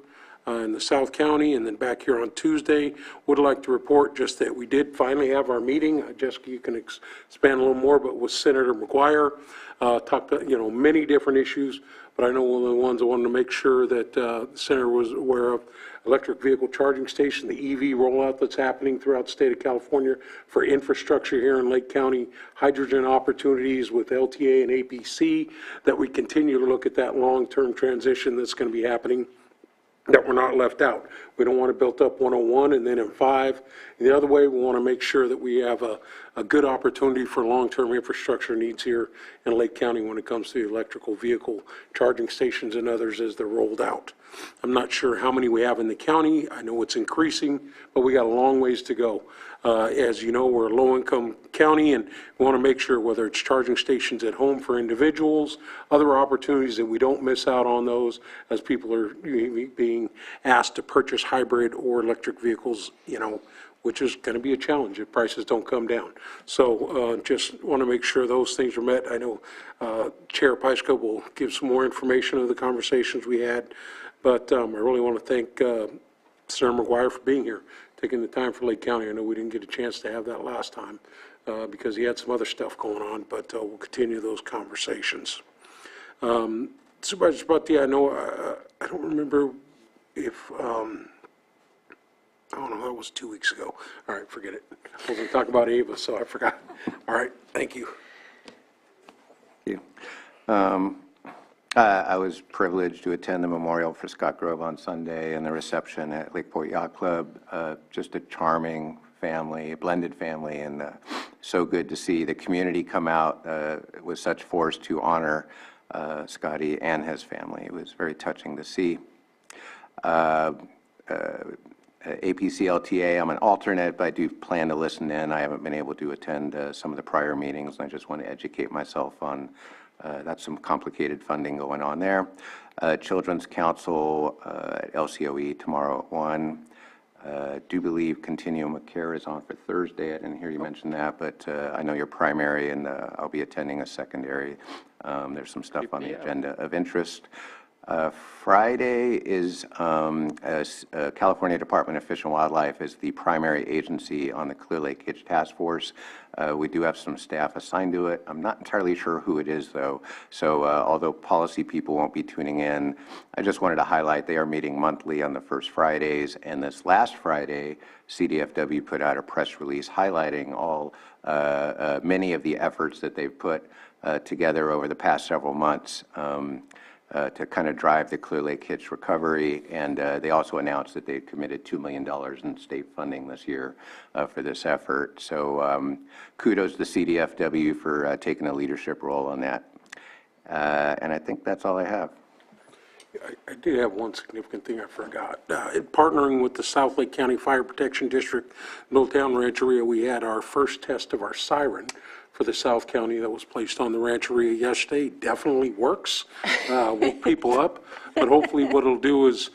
S4: in the South County, and then back here on Tuesday. Would like to report just that we did finally have our meeting. Jessica, you can expand a little more, but with Senator McGuire, talked about, many different issues, but I know one of the ones I wanted to make sure that the Senator was aware of, electric vehicle charging station, the EV rollout that's happening throughout the state of California for infrastructure here in Lake County, hydrogen opportunities with LTA and APC, that we continue to look at that long-term transition that's going to be happening, that we're not left out. We don't want to build up 101 and then in 5. And the other way, we want to make sure that we have a good opportunity for long-term infrastructure needs here in Lake County when it comes to electrical vehicle charging stations and others as they're rolled out. I'm not sure how many we have in the county. I know it's increasing, but we got a long ways to go. As you know, we're a low-income county, and we want to make sure whether it's charging stations at home for individuals, other opportunities, that we don't miss out on those as people are being asked to purchase hybrid or electric vehicles, which is going to be a challenge if prices don't come down. So just want to make sure those things are met. I know Chair Pyska will give some more information of the conversations we had, but I really want to thank Senator McGuire for being here, taking the time for Lake County. I know we didn't get a chance to have that last time because he had some other stuff going on, but we'll continue those conversations. Supervisor Sputty, I know, I don't remember if, oh no, that was 2 weeks ago. All right, forget it. I was going to talk about Ava, so I forgot. All right, thank you.
S10: Thank you. I was privileged to attend the memorial for Scott Grove on Sunday and the reception at Lakeport Yacht Club. Just a charming family, a blended family, and so good to see the community come out with such force to honor Scotty and his family. It was very touching to see. APC LTA, I'm an alternate, but I do plan to listen in. I haven't been able to attend some of the prior meetings, and I just want to educate myself on that's some complicated funding going on there. Children's Council at LCOE tomorrow at 1. Do believe Continuum of Care is on for Thursday. I didn't hear you mention that, but I know you're primary, and I'll be attending a secondary. There's some stuff on the agenda of interest. Friday is California Department of Fish and Wildlife is the primary agency on the Clear Lake Hitch Task Force. We do have some staff assigned to it. I'm not entirely sure who it is, though. So although policy people won't be tuning in, I just wanted to highlight they are meeting monthly on the first Fridays. And this last Friday, CDFW put out a press release highlighting all many of the efforts that they've put together over the past several months to kind of drive the Clear Lake Hitch recovery. And they also announced that they committed $2 million in state funding this year for this effort. So kudos to CDFW for taking a leadership role on that. And I think that's all I have.
S4: I did have one significant thing I forgot. Partnering with the South Lake County Fire Protection District, Middletown Rancheria, we had our first test of our siren for the South County that was placed on the Rancheria yesterday. Definitely works, woke people up, but hopefully what it'll do is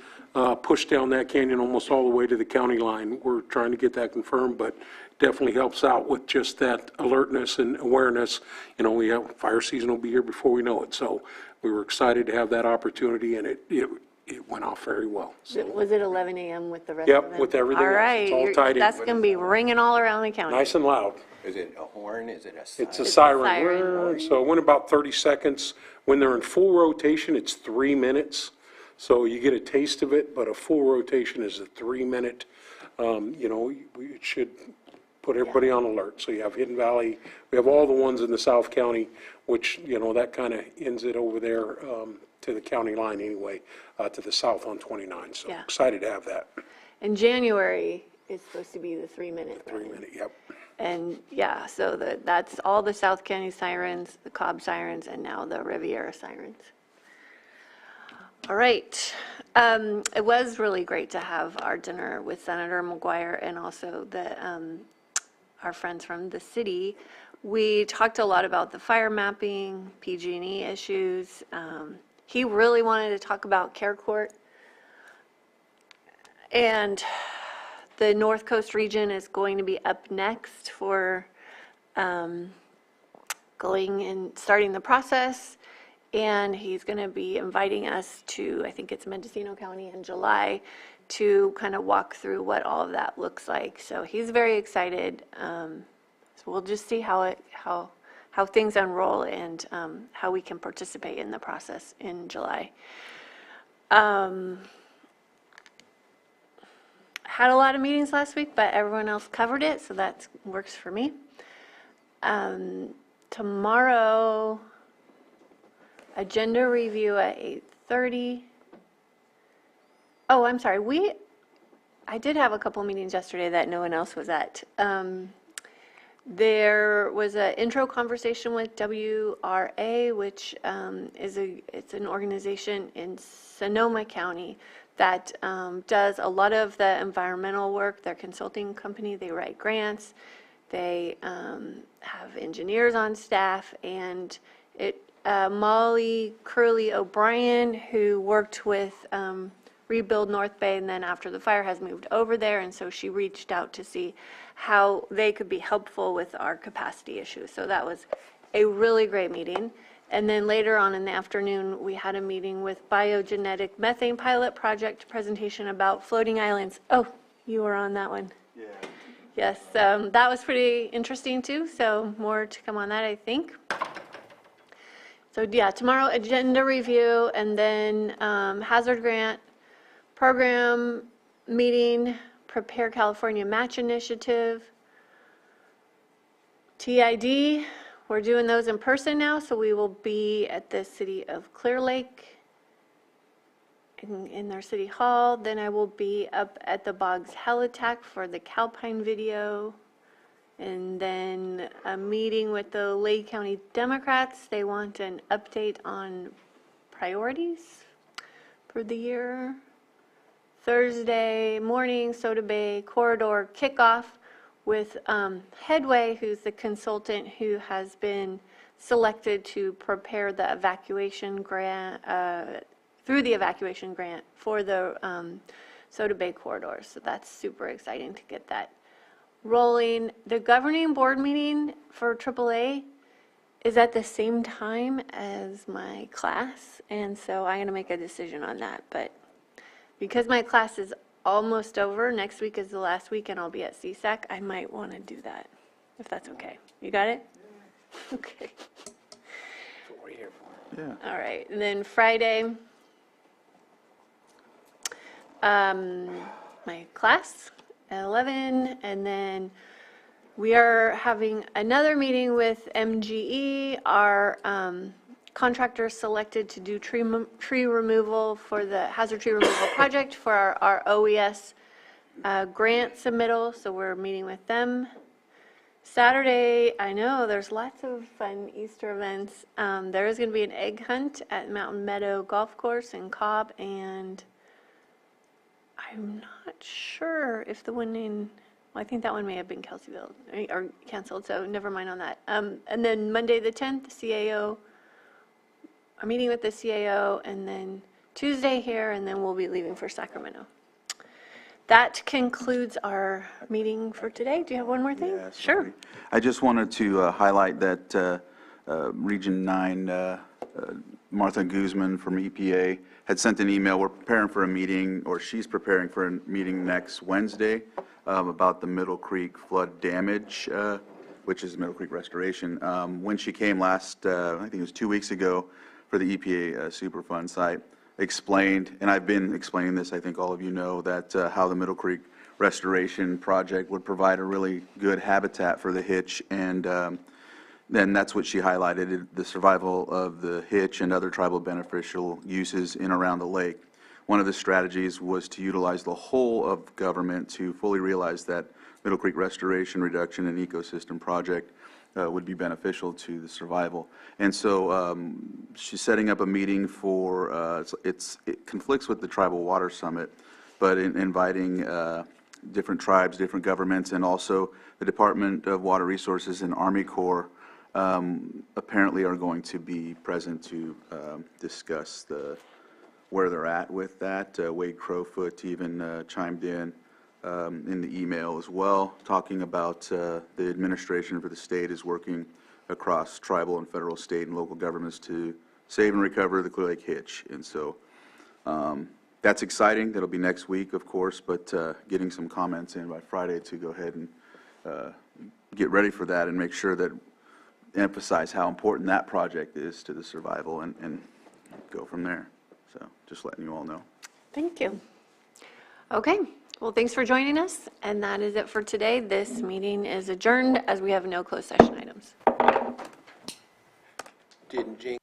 S4: push down that canyon almost all the way to the county line. We're trying to get that confirmed, but definitely helps out with just that alertness and awareness. We have fire season will be here before we know it, so we were excited to have that opportunity, and it went off very well. So,
S23: Was it 11 a.m. with the rest of them?
S4: yep, with everything
S23: All
S4: else.
S23: right,
S4: It's all tied in.
S23: that's going to be ringing all around the county.
S4: Nice and loud.
S10: Is it a horn? Is it a siren?
S4: It's a siren.
S23: siren.
S4: So it went about 30 seconds. When they're in full rotation, it's 3 minutes. So you get a taste of it, but a full rotation is a 3-minute. It should put everybody on alert. So you have Hidden Valley. We have all the ones in the South County, which, that kind of ends it over there to the county line anyway, to the south on 29. So
S23: Yeah.
S4: excited to have that.
S23: In January, it's supposed to be the 3-minute.
S4: 3-minute, yep.
S23: And yeah, so that's all the South County sirens, the Cobb sirens, and now the Riviera sirens. All right. It was really great to have our dinner with Senator McGuire and also our friends from the city. We talked a lot about the fire mapping, PG&E issues. He really wanted to talk about Care Court. And the North Coast region is going to be up next for going and starting the process. And he's going to be inviting us to, I think it's Mendocino County in July, to kind of walk through what all of that looks like. So he's very excited. So we'll just see how things unroll and how we can participate in the process in July. Had a lot of meetings last week, but everyone else covered it, so that works for me. Tomorrow, agenda review at 8:30. Oh, I'm sorry. I did have a couple meetings yesterday that no one else was at. There was an intro conversation with WRA, which it's an organization in Sonoma County that does a lot of the environmental work. They're a consulting company. They write grants. They have engineers on staff, and Molly Curley O'Brien, who worked with Rebuild North Bay, and then after the fire has moved over there, and so she reached out to see how they could be helpful with our capacity issues. So that was a really great meeting. And then later on in the afternoon, we had a meeting with Biogenetic Methane Pilot Project presentation about floating islands. Oh, you were on that one. Yeah. Yes, that was pretty interesting too, so more to come on that, I think. So yeah, tomorrow agenda review, and then hazard grant program meeting, Prepare California Match Initiative, TID. We're doing those in person now, so we will be at the city of Clear Lake in their city hall. Then I will be up at the Boggs Helitack for the Calpine video. And then a meeting with the Lake County Democrats. They want an update on priorities for the year. Thursday morning, Soda Bay Corridor kickoff with Headway, who's the consultant who has been selected to prepare the evacuation grant, through the evacuation grant for the Soda Bay Corridor. So that's super exciting to get that rolling. The governing board meeting for AAA is at the same time as my class, and so I'm going to make a decision on that. But because my class is almost over, next week is the last week, and I'll be at CSAC, I might want to do that, if that's okay. You got it? Okay.
S7: That's what we're here for.
S8: Yeah.
S23: All right, and then Friday, my class at 11, and then we are having another meeting with MGE, our contractor selected to do tree removal for the hazard tree removal project for our OES grant submittal, so we're meeting with them. Saturday, I know there's lots of fun Easter events. There is going to be an egg hunt at Mountain Meadow Golf Course in Cobb, and I'm not sure if the one in, well, I think that one may have been Kelseyville or canceled, so never mind on that. And then Monday the 10th, the CAO, a meeting with the CAO, and then Tuesday here, and then we'll be leaving for Sacramento. That concludes our meeting for today. Do you have one more thing?
S8: Yeah,
S23: sure.
S8: I just wanted to highlight that Region 9, Martha Guzman from EPA had sent an email. We're preparing for a meeting, or she's preparing for a meeting next Wednesday about the Middle Creek flood damage, which is Middle Creek restoration. When she came last, I think it was 2 weeks ago, for the EPA Superfund site, explained, and I've been explaining this, I think all of you know, that how the Middle Creek restoration project would provide a really good habitat for the hitch, and then that's what she highlighted, the survival of the hitch and other tribal beneficial uses in around the lake. One of the strategies was to utilize the whole of government to fully realize that Middle Creek restoration, reduction, and ecosystem project would be beneficial to the survival. And so she's setting up a meeting for, it conflicts with the Tribal Water Summit, but inviting different tribes, different governments, and also the Department of Water Resources and Army Corps apparently are going to be present to discuss where they're at with that. Wade Crowfoot even chimed in the email as well, talking about the administration for the state is working across tribal and federal, state, and local governments to Save and Recover the Clear Lake Hitch. And so that's exciting. That'll be next week, of course, but getting some comments in by Friday to go ahead and get ready for that and make sure that emphasize how important that project is to the survival and go from there. So just letting you all know.
S23: Thank you. Okay, well, thanks for joining us, and that is it for today. This meeting is adjourned as we have no closed session items.
S10: Didn't jinx